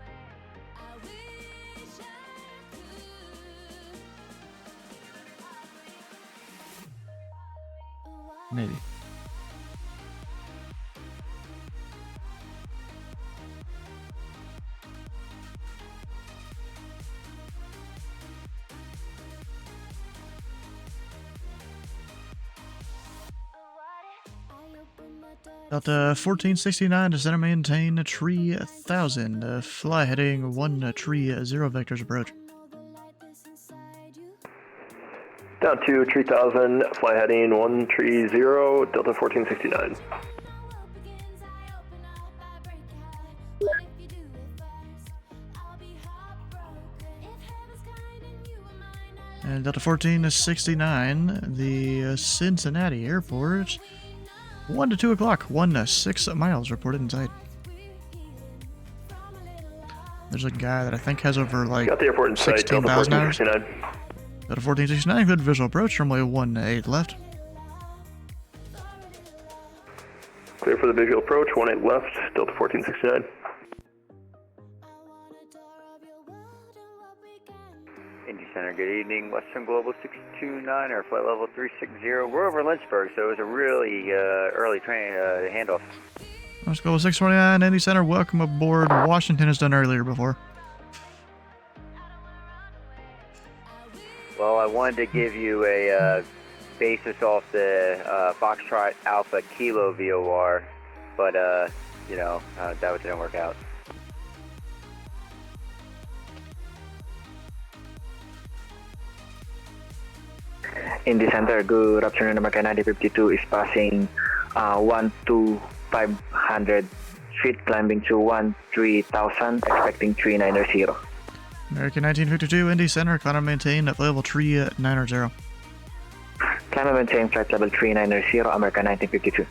Maybe. Delta 1469 to center maintain 3000. Fly heading 1 tree 0 vectors approach. Down to 3000, fly heading 130, Delta 1469. And Delta 1469, the Cincinnati airport. 1 to 2 o'clock, 1 6 miles reported in sight. There's a guy that I think has over like Got the airport in sight, Delta 16,000 hours. 1469. Delta 1469, good visual approach, runway 18 left. Clear for the visual approach, 18 left, Delta 1469. Indy Center, good evening. Western Global 629 or flight level 360. We're over Lynchburg, so it was a really early train handoff. Let's go 629, Indy Center, welcome aboard. Washington has done earlier before. Well, I wanted to give you a basis off the Foxtrot Alpha Kilo VOR, but, you know, that didn't work out. Indy Center, good afternoon. American 9052 is passing 12500 feet, climbing to 13,000, expecting 390. American 1952, Indy Center, climb and maintain at level 390. Climb and maintain flight level 390, American 1952.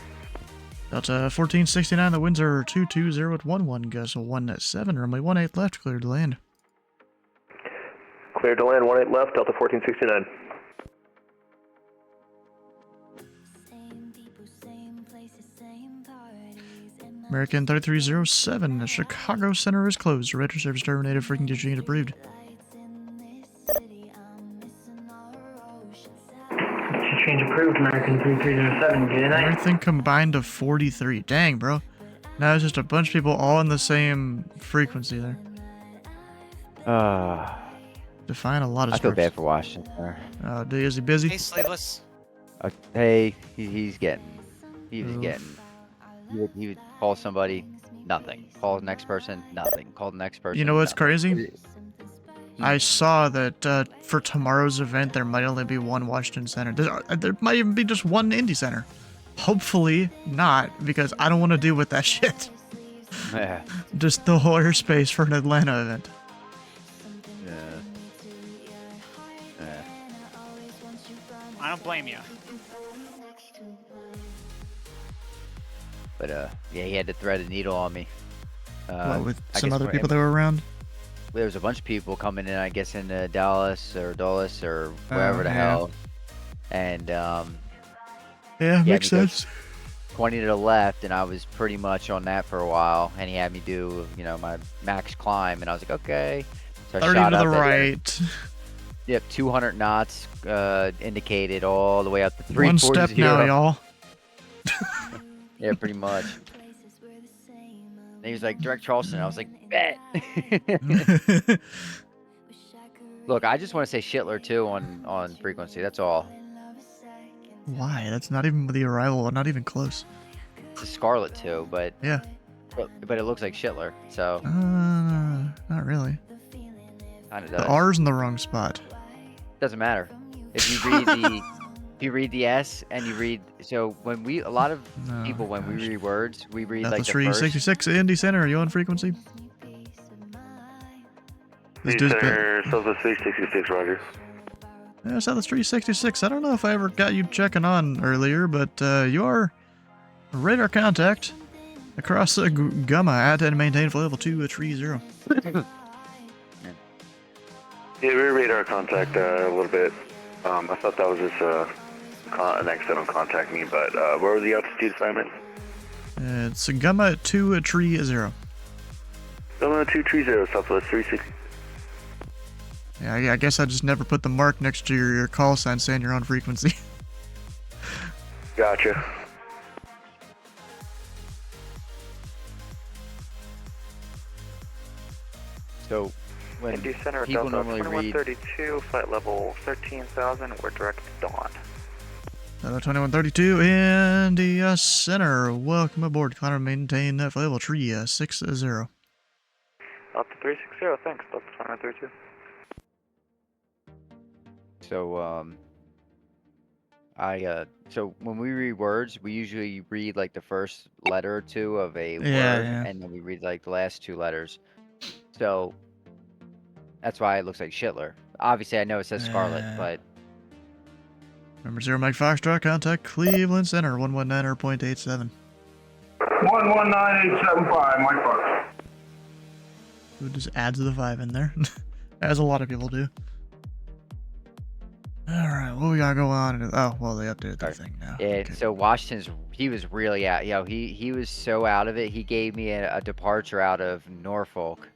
Delta 1469, the winds are 220 at 11, gust 17, runway 18 left, cleared to land. Cleared to land, 18 left, Delta 1469. American 3307, the Chicago Center is closed. Retro service terminated. Freaking digital approved. Change approved, American 3307. Good night. Everything combined to 43. Dang, bro. Now it's just a bunch of people all in the same frequency there. Define a lot of I feel scripts. bad for Washington. Is he busy? Hey, Sleeveless. Hey, he's getting. He would call somebody, nothing. Call the next person, nothing. Call the next person. You know what's nothing. crazy? I saw that for tomorrow's event, there might only be one Washington Center. There might even be just one Indy Center. Hopefully not, because I don't want to deal with that shit. Yeah. Just the whole airspace for an Atlanta event. Yeah. I don't blame you. But yeah, he had to thread a needle on me. With some other people that were around? There was a bunch of people coming in, I guess, in Dallas or wherever the hell. And yeah, makes sense. 20 to the left, and I was pretty much on that for a while. And he had me do, my max climb, and I was like, okay. So I 30 shot to the up right. Yep, 200 knots indicated all the way up to 340. One step now, y'all. Yeah, pretty much. he was like, direct Charleston. I was like, bet. Look, I just want to say Shitler too on frequency. That's all. Why? That's not even the arrival. Not even close. It's a Scarlet too, but yeah. But it looks like Shitler. So. Not really. Kind of does. The R's in the wrong spot. Doesn't matter. If you read the S and you read, so when a lot of people when we read words, we read That's like the the first. 366 Indy Center. Are you on frequency? Indy Center, Southwest 366, Roger. Yeah, Southwest 366. I don't know if I ever got you checking on earlier, but you are a radar contact across the Gamma at and maintain flight level 230. Yeah, we were radar contact a little bit. I thought that was just an accidental contact me, but where was the altitude assignment? It's Gamma at 230. Gamma 230, Southwest 360. Yeah, I guess I just never put the mark next to your call sign saying you're on frequency. Gotcha. So when Indy Center, people Delta normally read 2132, flight level 13,000, we're direct dawn. Delta 2132, Indy Center. Welcome aboard. Climb maintain flight level 360. Delta 360, thanks. Delta 2132. So so when we read words, we usually read like the first letter or two of a word, and then we read like the last two letters. So that's why it looks like Shitler. Obviously, I know it says Scarlet, but Number 0 Mike Foxtrot, contact Cleveland Center 119.87. 119875, Mike Fox. Who just adds the 5 in there, as a lot of people do. Alright, what we got going on? Oh, well, they updated the thing now. yeah. Okay. So Washington's, he was really out. He was so out of it. He gave me a departure out of Norfolk.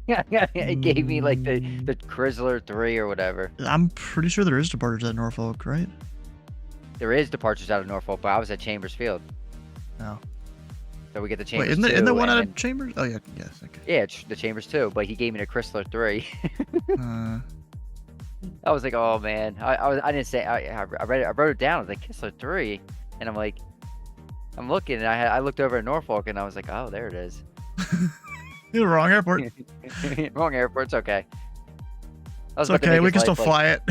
It gave me like the Chrysler 3 or whatever. I'm pretty sure there is departures at Norfolk, right? There is departures out of Norfolk, but I was at Chambers Field. Oh. So we get the Chambers. Wait, isn't there one out of Chambers? Oh yeah, yes. Okay. Yeah, the Chambers too, but he gave me the Chrysler 3. I was like, oh man, I didn't say I read it, I wrote it down. I was like Chrysler 3, and I'm like, I'm looking, and I looked over at Norfolk, and I was like, oh, there it is. You're wrong airport. Wrong airport. It's okay. It's okay. We can still fly it.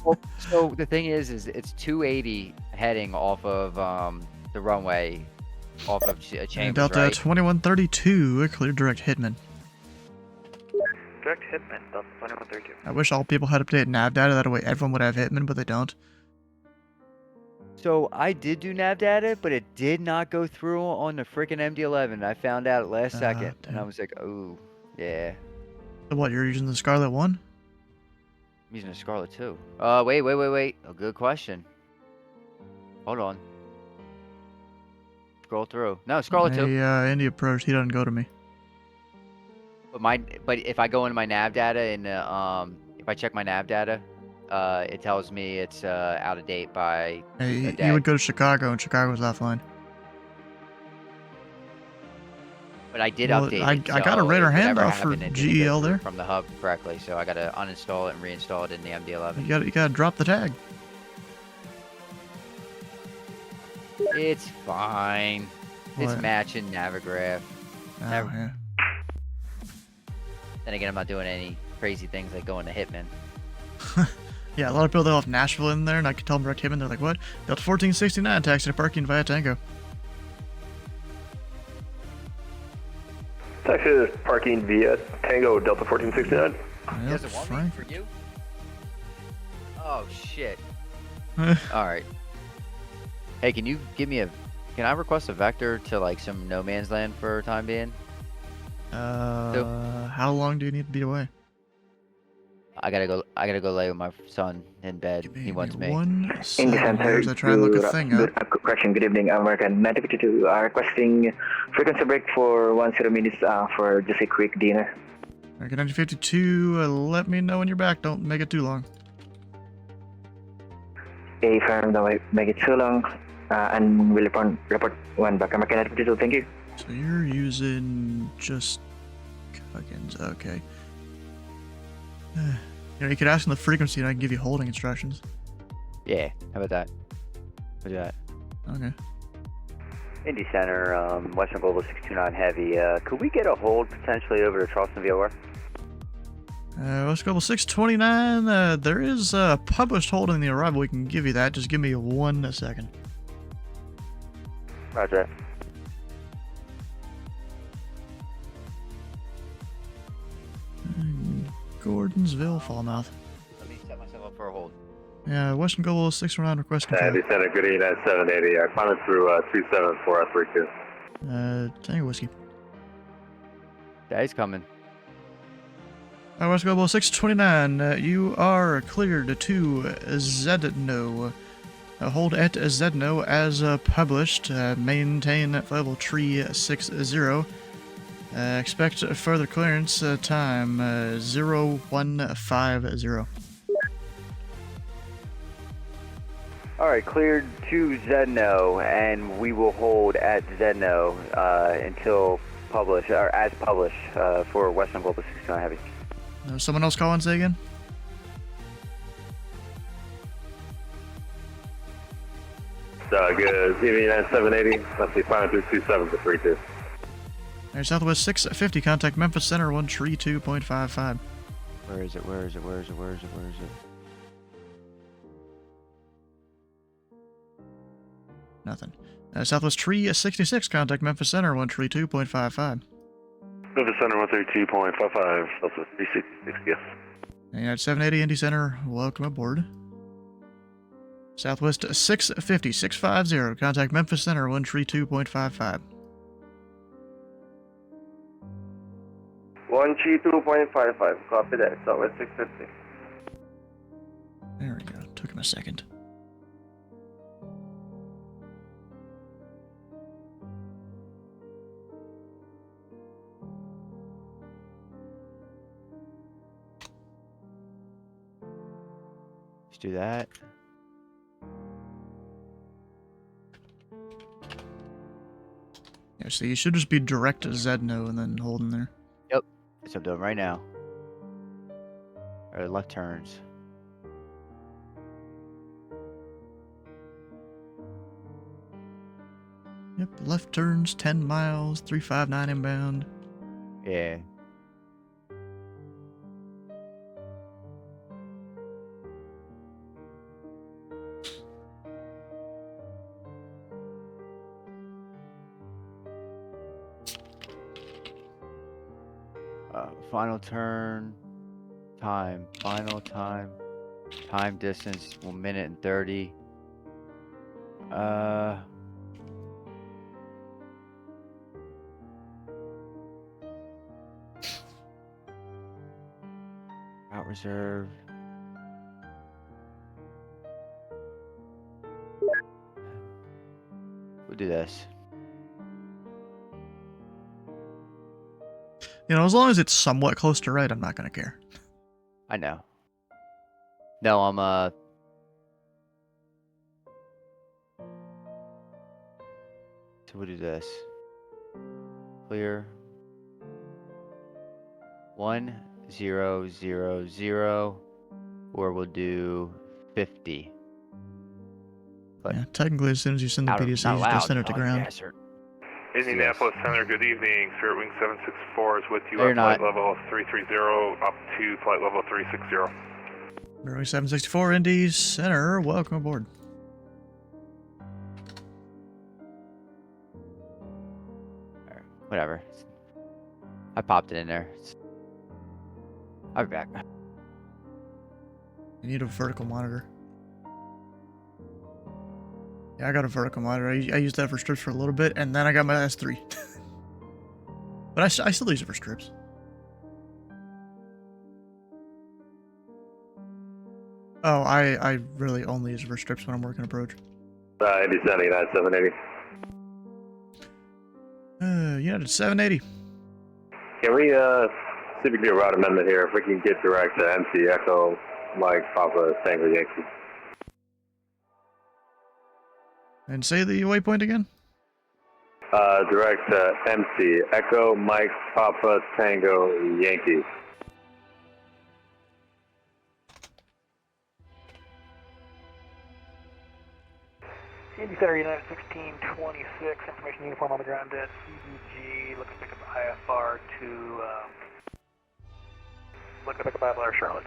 Well, so the thing is it's 280 heading off of the runway, off of Chambers, Delta right? 2132, clear direct Hitman. Direct Hitman, Delta 2132. I wish all people had updated nav data. That way everyone would have Hitman, but they don't. So I did do nav data, but it did not go through on the freaking MD-11. I found out last second, and I was like, oh, yeah. So what, you're using the Scarlet 1? I'm using a Scarlet 2. Wait. A good question. Hold on. Scroll through. No, Scarlet 2. Indy approach, he doesn't go to me. But if I go into my nav data and if I check my nav data, it tells me it's out of date by a day. You would go to Chicago, and Chicago's offline. But I did update it. I got a radar handoff for GEL there. From the hub correctly, so I got to uninstall it and reinstall it in the MD-11. You got to drop the tag. It's fine. What? It's matching Navigraph. Oh, yeah. Then again, I'm not doing any crazy things like going to Hitman. Yeah, a lot of people, they'll have Nashville in there, and I can tell them direct Hitman. They're like, what? Delta 1469, taxi to parking via Tango. Taxi to parking via Tango, Delta 1469. He doesn't want me for you? Oh, shit. Alright. Hey, can you give me can I request a vector to like some no man's land for time being? How long do you need to be away? I gotta go lay with my son in bed. He wants me. Indy Center, good evening, American 952. Requesting frequency break for 10 minutes for just a quick dinner. American 952, let me know when you're back. Don't make it too long. If I don't make it too long, and we'll report when back. American 952, thank you. So you're using just Huggins, okay. You know, you could ask him the frequency and I can give you holding instructions. Yeah, how about that? We'll do that. Okay. Indy Center, Western Global 629 Heavy. Could we get a hold potentially over to Charleston VOR? West Global 629, there is a published hold in the arrival. We can give you that. Just give me 1 second. Roger. Gordonsville, Falmouth. Let me set myself up for a hold. Yeah, Western Global 619 request control. Indy Center, good evening at 780. I climbing through 27432. Tango Whiskey. Daddy's coming. West Global 629, you are cleared to Zedno. Hold at Zedno as published. Maintain level 360. Expect further clearance time 0150. Alright, cleared to Zedno, and we will hold at Zedno until published, or as published, for Western Global 629 Heavy. Someone else call and say again? Good evening at 780. Let's see, climbing through 27 to 32. Alright, Southwest 650, contact Memphis Center 132.55. Where is it? Where is it? Where is it? Where is it? Where is it? Nothing. Southwest Tree 66, contact Memphis Center 132.55. Memphis Center 132.55, Southwest 366, yes. And at 780 Indy Center, welcome aboard. Southwest 650, 650, contact Memphis Center 132.55. 132.55, copy that, Southwest 650. There we go, took him a second. Let's do that. Yeah, so you should just be direct to Zedno and then holding there. Yep, that's what I'm doing right now. Or left turns. Yep, left turns, 10 miles, 359 inbound. Yeah. Final turn, time, final time, time distance, 1 minute and 30. Out reserve. We'll do this. You know, as long as it's somewhat close to right, I'm not gonna care. I know. No, I'm so we'll do this. Clear. 1000, or we'll do 50. But yeah, technically, as soon as you send the PDC, you just send it to ground. Indianapolis Center, good evening. Spirit Wing 764 is with you They're at flight level 330 up to flight level 360. Spirit Wing 764, Indy Center, welcome aboard. Alright, whatever. I popped it in there. I'll be back. You need a vertical monitor. Yeah, I got a vertical monitor. I used that for strips for a little bit, and then I got my S3. But I still use it for strips. Oh, I really only use it for strips when I'm working approach. Indy Center, United 780. United 780. Can we, see if we can do a route amendment here, if we can get direct to MC Echo, Mike, Papa, Tango, Yankee. And say the waypoint again? Direct empty. Echo, Mike, Papa, Tango, Yankee. Indy Center, United 1626, information uniform on the ground at CBG, looks to pick up IFR to, look to pick up IFR Charlotte.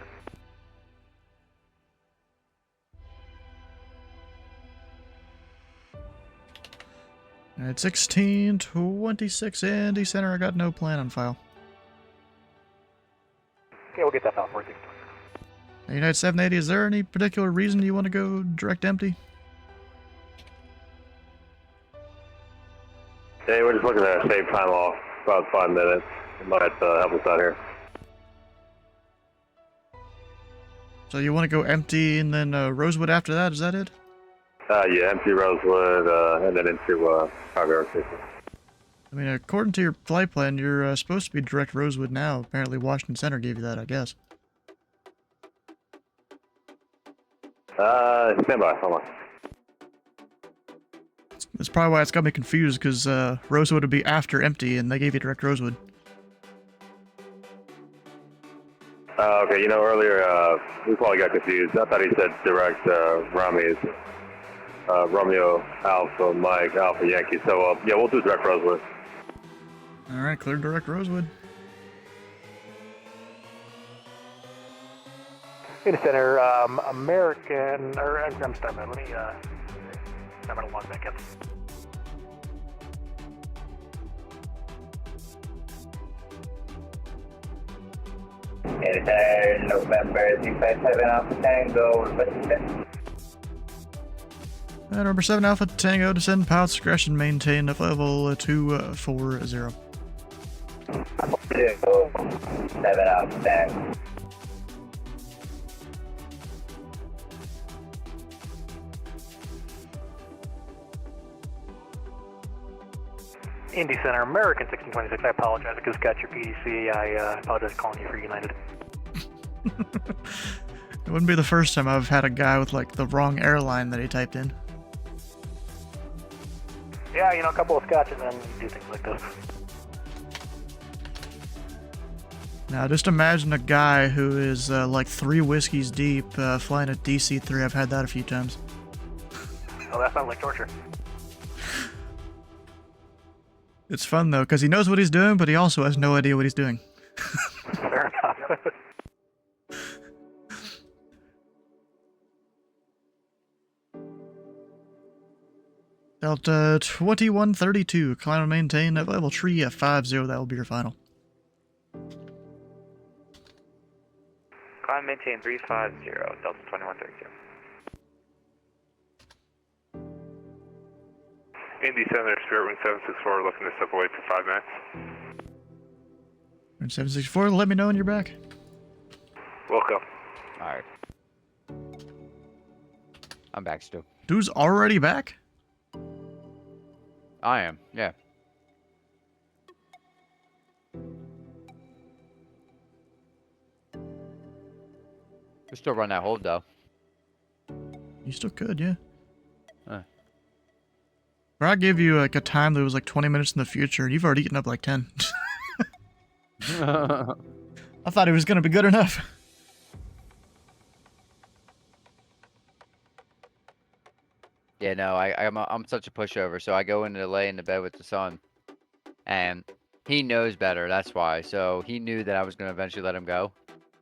At 1626 Indy Center, I got no plan on file. Okay, we'll get that file for you. United 780, is there any particular reason you want to go direct empty? Hey, we're just looking to save time off, about 5 minutes. It might help us out here. So you want to go empty and then Rosewood after that, is that it? Yeah, empty Rosewood, and then into Chicago Station. I mean, according to your flight plan, you're supposed to be direct Rosewood now. Apparently Washington Center gave you that, I guess. Stand by, hold on. That's probably why it's got me confused, because Rosewood would be after empty, and they gave you direct Rosewood. Okay, you know, earlier, we probably got confused. I thought he said direct Romeo Alpha, Mike, Alpha, Yankee. So, yeah, we'll do direct Rosewood. Alright, clear direct Rosewood. Indy Center, American, or I'm sorry, let me, I'm gonna log back in. Indy Center, November 357 Alpha Tango, requesting. Number 7 Alpha Tango, descend power discretion, maintain at level 240. 7 Alpha Tango. Indy Center, American 1626. I apologize. I just got your PDC. I apologize calling you for United. It wouldn't be the first time I've had a guy with like the wrong airline that he typed in. Yeah, you know, a couple of scotches and you do things like this. Now, just imagine a guy who is like 3 whiskeys deep flying a DC-3. I've had that a few times. Oh, that sounds like torture. It's fun though, because he knows what he's doing, but he also has no idea what he's doing. Fair enough. Delta 2132, climb and maintain at level 350, that will be your final. Climb maintain 350, Delta 2132. Indy Center, Spirit Wing 764, looking to step away for 5 minutes. 764, let me know when you're back. Welcome. Alright. I'm back still. Dude's already back? I am, yeah. We still run that hold though. You still could, yeah. Huh. Or I gave you like a time that was like 20 minutes in the future, and you've already eaten up like 10. I thought it was gonna be good enough. Yeah, no, I'm such a pushover, so I go in to lay in the bed with the sun, and he knows better. That's why. So he knew that I was gonna eventually let him go.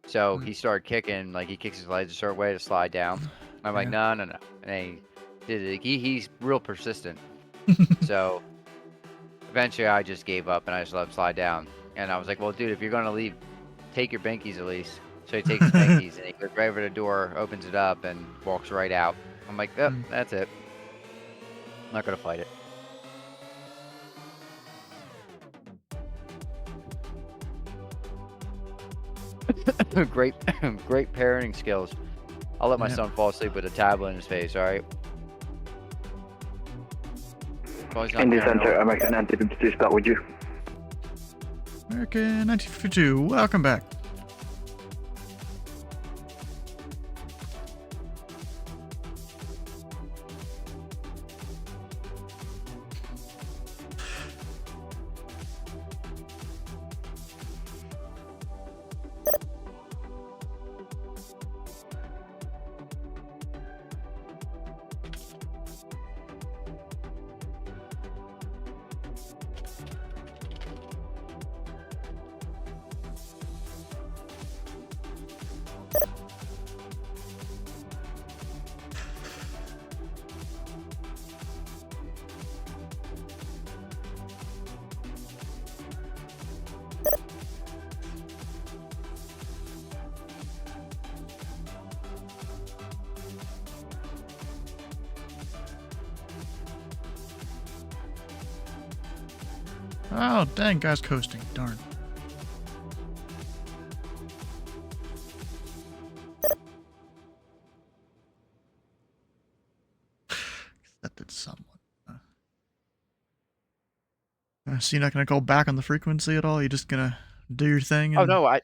So he started kicking, like he kicks his legs a certain way to slide down. I'm like, no, no, no, and he did it. He's real persistent. So eventually, I just gave up and I just let him slide down. And I was like, well, dude, if you're gonna leave, take your binkies at least. So he takes his binkies and he goes right over the door, opens it up, and walks right out. I'm like, oh, that's it. I'm not gonna fight it. great parenting skills. I'll let my son fall asleep with a tablet in his face, alright? Indy Center, American 1952, start with you. American 1952, welcome back. Oh, dang, guy's coasting. Darn. Accepted someone. So you're not gonna go back on the frequency at all? You're just gonna do your thing? Oh And no, I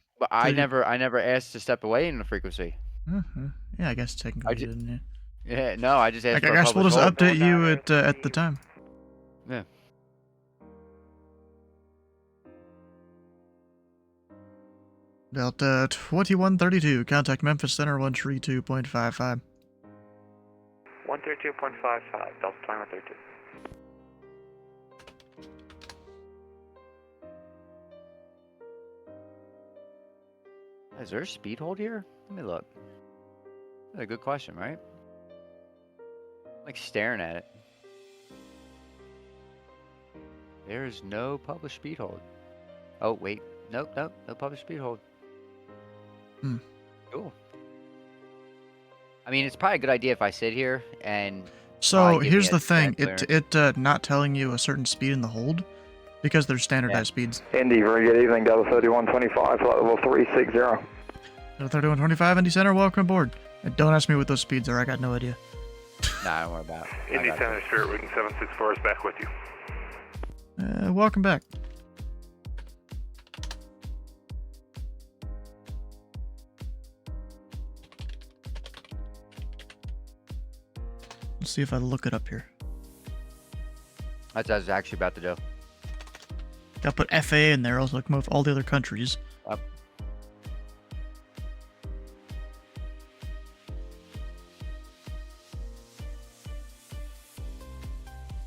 never asked to step away in the frequency. Yeah, I guess technically you didn't. Yeah. Yeah, no, I just asked I for a guess we'll public just hold. update you at the time. Yeah. Delta 2132, contact Memphis Center 132.55. 132.55, Delta 2132. Is there a speed hold here? Let me look. That's a good question, right? I'm like staring at it. There is no published speed hold. Oh wait, nope, no published speed hold. Cool. I mean, it's probably a good idea if I sit here and. So here's the thing: it not telling you a certain speed in the hold because they're standardized speeds. Indy, very good evening, Delta 3125, flight level 360. Delta 3125, Indy Center, welcome aboard. And don't ask me what those speeds are; I got no idea. Nah, don't worry about it. Indy Center, Spirit Wing 764 is back with you. Welcome back. Let's see if I look it up here. That's what I was actually about to do. Gotta put FAA in there, also come up with all the other countries. Up.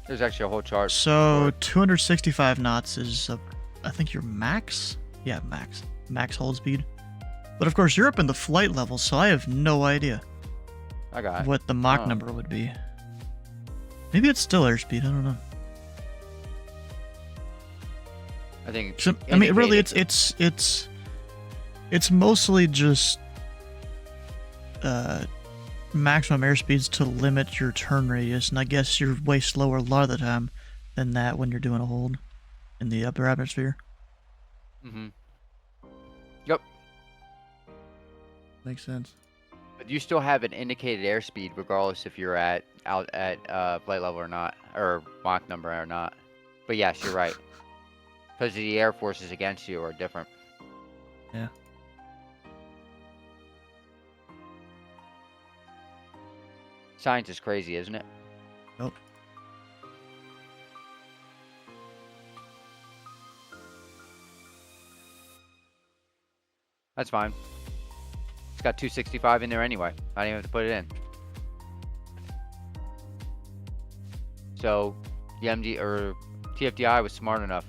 There's actually a whole chart. So 265 knots is, I think your max? Yeah, max hold speed. But of course, you're up in the flight level, so I have no idea I got what the Mach number would be. Maybe it's still airspeed, I don't know. I think. So, I mean, really, it's mostly just maximum airspeeds to limit your turn radius, and I guess you're way slower a lot of the time than that when you're doing a hold in the upper atmosphere. Yep. Makes sense. But you still have an indicated airspeed regardless if you're out at flight level or not, or Mach number or not. But yes, you're right. Because the air forces against you are different. Yeah. Science is crazy, isn't it? Nope. That's fine. It's got 265 in there anyway. I didn't even have to put it in. So, the MD or TFDI was smart enough.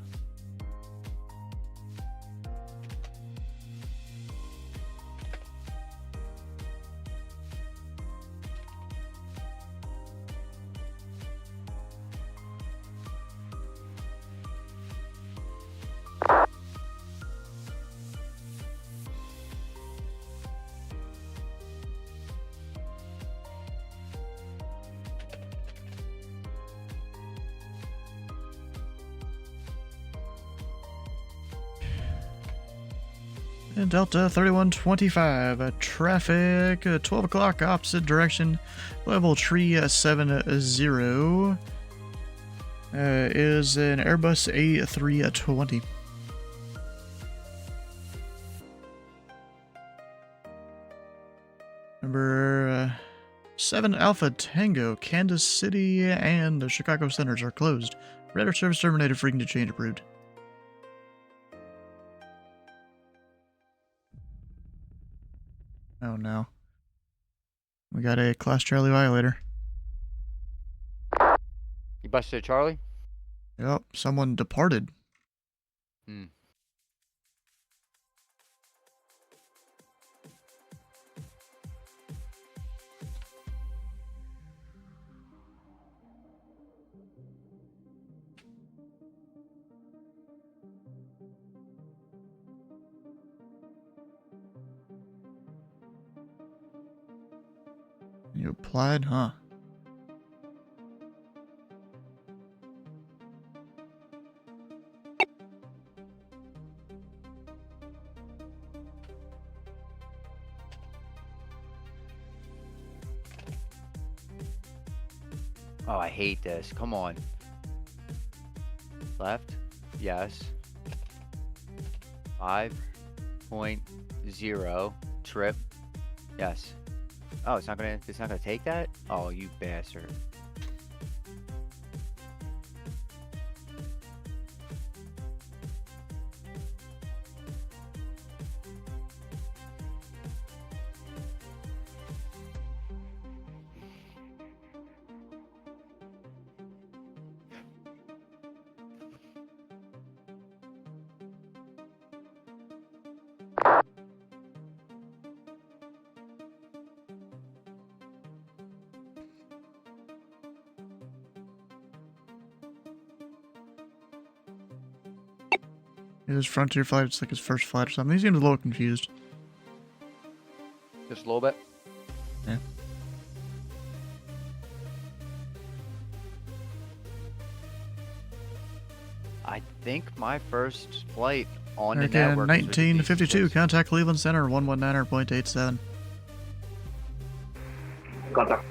And Delta 3125, traffic, 12 o'clock, opposite direction, level 370, is an Airbus A320. Number 7 Alpha Tango, Kansas City and the Chicago centers are closed. Radar service terminated, frequency change approved. Oh no. We got a Class Charlie violator. You busted a Charlie? Yep, someone departed. You applied, huh? Oh, I hate this. Come on. Left. Yes. 5.0 trip. Yes. Oh, it's not gonna take that? Oh, you bastard. His Frontier flight, it's like his first flight or something. He seems a little confused. Just a little bit? Yeah. I think my first flight on the American network was with the 1952, contact Cleveland Center 119.87. Contact.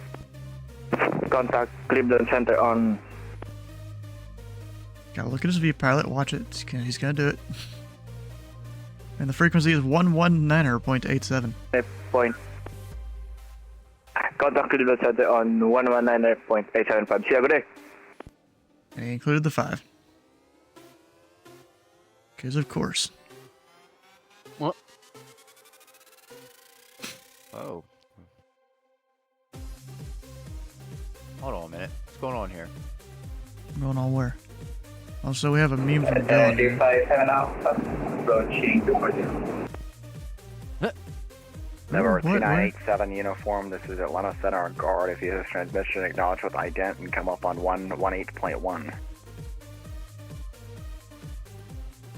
Contact Cleveland Center on. Gotta look at his view pilot, watch it. He's gonna do it. And the frequency is 119.87. Point. Contact Cleveland Center on 119.875. See you, good day. And he included the 5. Because of course. What? Oh. Hold on a minute. What's going on here? Going on where? Also, we have a meme from Dylan. 257 Alpha, approaching 240. Number What? 2987 uniform, this is Atlanta Center Guard. If you have transmission, acknowledge with ident and come up on 118.1.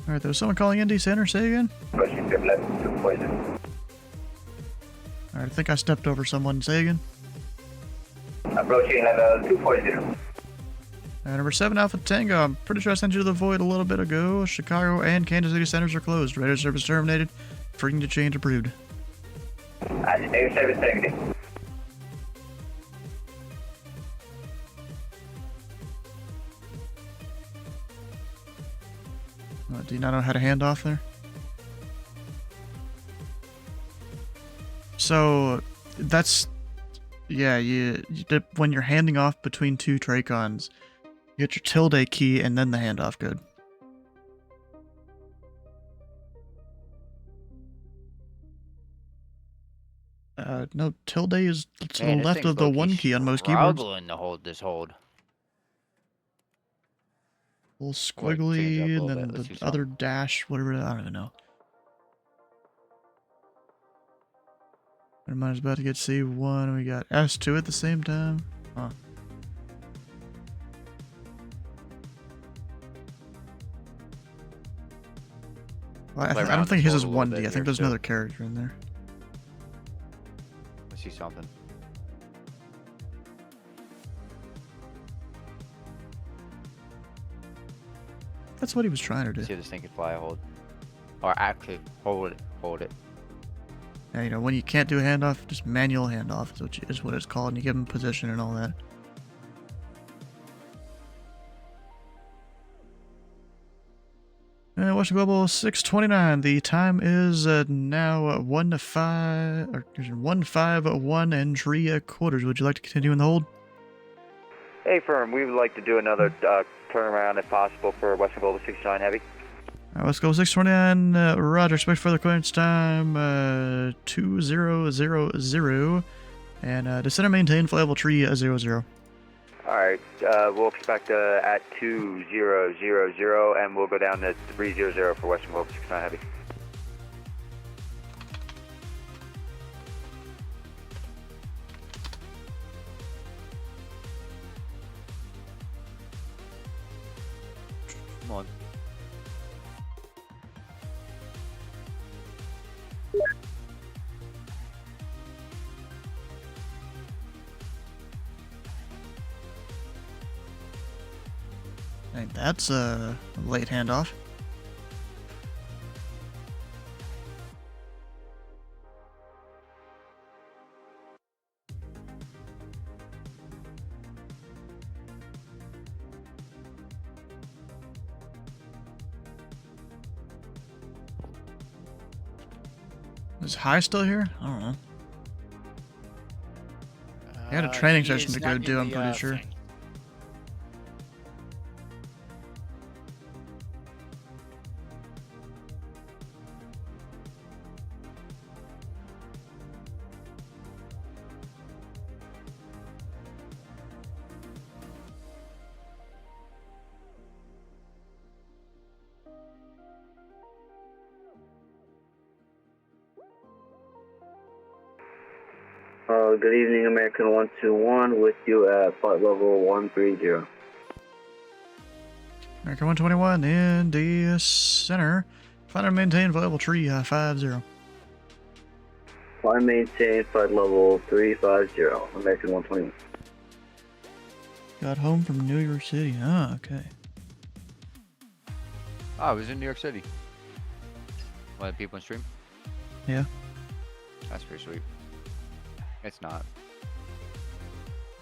Alright, there was someone calling Indy Center, say again? Approaching to left 240. Alright, I think I stepped over someone, say again? Approaching level 240. Number 7 Alpha Tango, I'm pretty sure I sent you to the void a little bit ago. Chicago and Kansas City centers are closed. Radio service terminated. Freedom to change approved. Air service terminated. Do you not know how to hand off there? So, that's... Yeah, when you're handing off between two Tracons, you get your tilde key and then the handoff code. No, tilde is to the left of the 1 key on most keyboards. Struggling to hold this hold. A little squiggly, and then the other dash, whatever, I don't even know. Mine's about to get C1, we got S2 at the same time. Huh. Well, I don't think his is 1D, I think there's another character in there. I see something. That's what he was trying to do. See if this thing can fly a hold. Or actually, hold it. Yeah, you know, when you can't do a handoff, just manual handoff is what it's called, and you give him position and all that. Washington Global 629. The time is now 1:51 and 3/4. Would you like to continue in the hold? Hey, firm, we would like to do another turnaround if possible for Western Global 69 Heavy. Let's go 629. Roger. Expect further clearance time 2000. And descend and maintain flight level 300. Alright, we'll expect at 2000 and we'll go down to 300 for Western Global 69 Heavy. Come on. Hey, that's a late handoff. Is High still here? I don't know. He had a training session to go do, I'm pretty sure. Thing. Good evening, American 121, with you at flight level 130. American 121, Indy Center. Find and maintain flight level 350. Flight maintain flight level 350, American 121. Got home from New York City. Ah, okay. Oh, I was in New York City. One of the people in stream? Yeah. That's pretty sweet. It's not.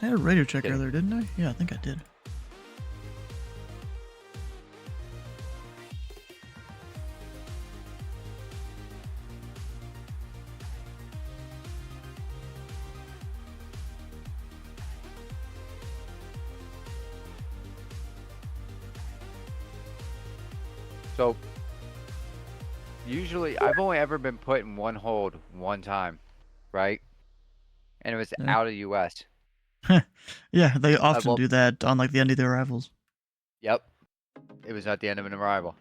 I had a radio check earlier, didn't I? Yeah, I think I did. So, usually, I've only ever been put in one hold one time, right? And it was out of US. Yeah, they often do that on like the end of the arrivals. Yep. It was at the end of an arrival.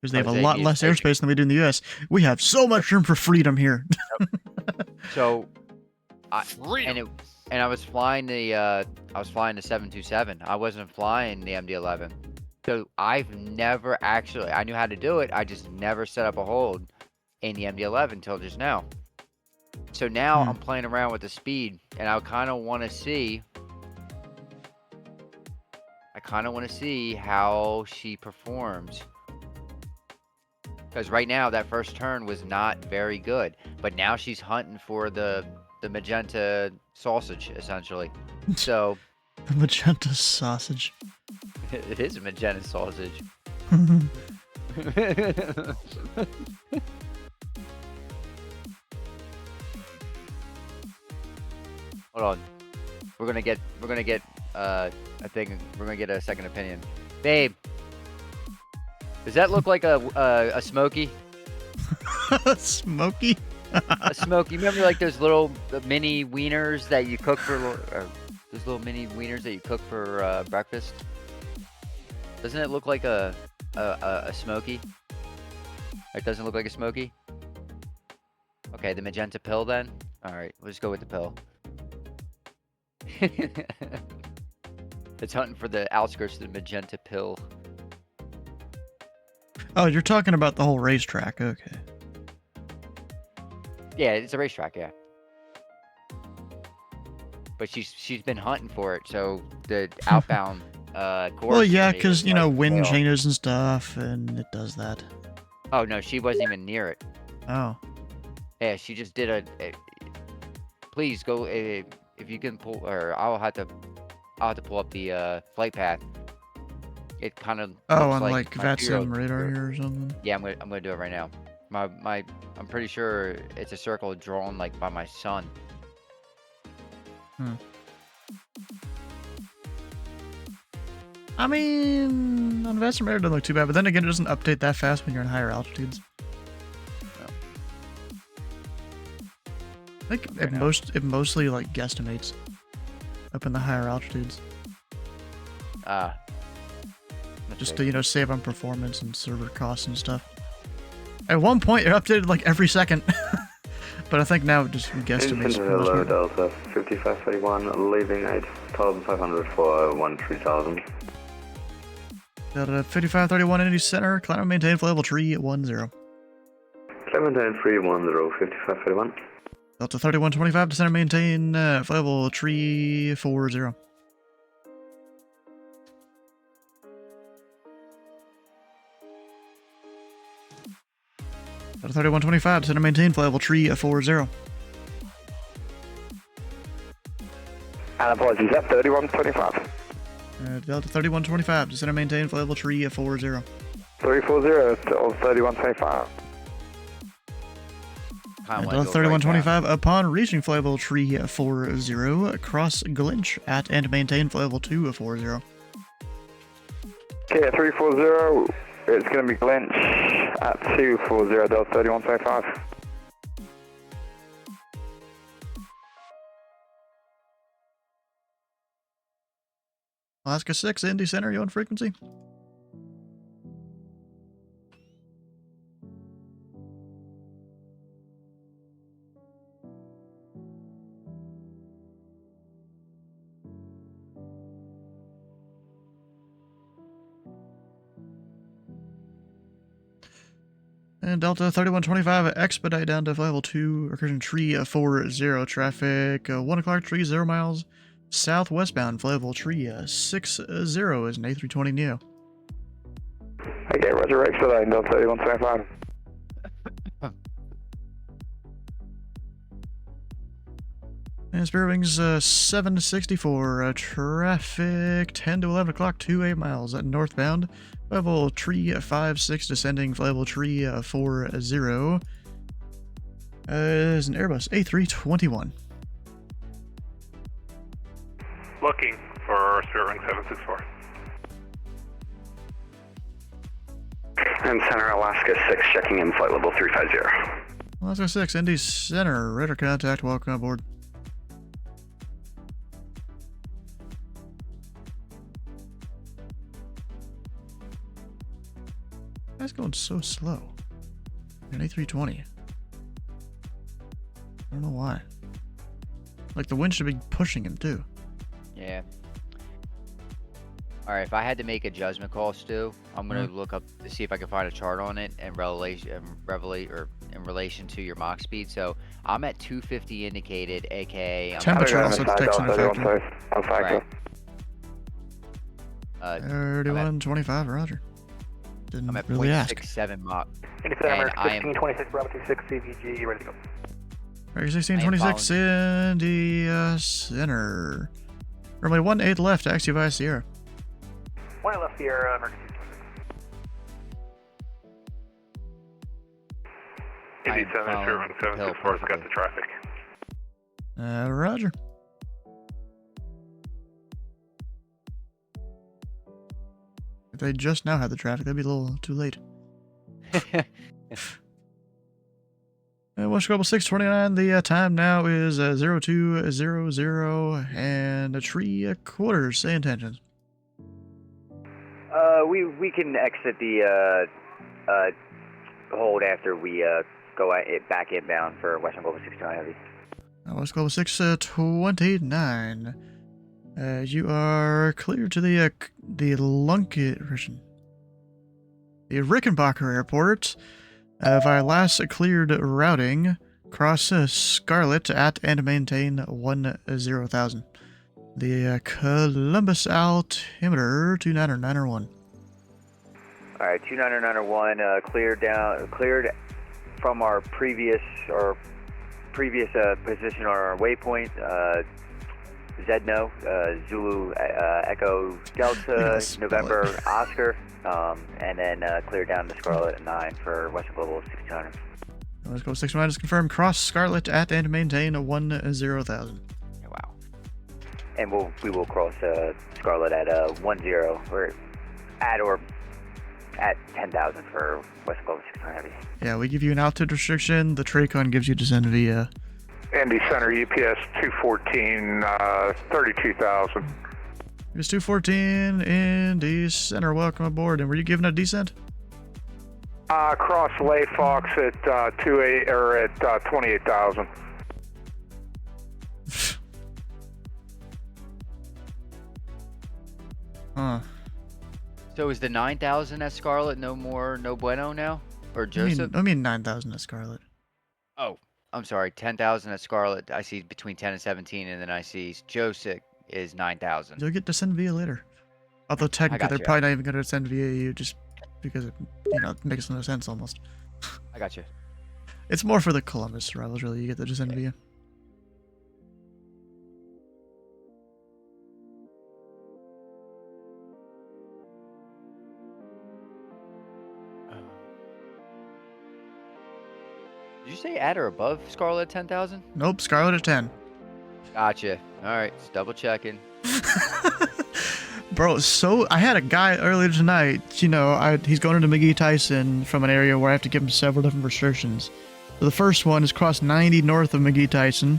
Because they have a lot less airspace than we do in the US. We have so much room for freedom here. So, and I was flying the 727. I wasn't flying the MD-11. So I've never actually, I knew how to do it. I just never set up a hold in the MD-11 until just now. So now I'm playing around with the speed, and I kind of want to see. How she performs. Because right now that first turn was not very good, but now she's hunting for the magenta sausage essentially. So. The magenta sausage. It is a magenta sausage. Hold on. We're gonna get I think we're gonna get a second opinion. Babe, does that look like a smoky? Smoky? A smoky. Remember like those little mini wieners that you cook for breakfast? Doesn't it look like a smoky? It doesn't look like a smoky? Okay, the magenta pill then? Alright, we'll just go with the pill. It's hunting for the outskirts of the magenta pill. Oh, you're talking about the whole racetrack, okay. Yeah, it's a racetrack, yeah. But she's been hunting for it, so the outbound course. Well, yeah, because, you know, wind changes and stuff, and it does that. Oh, no, she wasn't even near it. Oh. Yeah, she just did please go, if you can pull, or I'll have to pull up the flight path. It kind of on like VATSIM radar here or something. Yeah, I'm gonna do it right now. I'm pretty sure it's a circle drawn like by my son. I mean, on VATSIM radar it doesn't look too bad, but then again, it doesn't update that fast when you're in higher altitudes. I think it mostly like guesstimates up in the higher altitudes. Just to, you know, save on performance and server costs and stuff. At one point, it updated like every second. But I think now it just guesstimates. Hello, Delta 5531, leaving 8,500 for 13,000. Delta 5531 Indy Center, climb and maintain flight level 310. Climb and maintain 310, 5531. Delta 3125, descend and maintain flight level 340. Delta 3125, descend and maintain flight level 340. And apologies, that 3125. Delta 3125, descend and maintain flight level 340. 340 to 3125. Delta 3125, upon reaching flight level 340, cross Glinch at and maintain flight level 240. Okay, at 340, it's going to be Glinch at 240, Delta 3125. Alaska 6, Indy Center, you on frequency? And Delta 3125, expedite down to flight level 2, recursion 340, traffic 1 o'clock, 30 miles, southwestbound, flight level 360 is an A320 Neo. Okay, roger, expedite, Delta 3125. And Spirit Wings 764, traffic 10 to 11 o'clock, 28 miles, northbound, level 356, descending, level 340, is an Airbus A321. Looking for Spirit Wing 764. And Center Alaska 6, checking in flight level 350. Alaska 6, Indy Center, radar contact, welcome aboard. That's going so slow. An A320. I don't know why. Like, the wind should be pushing him, too. Yeah. Alright, if I had to make a judgment call, Stu, I'm going to look up to see if I can find a chart on it in relation to your Mach speed. So, I'm at 250 indicated, aka... I'm temperature also takes into factor. Right. 3125, roger. Didn't I'm at really ask. 0.67 Mach. Indy Center, 1626, Bravo 26, CVG, ready to go. Alright, 1626, Indy Center. Runway 18 left, taxi via Sierra. 1 left Sierra, emergency. Indy Center, Spirit Wing 764 has got the traffic. Roger. If they just now had the traffic, that'd be a little too late. West Global 629, the time now is 0200 and 3/4, say intentions. We can exit the hold after we go back inbound for Western Global 629 Heavy. West Global 629. You are clear to the Rickenbacker Airport via last cleared routing. Cross Scarlet at and maintain 10,000. The Columbus altimeter 29901. All right, 29901 cleared from our previous position on our waypoint. Zedno, Zulu, Echo Delta, November Oscar, and then cleared down to Scarlet at 9 for Western Global 600. West Global 609 is confirmed. Cross Scarlet at and maintain 10,000. Wow. And we will cross Scarlet at 10 or at 10,000 for Western Global 600 Heavy. Yeah, we give you an altitude restriction. The Tracon gives you descent via. Indy Center, UPS 214, 32,000. UPS 214, Indy Center, welcome aboard. And were you given a descent? Cross Lay Fox at 28,000. Huh. So is the 9,000 at Scarlet no bueno now? Or Joseph? I mean 9,000 at Scarlet. Oh, I'm sorry, 10,000 at Scarlet. I see between 10 and 17, and then I see Joseph is 9,000. You'll get descend via later. Although technically they're probably not even going to descend via you just because it, it makes no sense almost. I got you. It's more for the Columbus arrivals, really. You get the descend via. Did you say at or above Scarlet 10,000? Nope, Scarlet at 10. Gotcha. Alright, just double checking. Bro, so I had a guy earlier tonight, you know, he's going into McGee Tyson from an area where I have to give him several different restrictions. So the first one is cross 90 north of McGee Tyson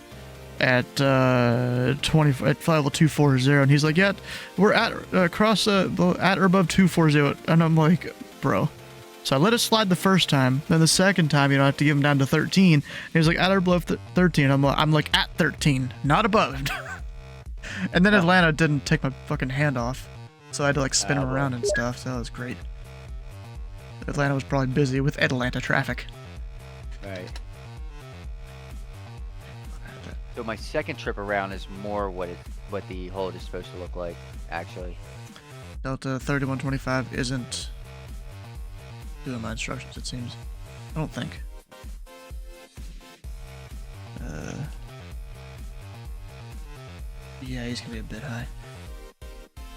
at at flight level 240, and he's like, yeah, we're at at or above 240, and I'm like, bro. So I let it slide the first time. Then the second time, you know, I have to give him down to 13. And he's like, at or above 13. I'm like, at 13, not above. And then Atlanta didn't take my fucking hand off, so I had to like spin him around and stuff. So that was great. Atlanta was probably busy with Atlanta traffic. Right. So my second trip around is more what the hold is supposed to look like, actually. Delta 3125 isn't doing my instructions, it seems. I don't think. Yeah, he's gonna be a bit high.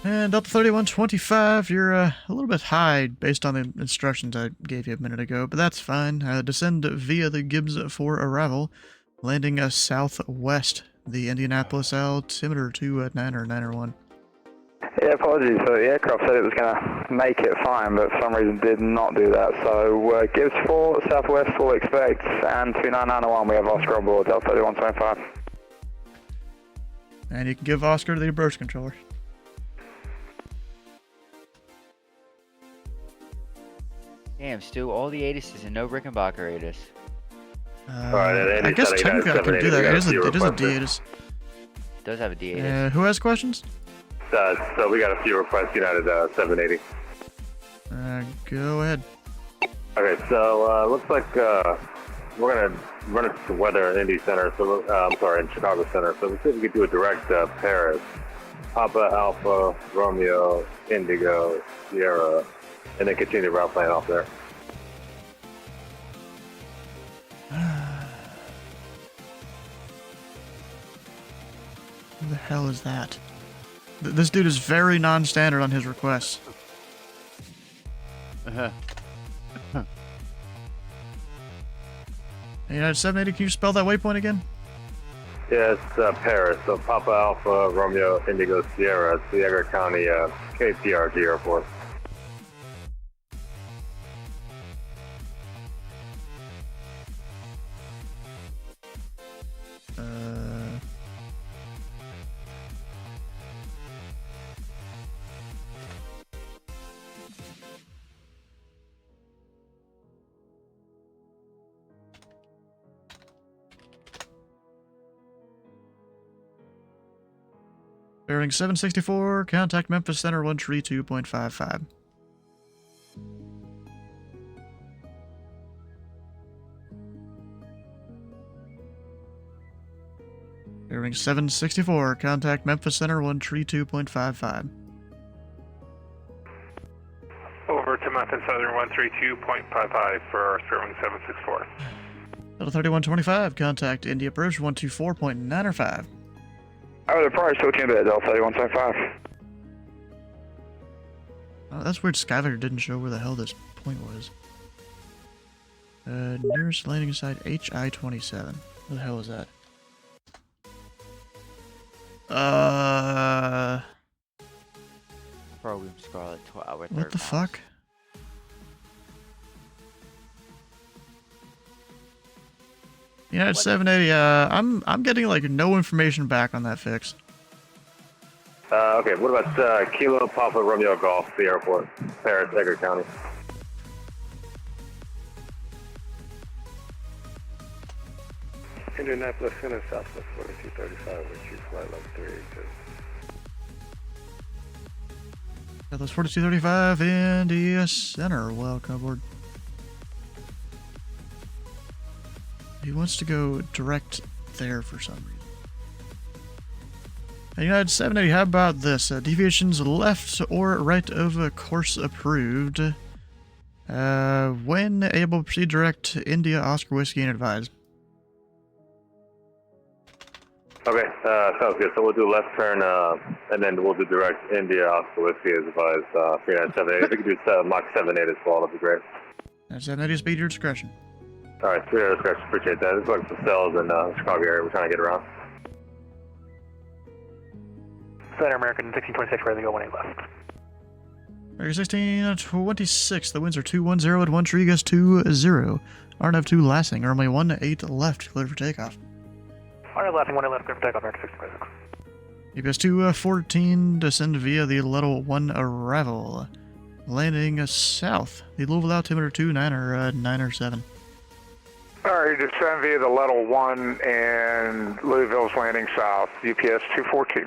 And Delta 3125, you're a little bit high based on the instructions I gave you a minute ago, but that's fine. Descend via the Gibbs for arrival, landing southwest, the Indianapolis altimeter to 9 or 1. Yeah, apologies. So the aircraft said it was going to make it fine, but for some reason did not do that. So Gibbs 4, southwest, we'll expect, and 29901, we have Oscar on board, Delta 3125. And you can give Oscar to the approach controller. Damn, Stu, all the ATIS and no Rickenbacker ATIS. Alright, I guess technically I can do that. It is a D-ATIS. It does have a D-ATIS. Who has questions? So we got a few requests, United 780. Go ahead. Okay, so looks like we're gonna run it to weather in Indy Center. So I'm sorry, in Chicago Center. So we see if we could do a direct Paris, Papa Alpha Romeo Indigo Sierra, and then continue the route plan off there. Who the hell is that? This dude is very non-standard on his requests. United 780, can you spell that waypoint again? Yeah, it's Paris. So Papa Alpha Romeo Indigo Sierra. It's the Edgar County KPRG Airport. Bearing 764, contact Memphis Center 132.55. Bearing 764, contact Memphis Center 132.55. Over to Memphis Southern 132.55 for Spirit 764. Delta 3125, contact Indy approach 124.905. Oh, the price 14 bit, Delta 3125. Oh, that's weird. Skylander didn't show where the hell this point was. Nearest landing site HI-27. What the hell is that? Program Scarlet 12. What the fuck? United 780, I'm getting like no information back on that fix. Okay, what about Kilo Papa Romeo Golf, the airport, Paris, Edgar County? Indianapolis Center, Southwest 4235, which is flight level 382. Southwest 4235, Indy Center, welcome aboard. He wants to go direct there for some reason. United 780, how about this? Deviations left or right of course approved. When able to proceed direct India Oscar Whiskey and advise. Okay, sounds good. So we'll do left turn, and then we'll do direct India Oscar Whiskey as advised for United 780. If we could do Mach 78 as well, that'd be great. United 780, speed your discretion. Alright, 3 Air Scratch, appreciate that. This looks for cells in the Chicago area. We're trying to get around. Center American 1626, ready to go 18 left. American 1626, the winds are 210 at 1 tree, gust 20. RNF 2 lasting, runway 18 left, clear for takeoff. RNF lasting 18 left, clear for takeoff, American 1626. EPS 214, descend via the level 1 arrival. Landing south, the Louisville altimeter 29er Alright, descend via the level 1 and Louisville's landing south, UPS 214.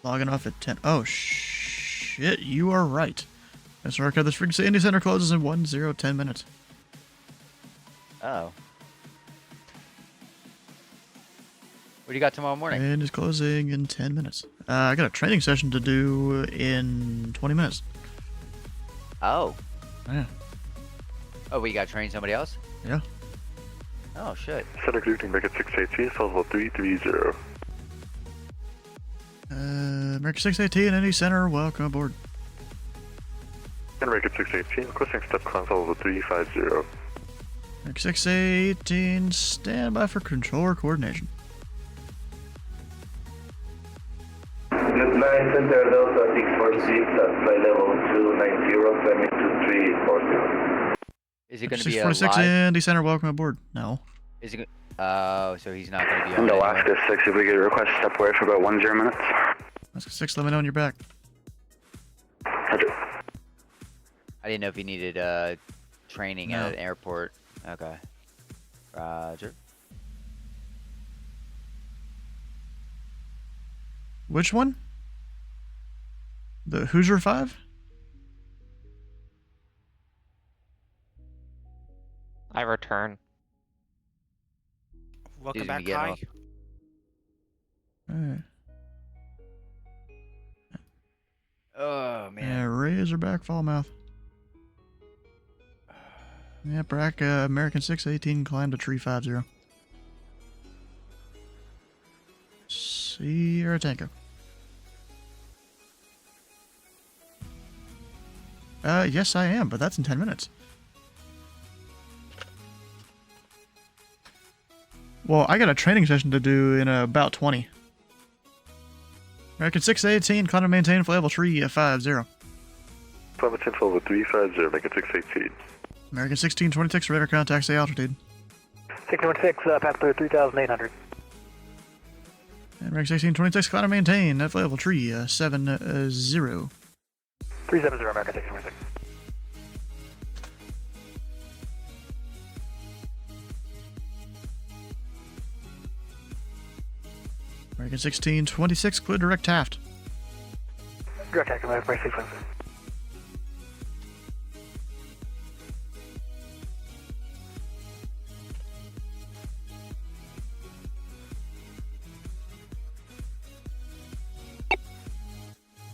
Logging off at 10. Oh, shit, you are right. That's right, this frequency. Indy Center closes in 10 minutes. Oh. What do you got tomorrow morning? And it's closing in 10 minutes. I got a training session to do in 20 minutes. Oh. Yeah. Oh, we got to train somebody else? Yeah. Oh, shit. Center greeting, make it 618, level 330. American 618, Indy Center, welcome aboard. Center make it 618, requesting step climb level 350. American 618, stand by for controller coordination. Nine Center Delta 646 at flight level 290, climbing to 340. Is it going to be 646 Indy Center, welcome aboard. No. Is it? Oh, so he's not going to be on. And Alaska 6, if we could request step away for about 10 minutes. Alaska 6, let me know when you're back. Roger. I didn't know if you needed training at an airport. Okay. Roger. Which one? The Hoosier 5? I return. Welcome back, Kai. Alright. Oh, man. Yeah, Razorback Fallmouth. Yeah, Brack, American 618, climb to tree 50. Sierra Tango. Yes, I am, but that's in 10 minutes. Well, I got a training session to do in about 20. American 618, climb to maintain flight level 350. Climb attention level 350, make it 618. American 1626, radar contact, stay altitude. 1626, pass clear 3,800. And American 1626, climb to maintain flight level 370. 370, American 1626. American 1626, clear direct Taft. Direct Taft, American 1626.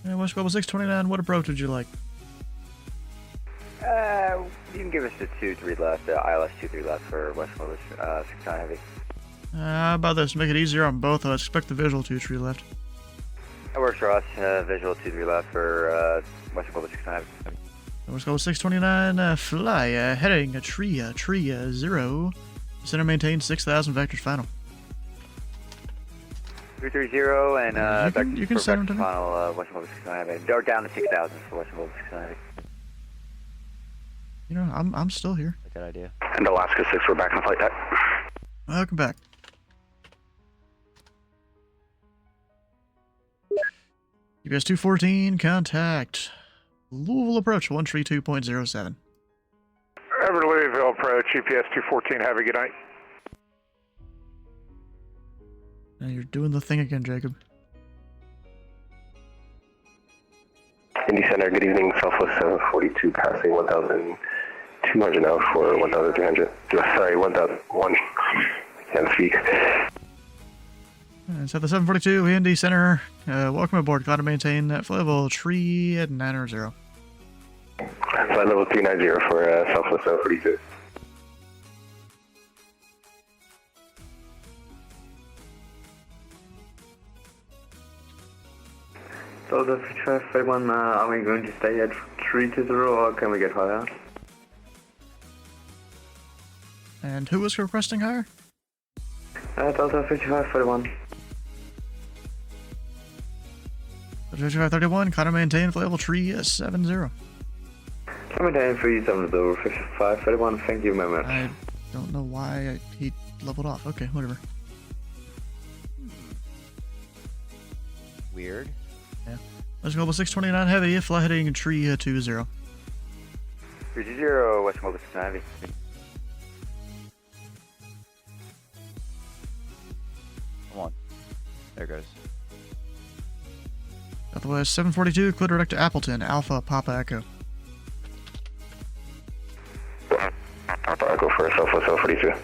And West Global 629, what approach would you like? You can give us the 2-3 left, ILS 2-3 left for West Global 69 Heavy. How about this? Make it easier on both of us. Expect the visual 2-3 left. That works for us. Visual 2-3 left for West Global 69 Heavy. West Global 629, fly, heading, tree 0. Center maintain 6,000 vectors final. 330 and you can send them to me. Final West Global 69 Heavy. Or down to 6,000 for West Global 69 Heavy. You know, I'm still here. Good idea. And Alaska 6, we're back on flight deck. Welcome back. UPS 214, contact. Louisville approach 132.07. Ever Louisville approach, UPS 214, have a good night. Now you're doing the thing again, Jacob. Indy Center, good evening, Southwest 742, passing 1,200 now for 1,300. Sorry, 1,001. Can't speak. So the 742, Indy Center, welcome aboard. Glad to maintain that flight level 390. Flight level 390 for Southwest 742. Delta 5531, are we going to stay at 320 or can we get higher? And who was requesting higher? Delta 5531. 5531, Connor maintain flight level 370. Climb maintain 370, 5531, thank you very much. I don't know why he leveled off. Okay, whatever. Weird. Yeah. Let's go with 629 heavy, fly heading 320. 320, West Mobile 69 heavy. Come on. There it goes. Southwest 742, clear direct to Appleton, Alpha Papa Echo. Papa Echo for Southwest 742.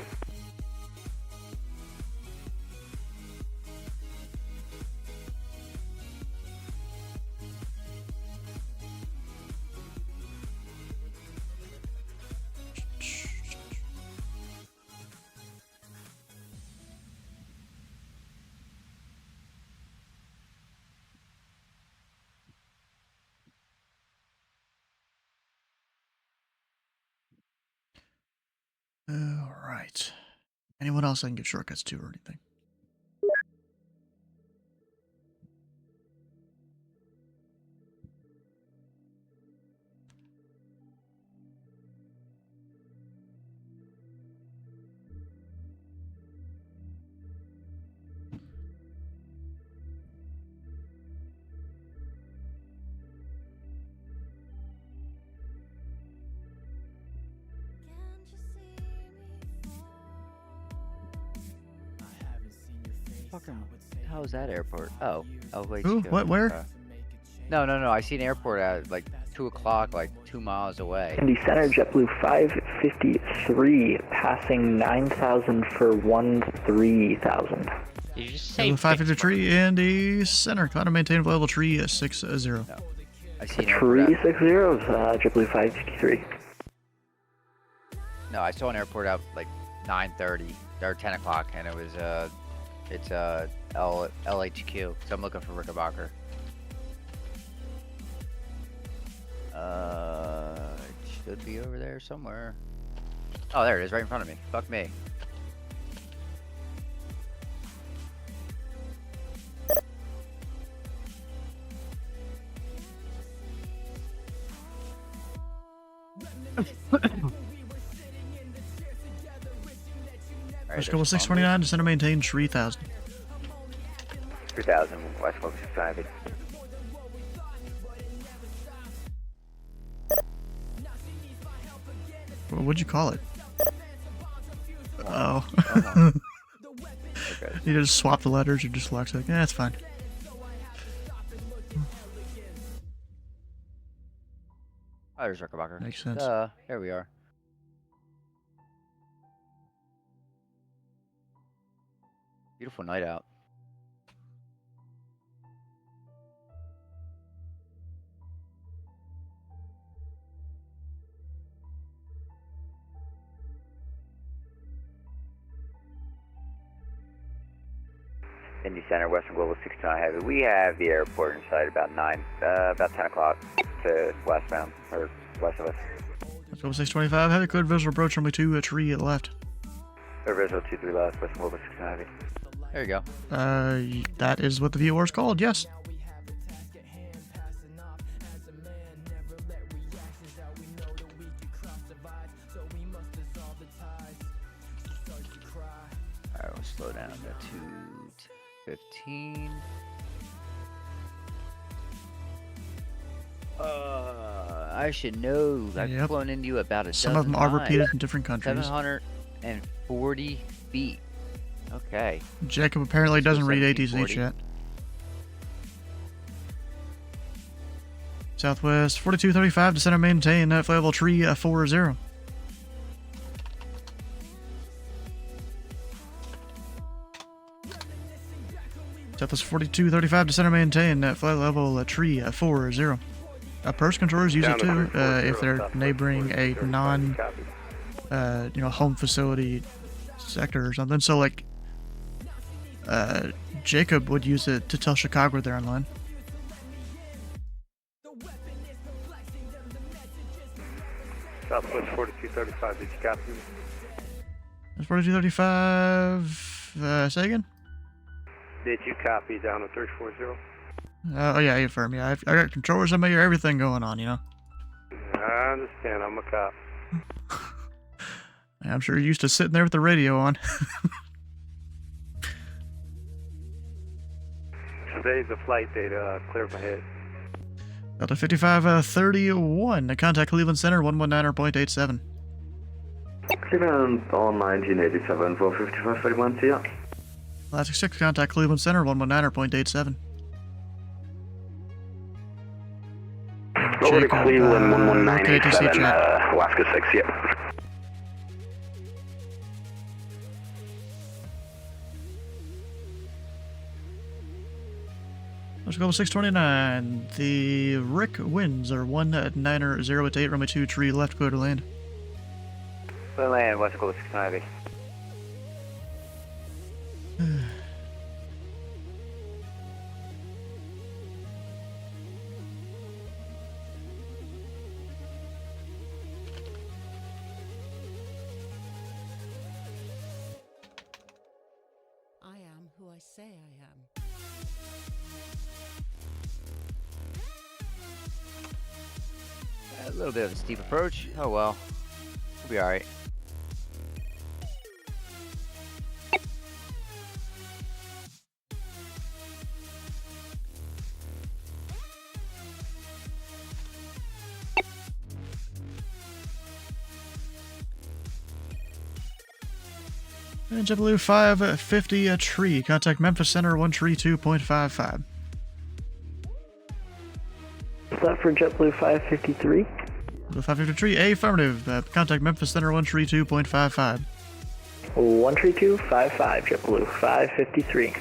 Alright. Anyone else I can give shortcuts to or anything? Fucking, how is that airport? Oh, wait. Who? What? Where? No. I see an airport at like 2 o'clock, like 2 miles away. Indy Center, JetBlue 553, passing 9,000 for 13,000. Did you just say 553, Indy Center, Connor maintain level 360. No. I see an airport 360, JetBlue 553. No, I saw an airport at like 9:30 or 10 o'clock, and it was it's LHQ. So I'm looking for Rickenbacker. It should be over there somewhere. Oh, there it is, right in front of me. Fuck me. Let's go with 629 to center maintain 3,000. 3,000, West Mobile 69 heavy. What'd you call it? Oh. Okay. You just swap the letters or just select it. Yeah, that's fine. Oh, there's Rickenbacker. Makes sense. Here we are. Beautiful night out. Indy Center, Western Global 69 heavy. We have the airport inside about 10 o'clock to westbound, or west of us. Let's go with 625 heavy, cleared visual approach runway 2 tree at left. Clear visual 23 left, Western Global 69 heavy. There you go. That is what the VOR is called, yes. Alright, we'll slow down to 215. I should know. I've flown into you about a dozen Some of them are times. repeated in different countries. 740 feet. Okay. Jacob apparently doesn't read ATC yet. Southwest 4235 to center maintain flight level 340. Southwest 4235 to center maintain flight level 340. Approach controllers use it too if they're neighboring a non, home facility sector or something. So like, Jacob would use it to tell Chicago they're online. 4235, did you copy? That's 4235. Say again? Did you copy down to 340? Oh, yeah, affirm. Yeah, I got controllers on my ear, everything going on, you know? I understand, I'm a cop. I'm sure you're used to sitting there with the radio on. Today's the flight data, clear my head. Delta 5531, contact Cleveland Center, 119.87. Cleveland on 1987 for 5531, see ya. Alaska 6, contact Cleveland Center, 119.87. Over to Cleveland, 11987, Alaska 6, yep. Let's go with 629. The Rick winds are 19088, runway 2, tree left, clear to land. Clear land, West Coast 690. I am who I say I am. A little bit of a steep approach. Oh well. We'll be alright. And JetBlue 550, a tree. Contact Memphis Center, 132.55. Is that for JetBlue 553? JetBlue 553, affirmative. Contact Memphis Center, 132.55. 13255, JetBlue 553.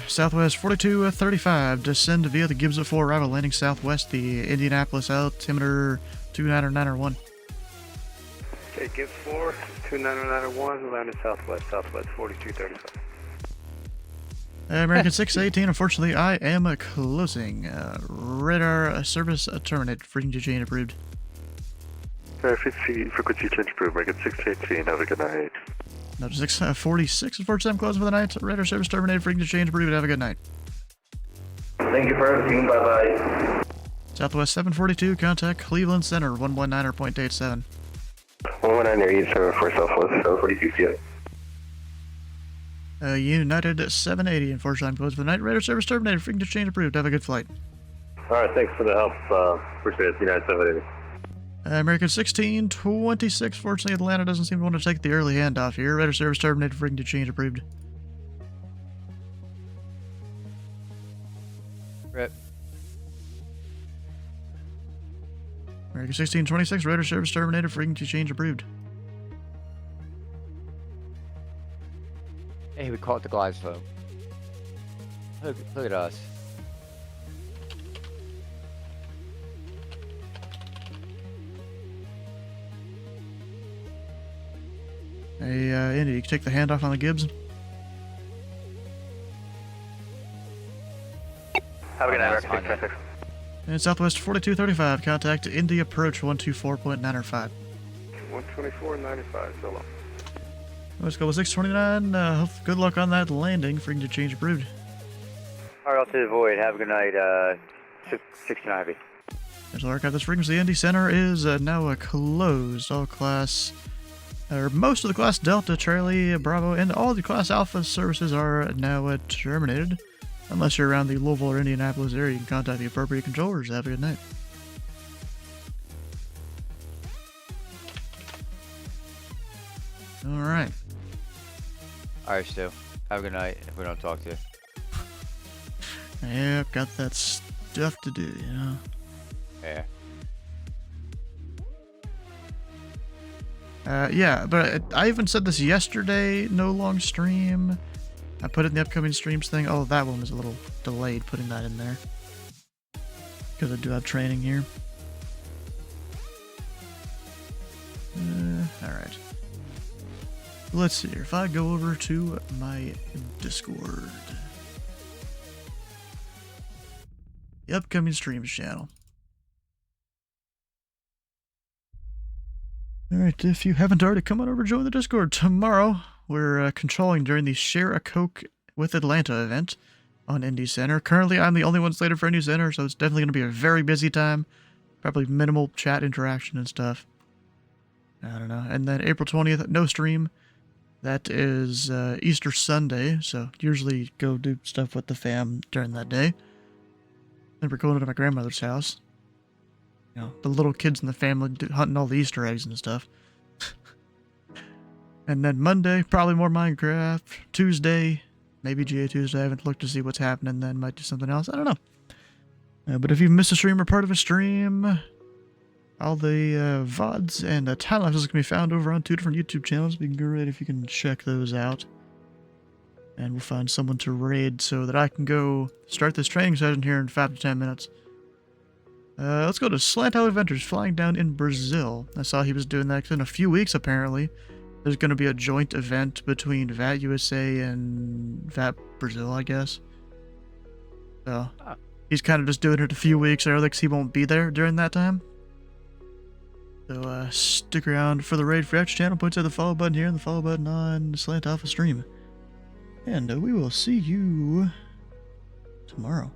Southwest 4235, descend via the Gibbs at 4 arrival, landing southwest, the Indianapolis altimeter 29901. Okay, Gibbs 4, 29901, landing southwest, southwest 4235. American 618, unfortunately, I am closing. Radar service terminated. Frequency change approved. Frequency change approved. American 618, have a good night. Note 646, unfortunately, I'm closing for the night. Radar service terminated. Frequency change approved. Have a good night. Thank you for everything. Bye-bye. Southwest 742, contact Cleveland Center, 119.87. 11987 for Southwest 742, see ya. United 780, unfortunately, I'm closed for the night. Radar service terminated. Frequency change approved. Have a good flight. Alright, thanks for the help. Appreciate it. United 780. American 1626, fortunately, Atlanta doesn't seem to want to take the early handoff here. Radar service terminated. Frequency change approved. Rip. American 1626, radar service terminated. Frequency change approved. Hey, we caught the glide slope. Look at us. Hey, Indy, you can take the handoff on the Gibbs. Have a good night, American 626. And Southwest 4235, contact Indy approach 124.95. 124.95, so long. Let's go with 629. Good luck on that landing. Frequency change approved. Alright, to the void. Have a good night, 690. There's the archive. This frequency. Indy Center is now closed. All class, or most of the class Delta, Charlie, Bravo, and all the class Alpha services are now terminated. Unless you're around the Louisville or Indianapolis area, you can contact the appropriate controllers. Have a good night. Alright. Alright, Stu. Have a good night if we don't talk to you. Yep, got that stuff to do, you know? Yeah. Yeah, but I even said this yesterday, no long stream. I put it in the upcoming streams thing. Oh, that one was a little delayed putting that in there. Because I do have training here. Alright. Let's see here. If I go over to my Discord. The upcoming streams channel. Alright, if you haven't already, come on over and join the Discord. Tomorrow, we're controlling during the Share a Coke with Atlanta event on Indy Center. Currently, I'm the only one slated for Indy Center, so it's definitely going to be a very busy time. Probably minimal chat interaction and stuff. I don't know. And then April 20th, no stream. That is Easter Sunday, so usually go do stuff with the fam during that day. Then we're going to my grandmother's house. You know, the little kids in the family hunting all the Easter eggs and stuff. And then Monday, probably more Minecraft. Tuesday, maybe GA Tuesday. I haven't looked to see what's happening then. Might do something else. I don't know. But if you've missed a stream or part of a stream, all the VODs and time lapses can be found over on 2 different YouTube channels. It'd be great if you can check those out. And we'll find someone to raid so that I can go start this training session here in 5 to 10 minutes. Let's go to Slant-Out Adventures, flying down in Brazil. I saw he was doing that in a few weeks, apparently. There's going to be a joint event between VAT USA and VAT Brazil, I guess. So, he's kind of just doing it a few weeks early because he won't be there during that time. So, stick around for the raid for X channel. Point to the follow button here and the follow button on Slant Alpha Stream. And we will see you tomorrow.